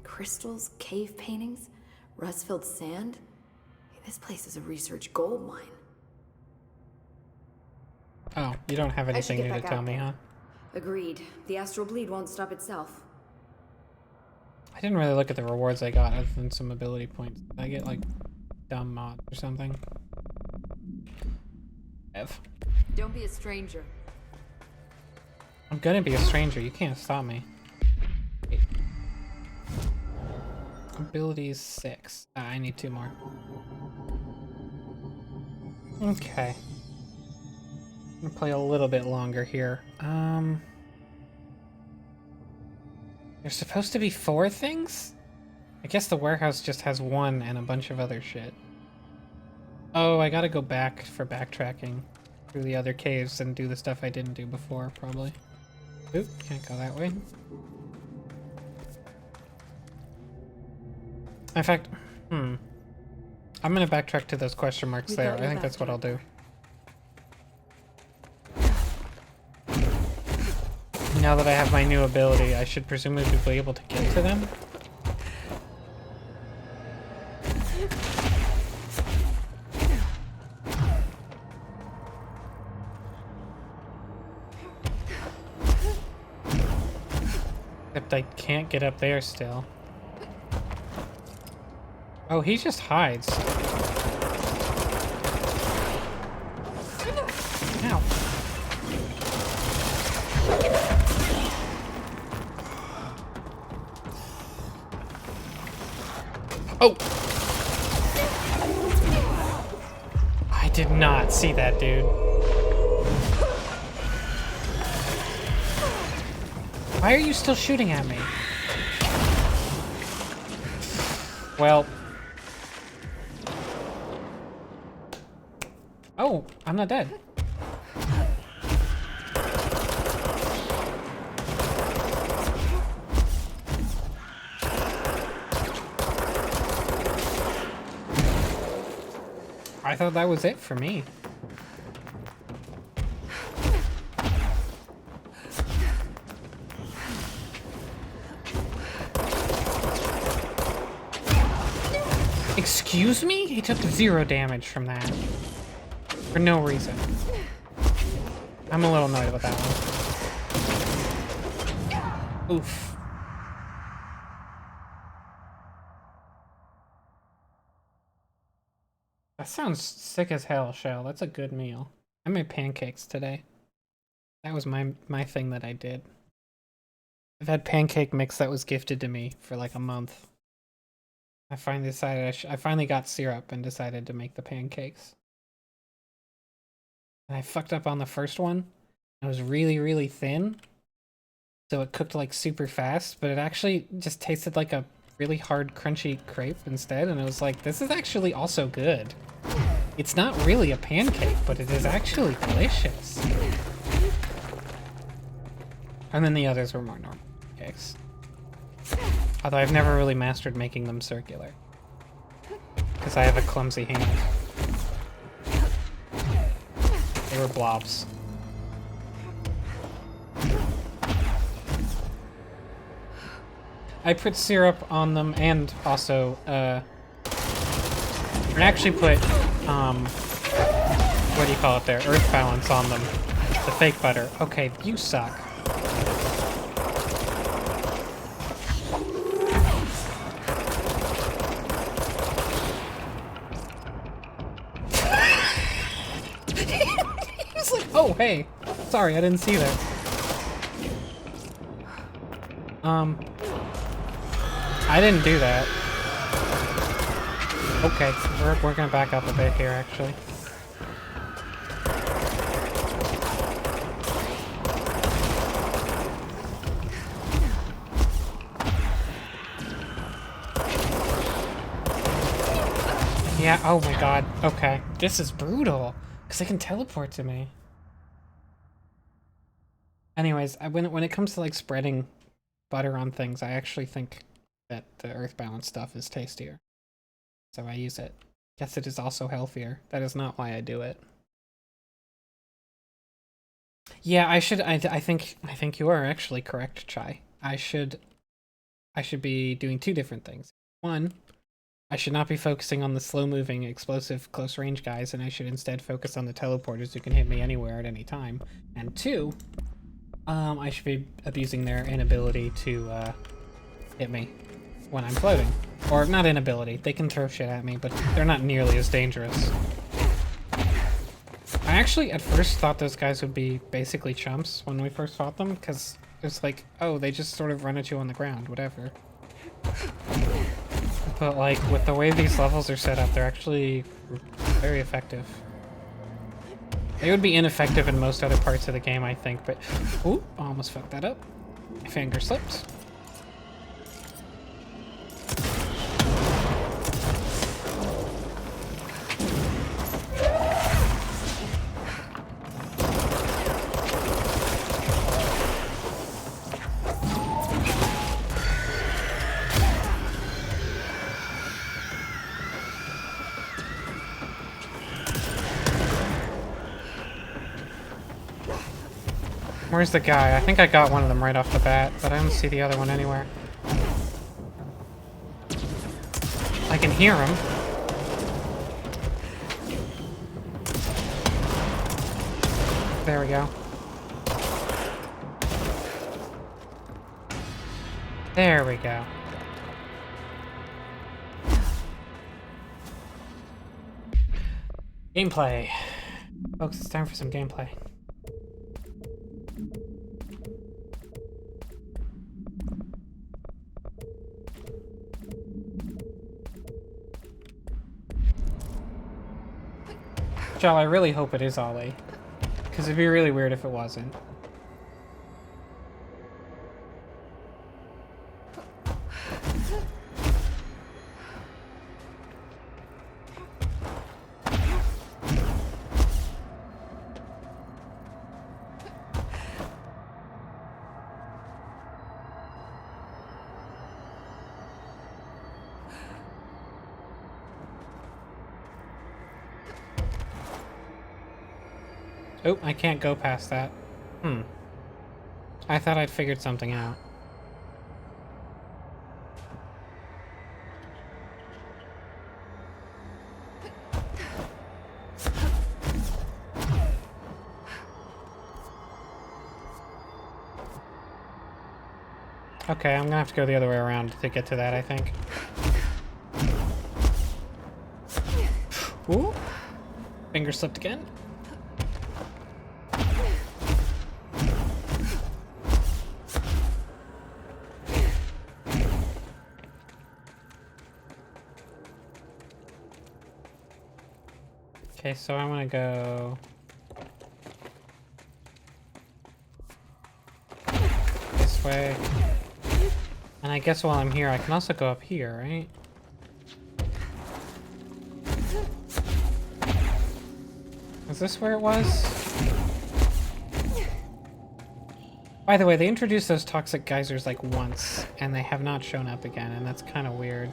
Crystals, cave paintings, rust-filled sand. This place is a research gold mine. Oh, you don't have anything get new to back tell out me, there. huh? Agreed. The astral bleed won't stop itself. I didn't really look at the rewards I got other than some ability points. Did I get like dumb mod or something? F. Don't be a stranger. I'm gonna be a stranger. You can't stop me. Wait. Abilities 6. I need 2 more. Okay. I'm gonna play a little bit longer here. There's supposed to be 4 things? I guess the warehouse just has 1 and a bunch of other shit. Oh, I gotta go back for backtracking through the other caves and do the stuff I didn't do before, probably. Oop, can't go that way. In fact, I'm gonna backtrack to those question marks there. I think that's what I'll do. Now that I have my new ability, I should presumably be able to get to them. Except I can't get up there still. Oh, he just hides. Ow. Oh! I did not see that, dude. Why are you still shooting at me? Well... Oh, I'm not dead. I thought that was it for me. Excuse me? He took 0 damage from that. For no reason. I'm a little annoyed with that one. Oof. That sounds sick as hell, Shell. That's a good meal. I made pancakes today. That was my thing that I did. I've had pancake mix that was gifted to me for like a month. I finally decided I finally got syrup and decided to make the pancakes. And I fucked up on the first one. It was really, really thin. So it cooked like super fast, but it actually just tasted like a really hard, crunchy crepe instead. And it was like, this is actually also good. It's not really a pancake, but it is actually delicious. And then the others were more normal cakes. Although I've never really mastered making them circular. Because I have a clumsy hand. They were blobs. I put syrup on them and also, I actually put, what do you call it there? Earth balance on them. The fake butter. Okay, you suck. He's like, oh, hey. Sorry, I didn't see that. I didn't do that. Okay, we're gonna back up a bit here, actually. Yeah, oh my god. Okay. This is brutal. Because they can teleport to me. Anyways, when it comes to like spreading butter on things, I actually think that the earth balance stuff is tastier. So I use it. Guess it is also healthier. That is not why I do it. Yeah, I think you are actually correct, Chai. I should be doing 2 different things. 1, I should not be focusing on the slow-moving, explosive, close-range guys, and I should instead focus on the teleporters who can hit me anywhere at any time. And 2, I should be abusing their inability to hit me when I'm floating. Or not inability, they can throw shit at me, but they're not nearly as dangerous. I actually at first thought those guys would be basically chumps when we first fought them, because it's like, oh, they just sort of run at you on the ground, whatever. But like, with the way these levels are set up, they're actually very effective. They would be ineffective in most other parts of the game, I think, but... Ooh, I almost fucked that up. My finger slipped. Where's the guy? I think I got one of them right off the bat, but I don't see the other one anywhere. I can hear him. There we go. There we go. Gameplay. Folks, it's time for some gameplay. Joel, I really hope it is Ollie. Because it'd be really weird if it wasn't. Oh, I can't go past that. I thought I'd figured something out. Okay, I'm gonna have to go the other way around to get to that, I think. Ooh. Finger slipped again. Okay, so I want to go this way. And I guess while I'm here, I can also go up here, right? Is this where it was? By the way, they introduced those toxic geysers like once, and they have not shown up again, and that's kind of weird.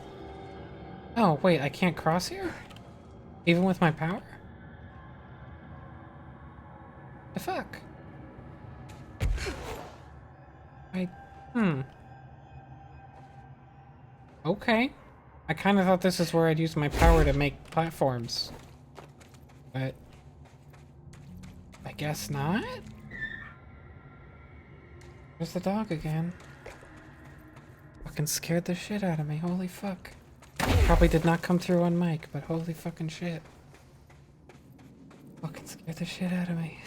Oh, wait, I can't cross here? Even with my power? The fuck? Okay. I kind of thought this is where I'd use my power to make platforms. But... I guess not? There's the dog again. Fucking scared the shit out of me, holy fuck. Probably did not come through on mic, but holy fucking shit. Fucking scared the shit out of me.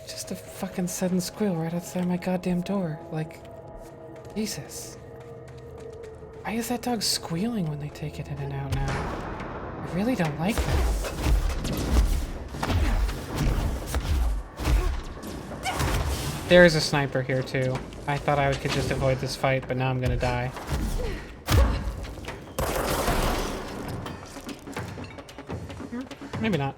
Just a fucking sudden squeal right outside my goddamn door. Like, Jesus. Why is that dog squealing when they take it in and out now? I really don't like that. There is a sniper here too. I thought I could just avoid this fight, but now I'm gonna die. Maybe not.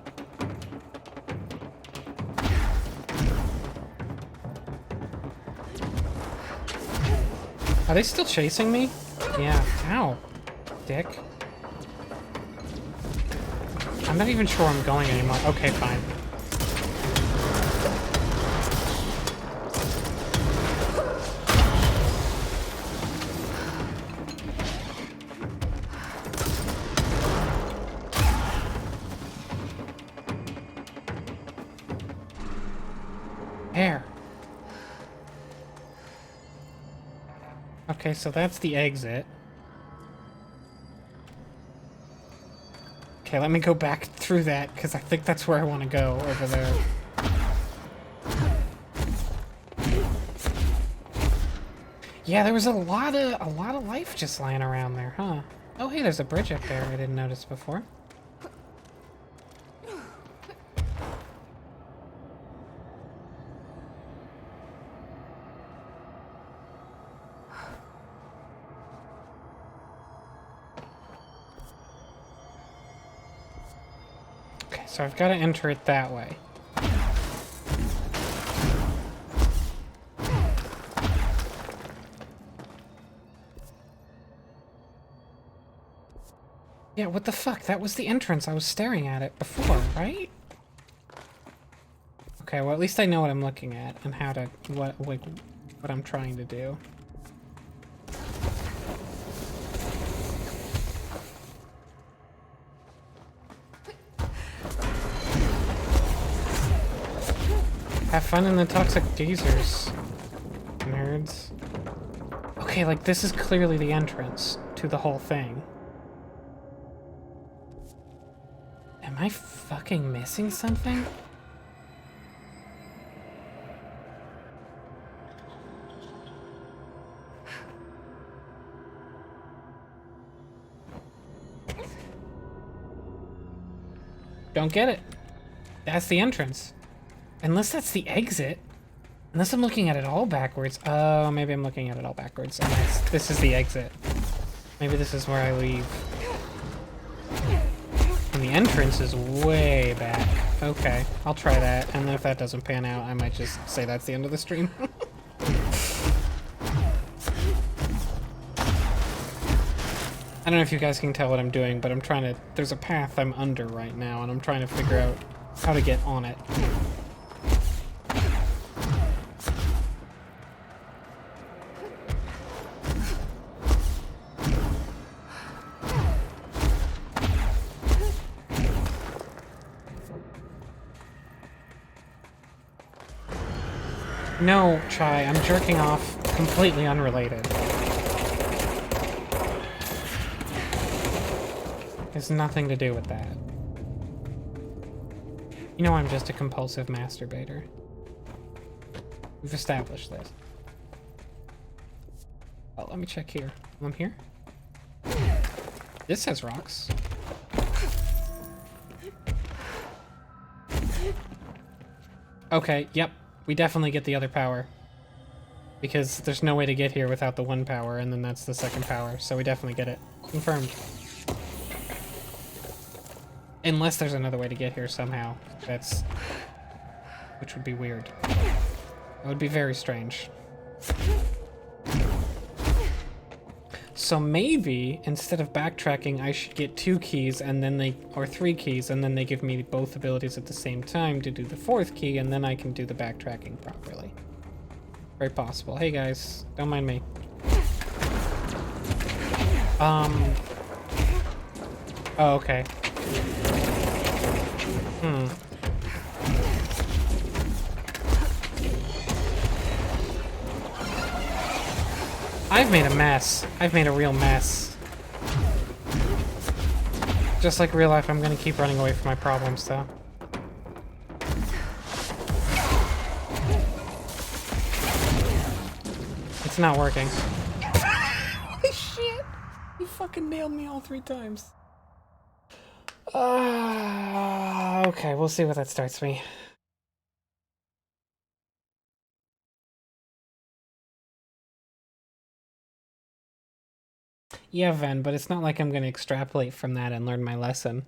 Are they still chasing me? Yeah. Ow. Dick. I'm not even sure where I'm going anymore. Okay, fine. There. Okay, so that's the exit. Okay, let me go back through that, because I think that's where I want to go, over there. Yeah, there was a lot of life just lying around there, huh? Oh, hey, there's a bridge up there I didn't notice before. Okay, so I've got to enter it that way. Yeah, what the fuck? That was the entrance. I was staring at it before, right? Okay, well at least I know what I'm looking at and how to what I'm trying to do. Have fun in the toxic geysers, nerds. Okay, like this is clearly the entrance to the whole thing. Am I fucking missing something? Don't get it. That's the entrance. Unless that's the exit. Unless I'm looking at it all backwards. Oh, maybe I'm looking at it all backwards. And this is the exit. Maybe this is where I leave. And the entrance is way back. Okay, I'll try that. And then if that doesn't pan out, I might just say that's the end of the stream. I don't know if you guys can tell what I'm doing, but I'm trying to... There's a path I'm under right now, and I'm trying to figure out how to get on it. No, Chai, I'm jerking off completely unrelated. Has nothing to do with that. You know I'm just a compulsive masturbator. We've established this. Oh, let me check here. I'm here. This has rocks. Okay, yep. We definitely get the other power. Because there's no way to get here without the one power, and then that's the second power. So we definitely get it. Confirmed. Unless there's another way to get here somehow. That's... which would be weird. That would be very strange. So maybe, instead of backtracking, I should get 2 keys and then they... or 3 keys, and then they give me both abilities at the same time to do the 4th key, and then I can do the backtracking properly. Very possible. Hey guys, don't mind me. Oh, okay. I've made a mess. I've made a real mess. Just like real life, I'm gonna keep running away from my problems, though. It's not working. Holy shit! You fucking nailed me all 3 times. Okay, we'll see what that starts me. Yeah, Ven, but it's not like I'm gonna extrapolate from that and learn my lesson.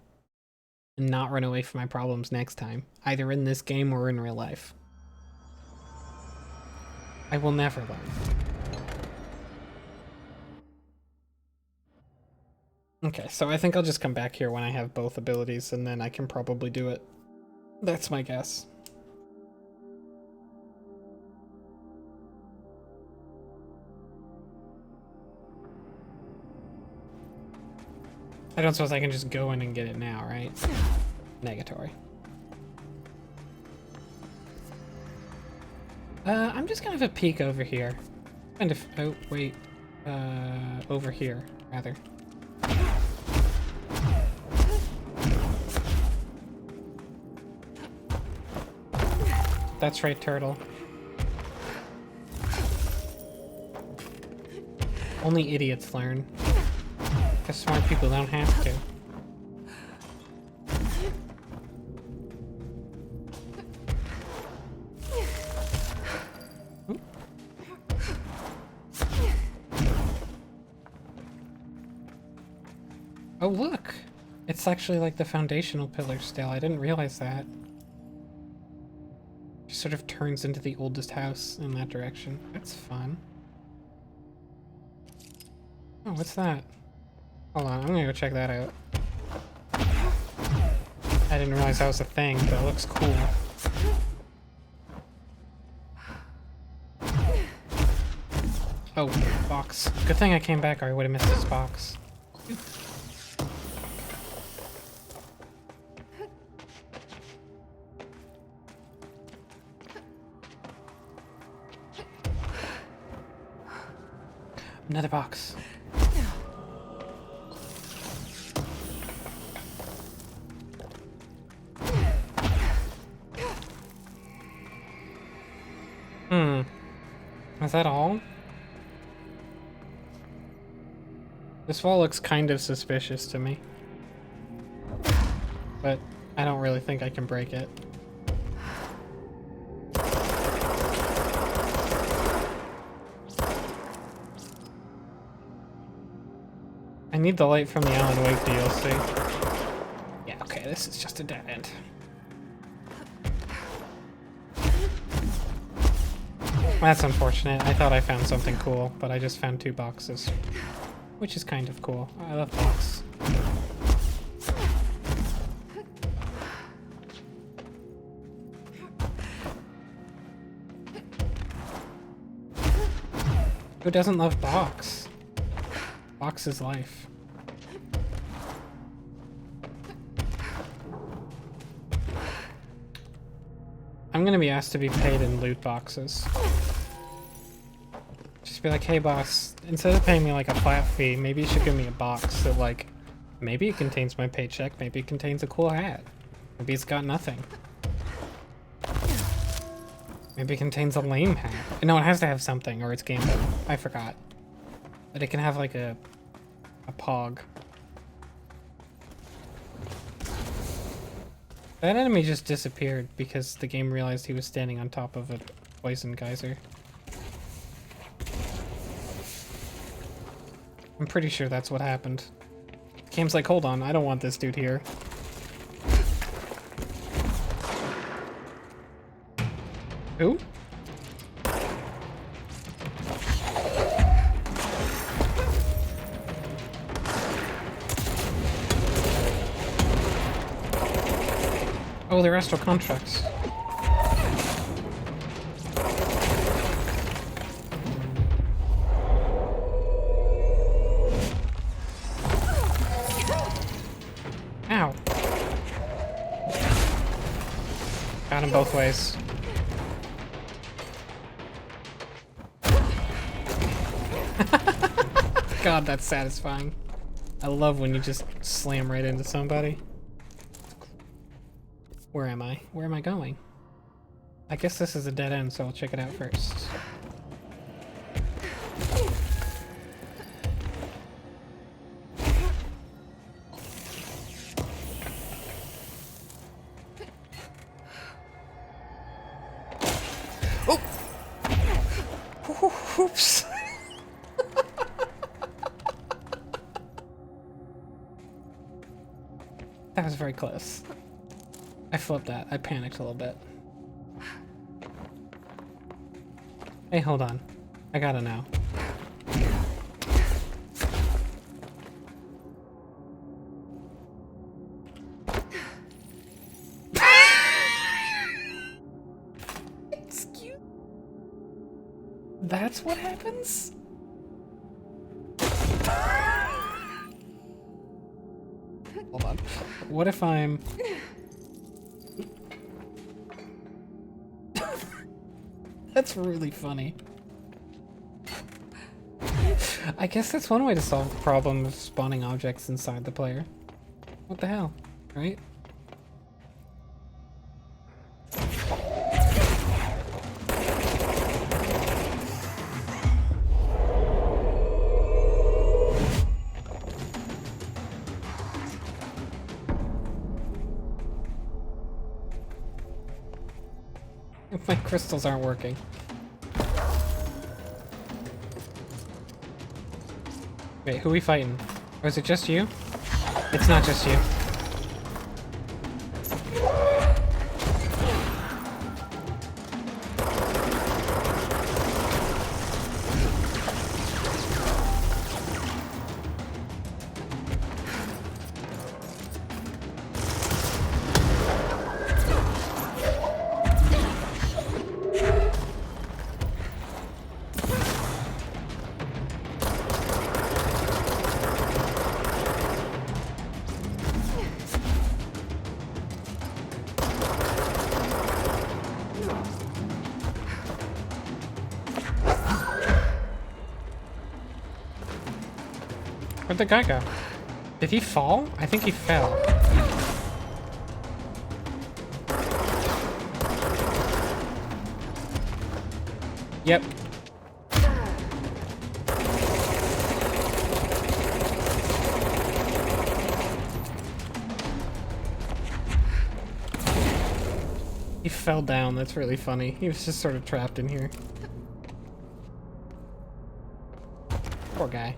And not run away from my problems next time. Either in this game or in real life. I will never learn. Okay, so I think I'll just come back here when I have both abilities, and then I can probably do it. That's my guess. I don't suppose I can just go in and get it now, right? Negatory. I'm just gonna have a peek over here. Kind of, oh, wait. Over here, rather. that's right, turtle. Only idiots learn. Because smart people don't have to. Oop. Oh, look! It's actually like the foundational pillar still. I didn't realize that. It sort of turns into the oldest house in that direction. That's fun. Oh, what's that? Hold on, I'm gonna go check that out. I didn't realize that was a thing, but it looks cool. Oh, box. Good thing I came back or I would have missed this box. Another box. Is that all? This wall looks kind of suspicious to me. But I don't really think I can break it. I need the light from the Alan Wake DLC. Yeah, okay, this is just a dead end. That's unfortunate. I thought I found something cool, but I just found 2 boxes. Which is kind of cool. I love box. Who doesn't love box? Box is life. I'm gonna be asked to be paid in loot boxes. Just be like, hey boss, instead of paying me like a flat fee, maybe you should give me a box that like, maybe it contains my paycheck, maybe it contains a cool hat. Maybe it's got nothing. Maybe it contains a lame hat. No, it has to have something or it's game over. I forgot. But it can have like a pog. That enemy just disappeared because the game realized he was standing on top of a poison geyser. I'm pretty sure that's what happened. The game's like, hold on, I don't want this dude here. Who? Oh, they're astral contracts. Ow. Got him both ways. God, that's satisfying. I love when you just slam right into somebody. Where am I? Where am I going? I guess this is a dead end, so I'll check it out first. Oh! Oops! That was very close. I flipped that. I panicked a little bit. Hey, hold on. I gotta know. Excuse. That's what happens? Hold on. What if I'm... That's really funny. I guess that's one way to solve the problem of spawning objects inside the player. What the hell, right? My crystals aren't working. Wait, who are we fighting? Or is it just you? It's not just you. Where'd the guy go? Did he fall? I think he fell. Yep. He fell down. That's really funny. He was just sort of trapped in here. Poor guy.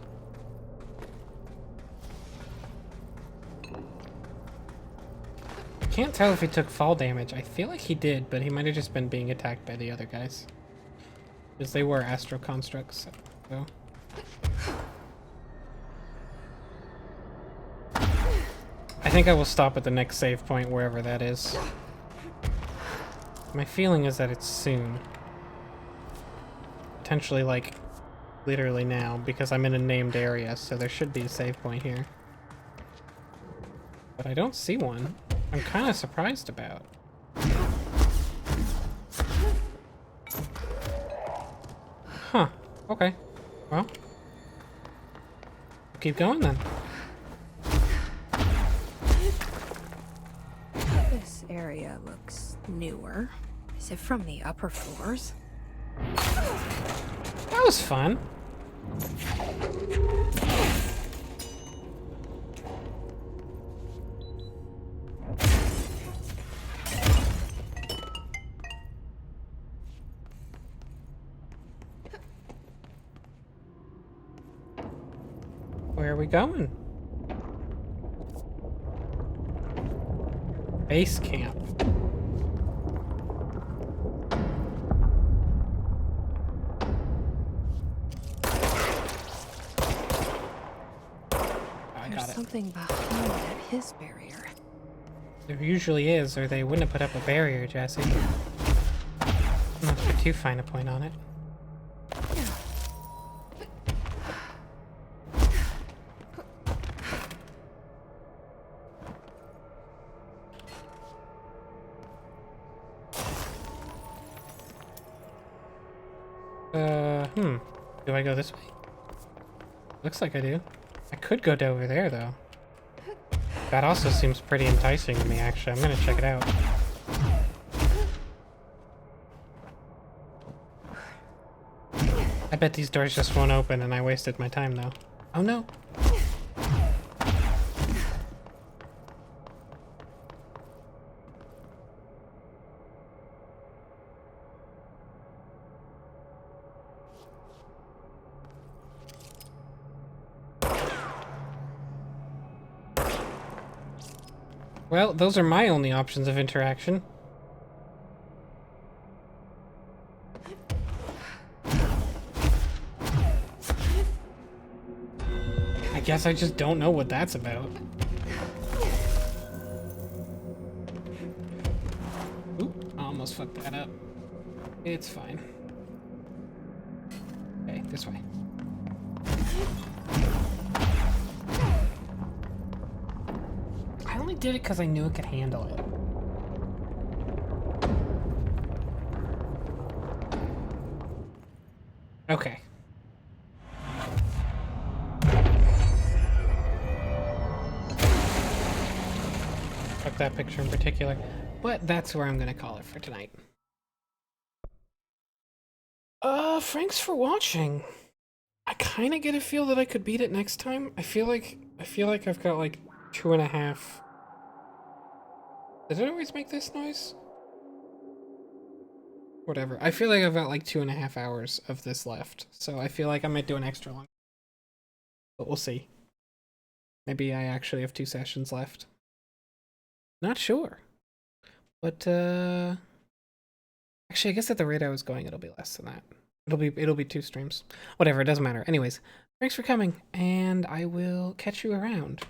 Can't tell if he took fall damage. I feel like he did, but he might have just been being attacked by the other guys. Because they were astral constructs, so. I think I will stop at the next save point, wherever that is. My feeling is that it's soon. Potentially, like, literally now, because I'm in a named area, so there should be a save point here. But I don't see one. I'm kind of surprised about. Huh. Okay. Well. Keep going then. This area looks newer. Is it from the upper floors? That was fun. Where are we going? Base camp. There's something behind that his barrier. There usually is, or they wouldn't have put up a barrier, Jesse. Not to put too fine a point on it. Do I go this way? Looks like I do. I could go over there, though. That also seems pretty enticing to me, actually. I'm gonna check it out. I bet these doors just won't open and I wasted my time, though. Oh, no. Well, those are my only options of interaction. I guess I just don't know what that's about. Oop, I almost fucked that up. It's fine. Okay, this way. I only did it because I knew it could handle it. Okay. Fuck that picture in particular. But that's where I'm gonna call it for tonight. Thanks for watching. I kind of get a feel that I could beat it next time. I feel like I've got like 2.5. Did it always make this noise? Whatever. I feel like I've got like 2.5 hours of this left, so I feel like I might do an extra long. But we'll see. Maybe I actually have 2 sessions left. Not sure. But actually I guess at the rate I was going it'll be less than that. It'll be 2 streams. Whatever, it doesn't matter. Anyways, thanks for coming, and I will catch you around.